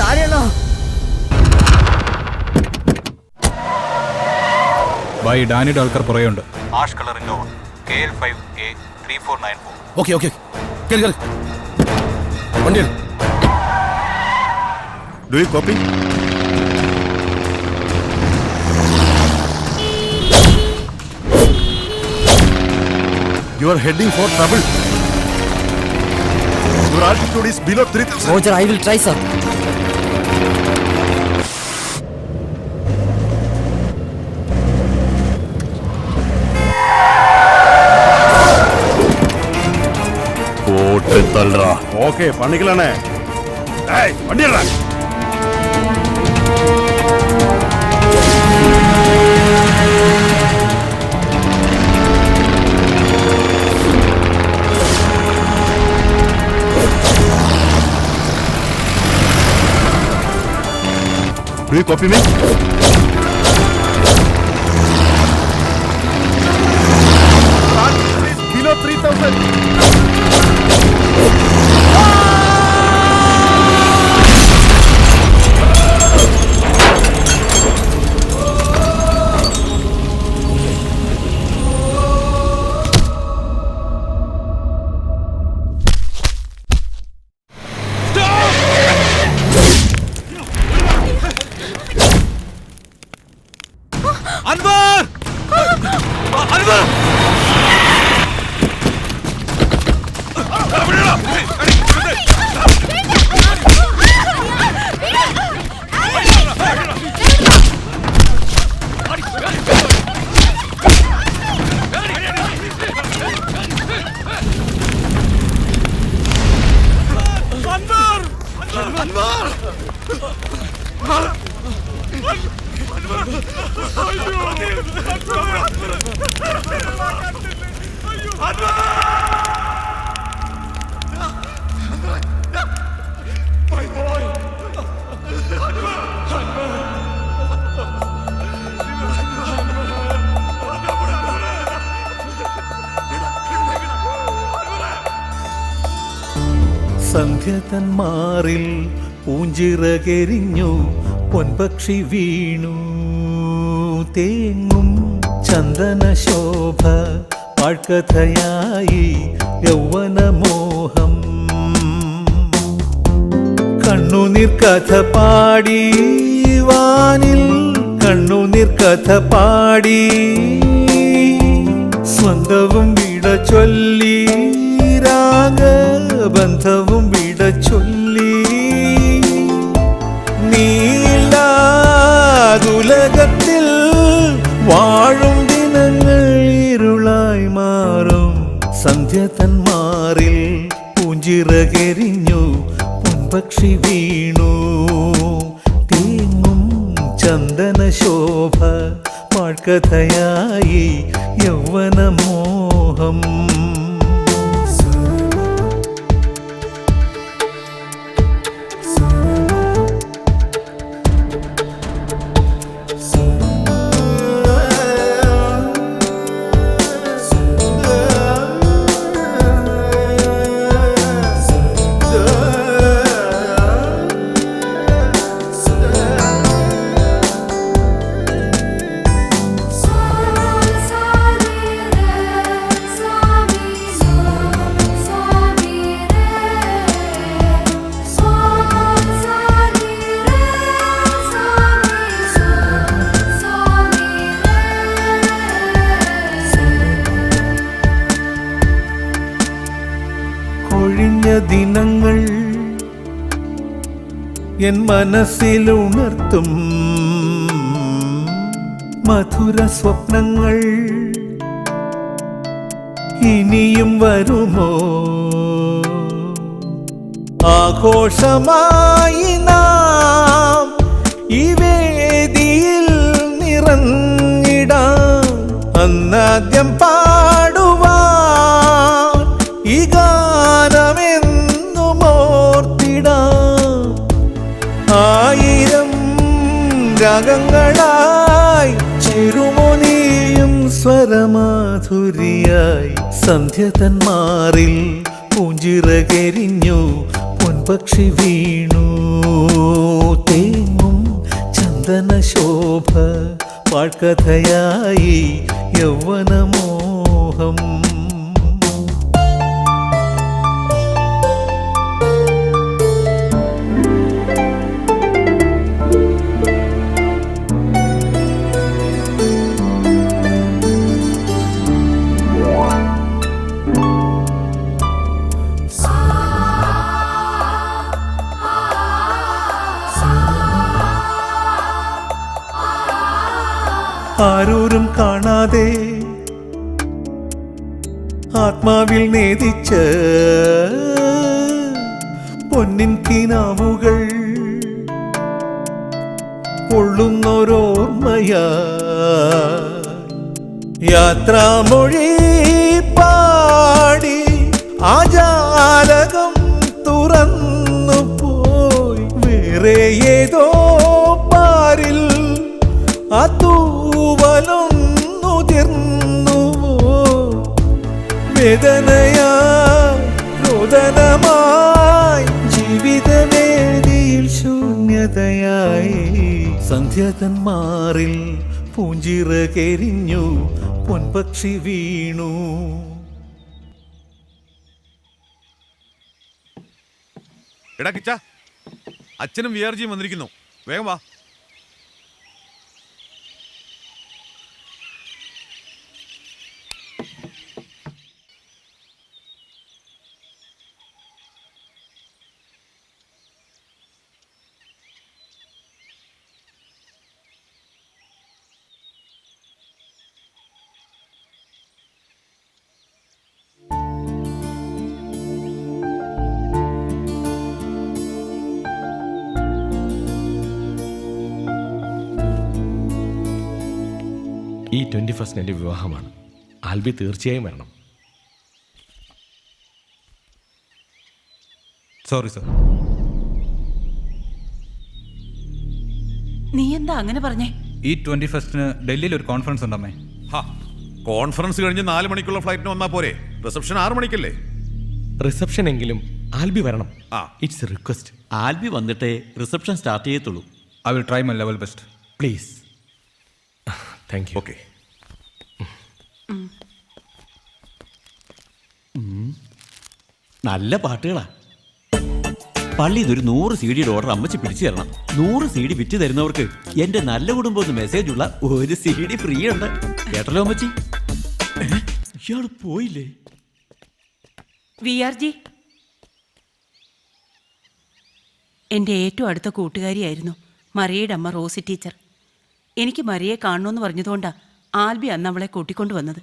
ആരെയാണോ? ബൈ ഡാനിയുടെ ആൾക്കാർ പുറയുണ്ട്. ആഷ് കളറിന്റെ ഓൺ KL5A3494. ഓക്കെ ഓക്കെ കേറി കേറി വണ്ടി എടു. Do you copy? You are heading for trouble. Your altitude is below 3000. Roger, I will try, sir. Okay പണികളാണ്. വണ്ടി ഇടാ. Do you copy me? Below 3000. Anwar! Anwar! സന്ധ്യ തന്മാറിൽ പൂഞ്ചിറകെരിഞ്ഞു പൊൻപക്ഷി വീണു തേങ്ങും ചന്ദന ശോഭ പാഴ്കഥയായി യൗവനമോഹം കണ്ണുനീർ കഥ പാടി വാനിൽ കണ്ണുനീർ കഥ പാടി സ്വന്തവും വിട ചൊല്ലി രാഗബന്ധവും വിട ചൊല്ലി നീലാതുലകത്തിൽ വാഴും ദിനങ്ങൾ ഇരുളായി മാറും സന്ധ്യ തന്മാറിൽ പൂഞ്ചിറകെരിഞ്ഞു പൊൻപക്ഷി വീണു തേങ്ങും ചന്ദന ശോഭ പാഴ്കഥയായി യൗവനമോഹം ദിനങ്ങൾ എൻ മനസ്സിലുണർത്തും മധുര സ്വപ്നങ്ങൾ ഇനിയും വരുമോ ആഘോഷമായി നാം ഈ വേദിയിൽ ആദ്യം പാടുവാൻ ഈ ഗാനമെന്നും ഓർത്തിടാം. 1000 രാഗങ്ങളായി ചെറുമൊനിയും സ്വരമാധുരിയായി സന്ധ്യ തന്മാറിൽ പൂഞ്ചിറകരിഞ്ഞു പൊൻപക്ഷി വീണു. തേങ്ങും ചന്ദന ശോഭ പാഴ്കഥയായി യൗവനമോഹം. ആരോരും കാണാതെ ആത്മാവിൽ നേദിച്ച പൊന്നിൻ കിനാവുകൾ പൊള്ളുന്നോരോർമ്മയാ. യാത്രാമൊഴി പാടി ആജാലകം തുറന്നു പോയി വേറെ ഏതോ പാരിൽ ആ തൂവലൊന്നുതിർന്നുവോ. വേദനയായി രോദനമായി ജീവിതവേദിയിൽ ശൂന്യതയായി സന്ധ്യ തന്മാറിൽ പൂഞ്ചിറകരിഞ്ഞു പൊൻപക്ഷി വീണു. എടാ കിച്ച, അച്ഛനും വിആർജിയും വന്നിരിക്കുന്നു, വേഗം വാ. ഈ 21 എൻ്റെ വിവാഹമാണ്. ആൽബി തീർച്ചയായും വരണം. Sorry sir. നീ എന്താ അങ്ങനെ പറഞ്ഞേ? ഈ 21 ഡൽഹിയിൽ ഒരു കോൺഫറൻസ് ഉണ്ടമ്മേ. കോൺഫറൻസ് കഴിഞ്ഞ് 4 മണിക്കുള്ള ഫ്ലൈറ്റിന് വന്നാൽ പോരെ? റിസപ്ഷൻ 6 മണിക്കല്ലേ? റിസപ്ഷൻ എങ്കിലും ആൽബി വരണം. It's request. ആൽബി വന്നിട്ടേ റിസപ്ഷൻ സ്റ്റാർട്ട് ചെയ്യത്തുള്ളൂ. I will try my level best. Please. Thank you. Okay. നല്ല പാട്ടുകളാ. പള്ളിയിൽ നിന്ന് ഒരു 100 CD ഓർഡർ അമ്മച്ചി പിടിച്ചു തരണം. 100 CD വിറ്റ് തരുന്നവർക്ക് എന്റെ നല്ല കുടുംബം എന്ന് മെസ്സേജ് ഉള്ള 1 CD ഫ്രീ ഉണ്ട്. കേട്ടല്ലോ അമ്മച്ചി? ഇയാള് പോയില്ലേ? വിആർജി എൻ്റെ ഏറ്റവും അടുത്ത കൂട്ടുകാരിയായിരുന്നു മറിയയുടെ അമ്മ റോസി ടീച്ചർ. എനിക്ക് മറിയെ കാണണമെന്ന് പറഞ്ഞതുകൊണ്ടാണ് ആൽബി അന്ന് അവളെ കൂട്ടിക്കൊണ്ടു വന്നത്.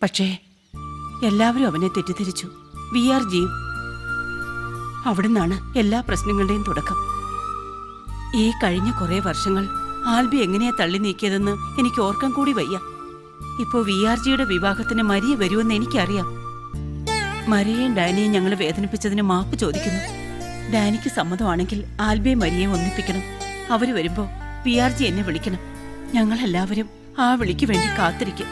പക്ഷേ എല്ലാവരും അവനെ തെറ്റിദ്ധരിച്ചു, വിആർജിയും. അവിടെ നിന്നാണ് എല്ലാ പ്രശ്നങ്ങളുടെയും തുടക്കം. ഈ കഴിഞ്ഞ കുറേ വർഷങ്ങൾ ആൽബി എങ്ങനെയാ തള്ളി നീക്കിയതെന്ന് എനിക്ക് ഓർക്കാൻ കൂടി വയ്യ. ഇപ്പോൾ വിആർജിയുടെ വിവാഹത്തിന് മരിയ വരുമെന്ന് എനിക്കറിയാം. മരിയയും ഡാനിയും ഞങ്ങൾ വേദനിപ്പിച്ചതിന് മാപ്പ് ചോദിക്കുന്നു. ഡാനിക്ക് സമ്മതമാണെങ്കിൽ ആൽബിയെ മരിയയും ഒന്നിപ്പിക്കണം. അവർ വരുമ്പോൾ വിആർജി എന്നെ വിളിക്കണം. ഞങ്ങളെല്ലാവരും ആ വിളിക്ക് വേണ്ടി കാത്തിരിക്കും.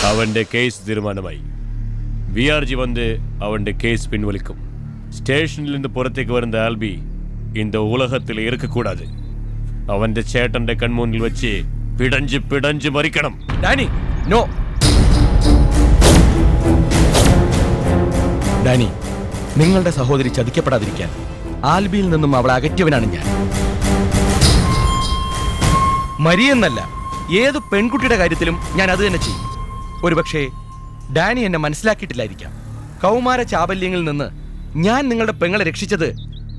അവന്റെ കേസ് തീരുമാനമായി. VRG வந்து அவன் கேஸ் பின்வலிக்கும். സ്റ്റേഷനിൽ പുറത്തേക്ക് വരുന്ന ആൽബി இந்த ഉലകത്തിൽ இருக்கக்கூடாது. അവന്റെ ചേട്ടന്റെ കൺമുന്നിൽ വെച്ച് പിടഞ്ച് പിടഞ്ച് മരിക്കണം. Dani no. ഡാനി, നിങ്ങളുടെ സഹോദരി ചതിക്കപ്പെടാതിരിക്കാൻ ആൽബിയിൽ നിന്നും അവളെ അകറ്റിയവനാണ് ഞാൻ. മരിയെന്നല്ല, ഏത് പെൺകുട്ടിയുടെ കാര്യത്തിലും ഞാൻ അത് തന്നെ ചെയ്യും. ഒരുപക്ഷെ ഡാനി എന്നെ മനസ്സിലാക്കിയിട്ടില്ലായിരിക്കാം. കൗമാര ചാബല്യങ്ങളിൽ നിന്ന് ഞാൻ നിങ്ങളുടെ പെങ്ങളെ രക്ഷിച്ചത്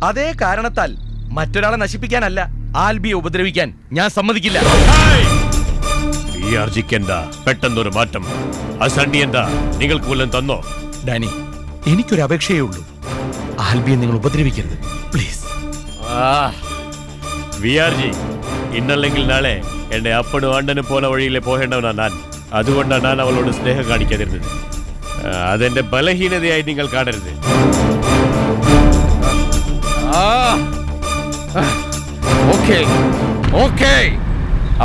അതേ കാരണത്താൽ, മറ്റൊരാളെ നശിപ്പിക്കാനല്ല. ആൽബിയെ ഉപദ്രവിക്കാൻ ഞാൻ സമ്മതിക്കില്ല. എന്താ പെട്ടെന്നൊരു മാറ്റം? ആ സണ്ണി എന്താ നിങ്ങൾക്ക് വല്ലതും തന്നോ? ഡാനി, എനിക്കൊരു അപേക്ഷയേ ഉള്ളൂ. ആൽബിയെ നിങ്ങൾ ഉപദ്രവിക്കരുത് പ്ലീസ്. VRG ഇന്നല്ലെങ്കിൽ നാളെ എന്റെ അപ്പനും അണ്ണനും പോലെ വഴിയിലെ പോകേണ്ടവനാ ഞാൻ. അതുകൊണ്ടാണ് ഞാൻ അവളോട് സ്നേഹം കാണിക്കാതിരുന്നത്. അതെന്റെ ബലഹീനതയായി നിങ്ങൾ കാണരുത്.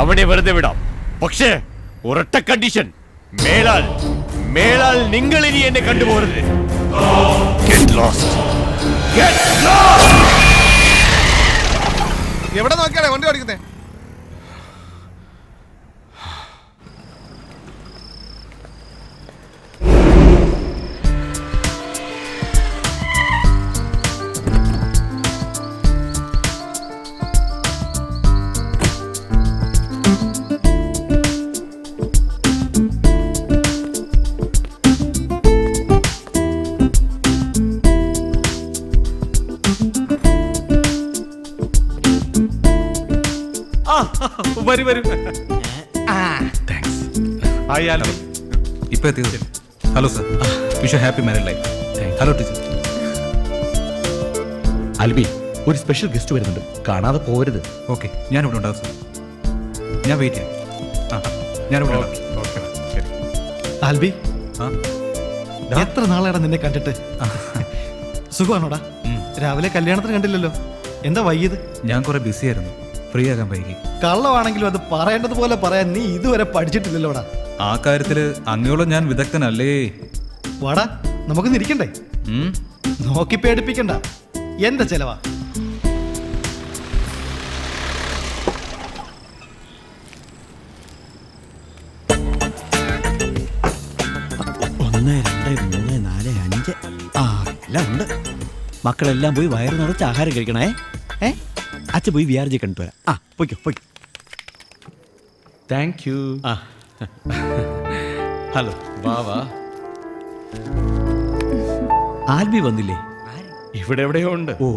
അവനെ വെറുതെ വിടാം, പക്ഷേ ഒരൊറ്റ കണ്ടീഷൻ. മേലാൽ നിങ്ങൾ ഇനി എന്നെ കണ്ടുപോകരുത്. എവിടെ നോക്കിയാലേ വണ്ടി ഓടിക്കുന്നേ? ഇപ്പൊ എത്തിയത്. Hello sir, wish happy married life. Hello teacher. Albi, ഒരു സ്പെഷ്യൽ ഗസ്റ്റ് വരുന്നുണ്ട്, കാണാതെ പോകരുത്. ഓക്കെ, ഞാനിവിടെ ഉണ്ടാവും സർ. ഞാൻ വെയിറ്റ് ചെയ്യാം. ഞാനിവിടെ ഉണ്ടാവും. ആൽബി, എത്ര നാളെടാ നിന്നെ കണ്ടിട്ട്? സുഖമാണോടാ? രാവിലെ കല്യാണത്തിന് കണ്ടില്ലല്ലോ, എന്താ വൈകിയത്? ഞാൻ കുറെ ബിസി ആയിരുന്നു, ഫ്രീ ആകാൻ വൈകി. കള്ളമാണെങ്കിലും അത് പറയേണ്ടതുപോലെ പറയാൻ നീ ഇതുവരെ പഠിച്ചിട്ടില്ലല്ലോടാ. ആ കാര്യത്തില് അങ്ങയോളം ഞാൻ വിദഗ്ധനല്ലേ. വാടാ, നമുക്കൊന്ന് ഇരിക്കണ്ടേ? നോക്കി പേടിപ്പിക്കണ്ട, എന്താ ചെലവാ? ഒന്ന്, രണ്ട്, മൂന്ന്, നാല്, അഞ്ച്. എല്ലാം ഉണ്ട്. മക്കളെല്ലാം പോയി വയറ് നിറച്ച് ആഹാരം കഴിക്കണേ. അച്ഛൻ പോയി VRG കണ്ടിട്ട് വരാം. പോയിക്കോ. Thank you. ഹലോ. വാ. ആൽബി വന്നില്ലേ? ഇവിടെ എവിടെയോ ഉണ്ട്. ഓ,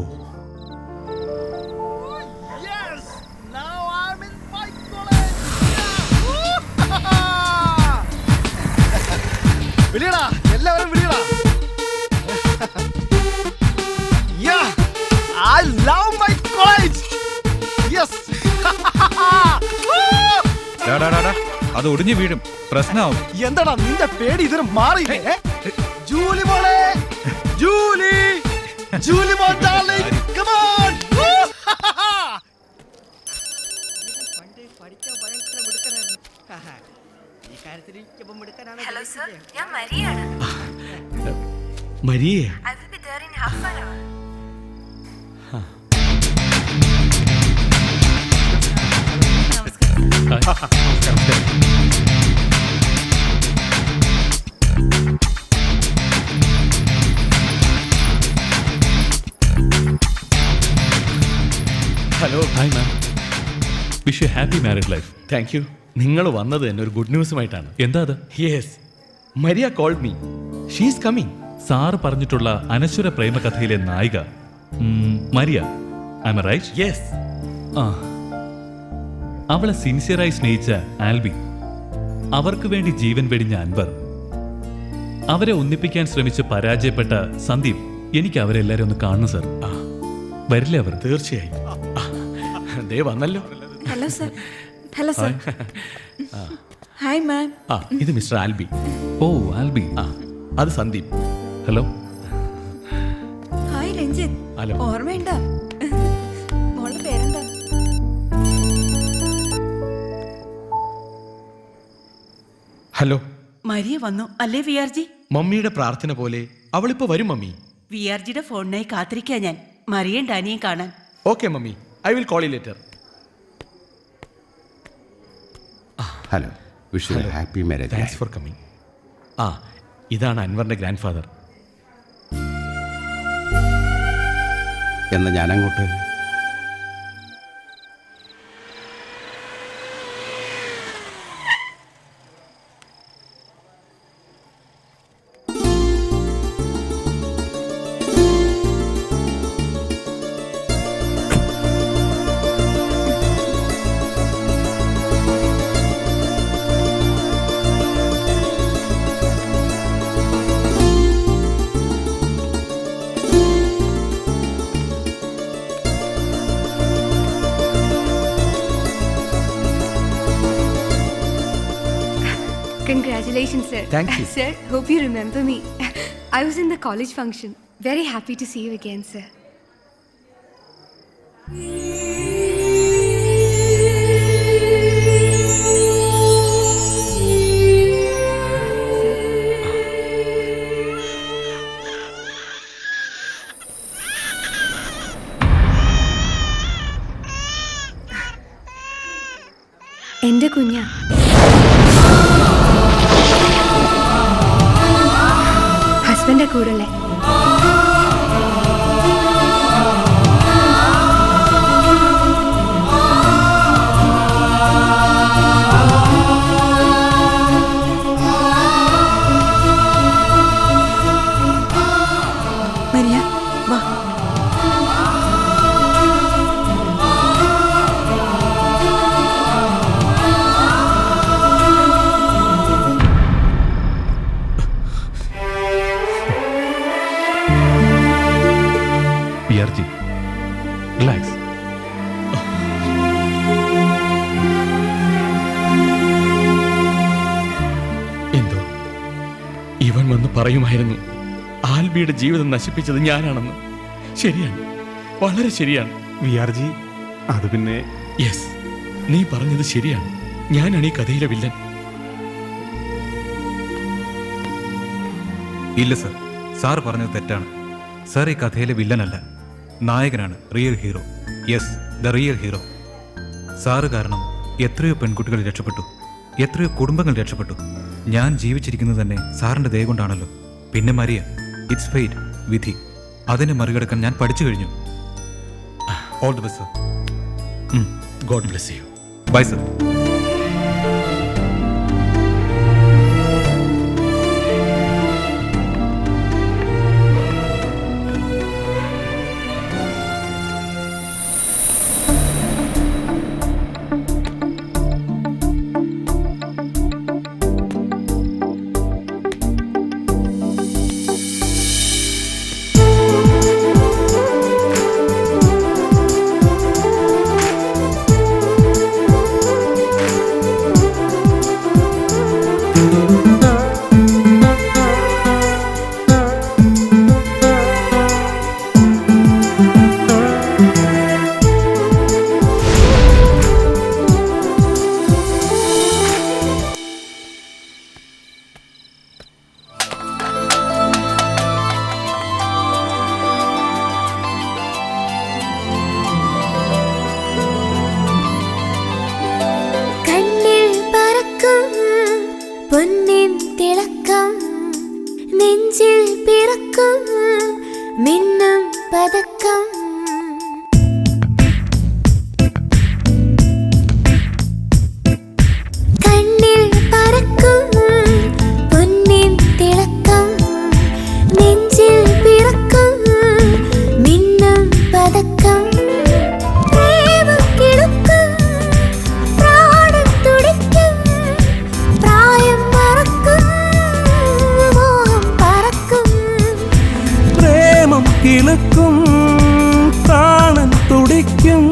വിളിയടാ, എല്ലാവരും വിളിയടാ. I love my college. Yes. അത് ഒടിഞ്ഞു വീഴും, പ്രശ്നമാവും. എന്താടാ നിന്റെ പേടി ഇതിന് മാറിയില്ലേ? ജൂലി മോളെ, ജൂലി മോൾ darling, come on. Hello sir, ഞാൻ മരിയാണ്. മരിയേ? I will be there in half an hour. Hello. Hi ma'am. Wish you happy married life. Thank you. നിങ്ങൾ വന്നത് തന്നെ ഒരു ഗുഡ് ന്യൂസുമായിട്ടാണ്. എന്താ അത്? Yes, Maria called me. She is coming. Sir പറഞ്ഞിട്ടുള്ള അനശ്വര പ്രേമകഥയിലെ നായിക Maria, I am right? Yes. അവളെ സിൻസിയറായി സ്നേഹിച്ച ആൽബി, അവർക്ക് വേണ്ടി ജീവൻ വെടിഞ്ഞ അൻവർ, അവരെ ഒന്നിപ്പിക്കാൻ ശ്രമിച്ച് പരാജയപ്പെട്ട സന്ദീപ്. എനിക്ക് അവരെല്ലാരും ഒന്ന് കാണണം സർ. വരില്ലേ അവർ? തീർച്ചയായും. ദേ വന്നല്ലോ. Hello sir. Hello sir. Hi ma'am. ഇത് മിസ്റ്റർ ആൽബി. ഓ, ആൽബി. അത് Sandeep. Hello. Hi Ranjith. Hello. ഓർമ്മയുണ്ടോ? മോളുടെ പേരെന്താ? ഹലോ. മരിയ വന്നു അല്ലേ VRG? മമ്മിയുടെ പ്രാർത്ഥന പോലെ അവളിപ്പോ വരും മമ്മി. വിആർജിയുടെ ഫോണിനായി കാത്തിരിക്കാ ഞാൻ മറിയയും ഡാനിയും കാണാൻ. Okay mummy, I will call you later. Hello, wish you happy marriage. Thanks for coming. ഇതാണ് അൻവറിന്റെ ഗ്രാൻഡ് ഫാദർ. എന്നാ ഞാനങ്ങോട്ട്. Congratulations, sir. Thank you. Sir, hope you remember me. I was in the college function. Very happy to see you again, sir. എന്റെ കുഞ്ഞ ഹസ്ബൻഡിന്റെ കൂടല്ലേ? മരിയ വാ. വിആർജി, റിലാക്സ്. എന്തോ ഇവൻ വന്ന് പറയുമായിരുന്നു ആൽബിയുടെ ജീവിതം നശിപ്പിച്ചത് ഞാനാണെന്ന്. ശരിയാണ്, വളരെ ശരിയാണ്. വിആർജി, അത് പിന്നെ യെസ്, നീ പറഞ്ഞത് ശരിയാണ്. ഞാനാണ് ഈ കഥയിലെ വില്ലൻ. ഇല്ല സർ, സാർ പറഞ്ഞത് തെറ്റാണ്. സാർ ഈ കഥയിലെ വില്ലനല്ല, നായകനാണ്, real hero. Yes, the real hero. Sir കാരണം എത്രയോ പെൺകുട്ടികൾ രക്ഷപ്പെട്ടു, എത്രയോ കുടുംബങ്ങൾ രക്ഷപ്പെട്ടു. ഞാൻ ജീവിച്ചിരിക്കുന്നത് തന്നെ സാറിൻ്റെ ദയ കൊണ്ടാണല്ലോ. പിന്നെ മരിയ, ഇറ്റ്സ് ഫെയ്റ്റ്, വിധി. അതിനെ മറികടക്കാൻ ഞാൻ പഠിച്ചു കഴിഞ്ഞു. All the best sir. God bless you. Bye sir. പൊന്നിൻ തിളക്കം നെഞ്ചിൽ പിറക്കും മിന്നും പതക്കം കണ്ണിൽ പറക്കും പൊന്നിൻ തിളക്കം നെഞ്ചിൽ പിറക്കും മിന്നും പതക്കം പ്രേമം കിടക്കും പ്രാണൻ തുടിക്കും പ്രായം മറക്കും മോഹം പറക്കും പ്രേമം കിളക്കും പ്രാണൻ തുടിക്കും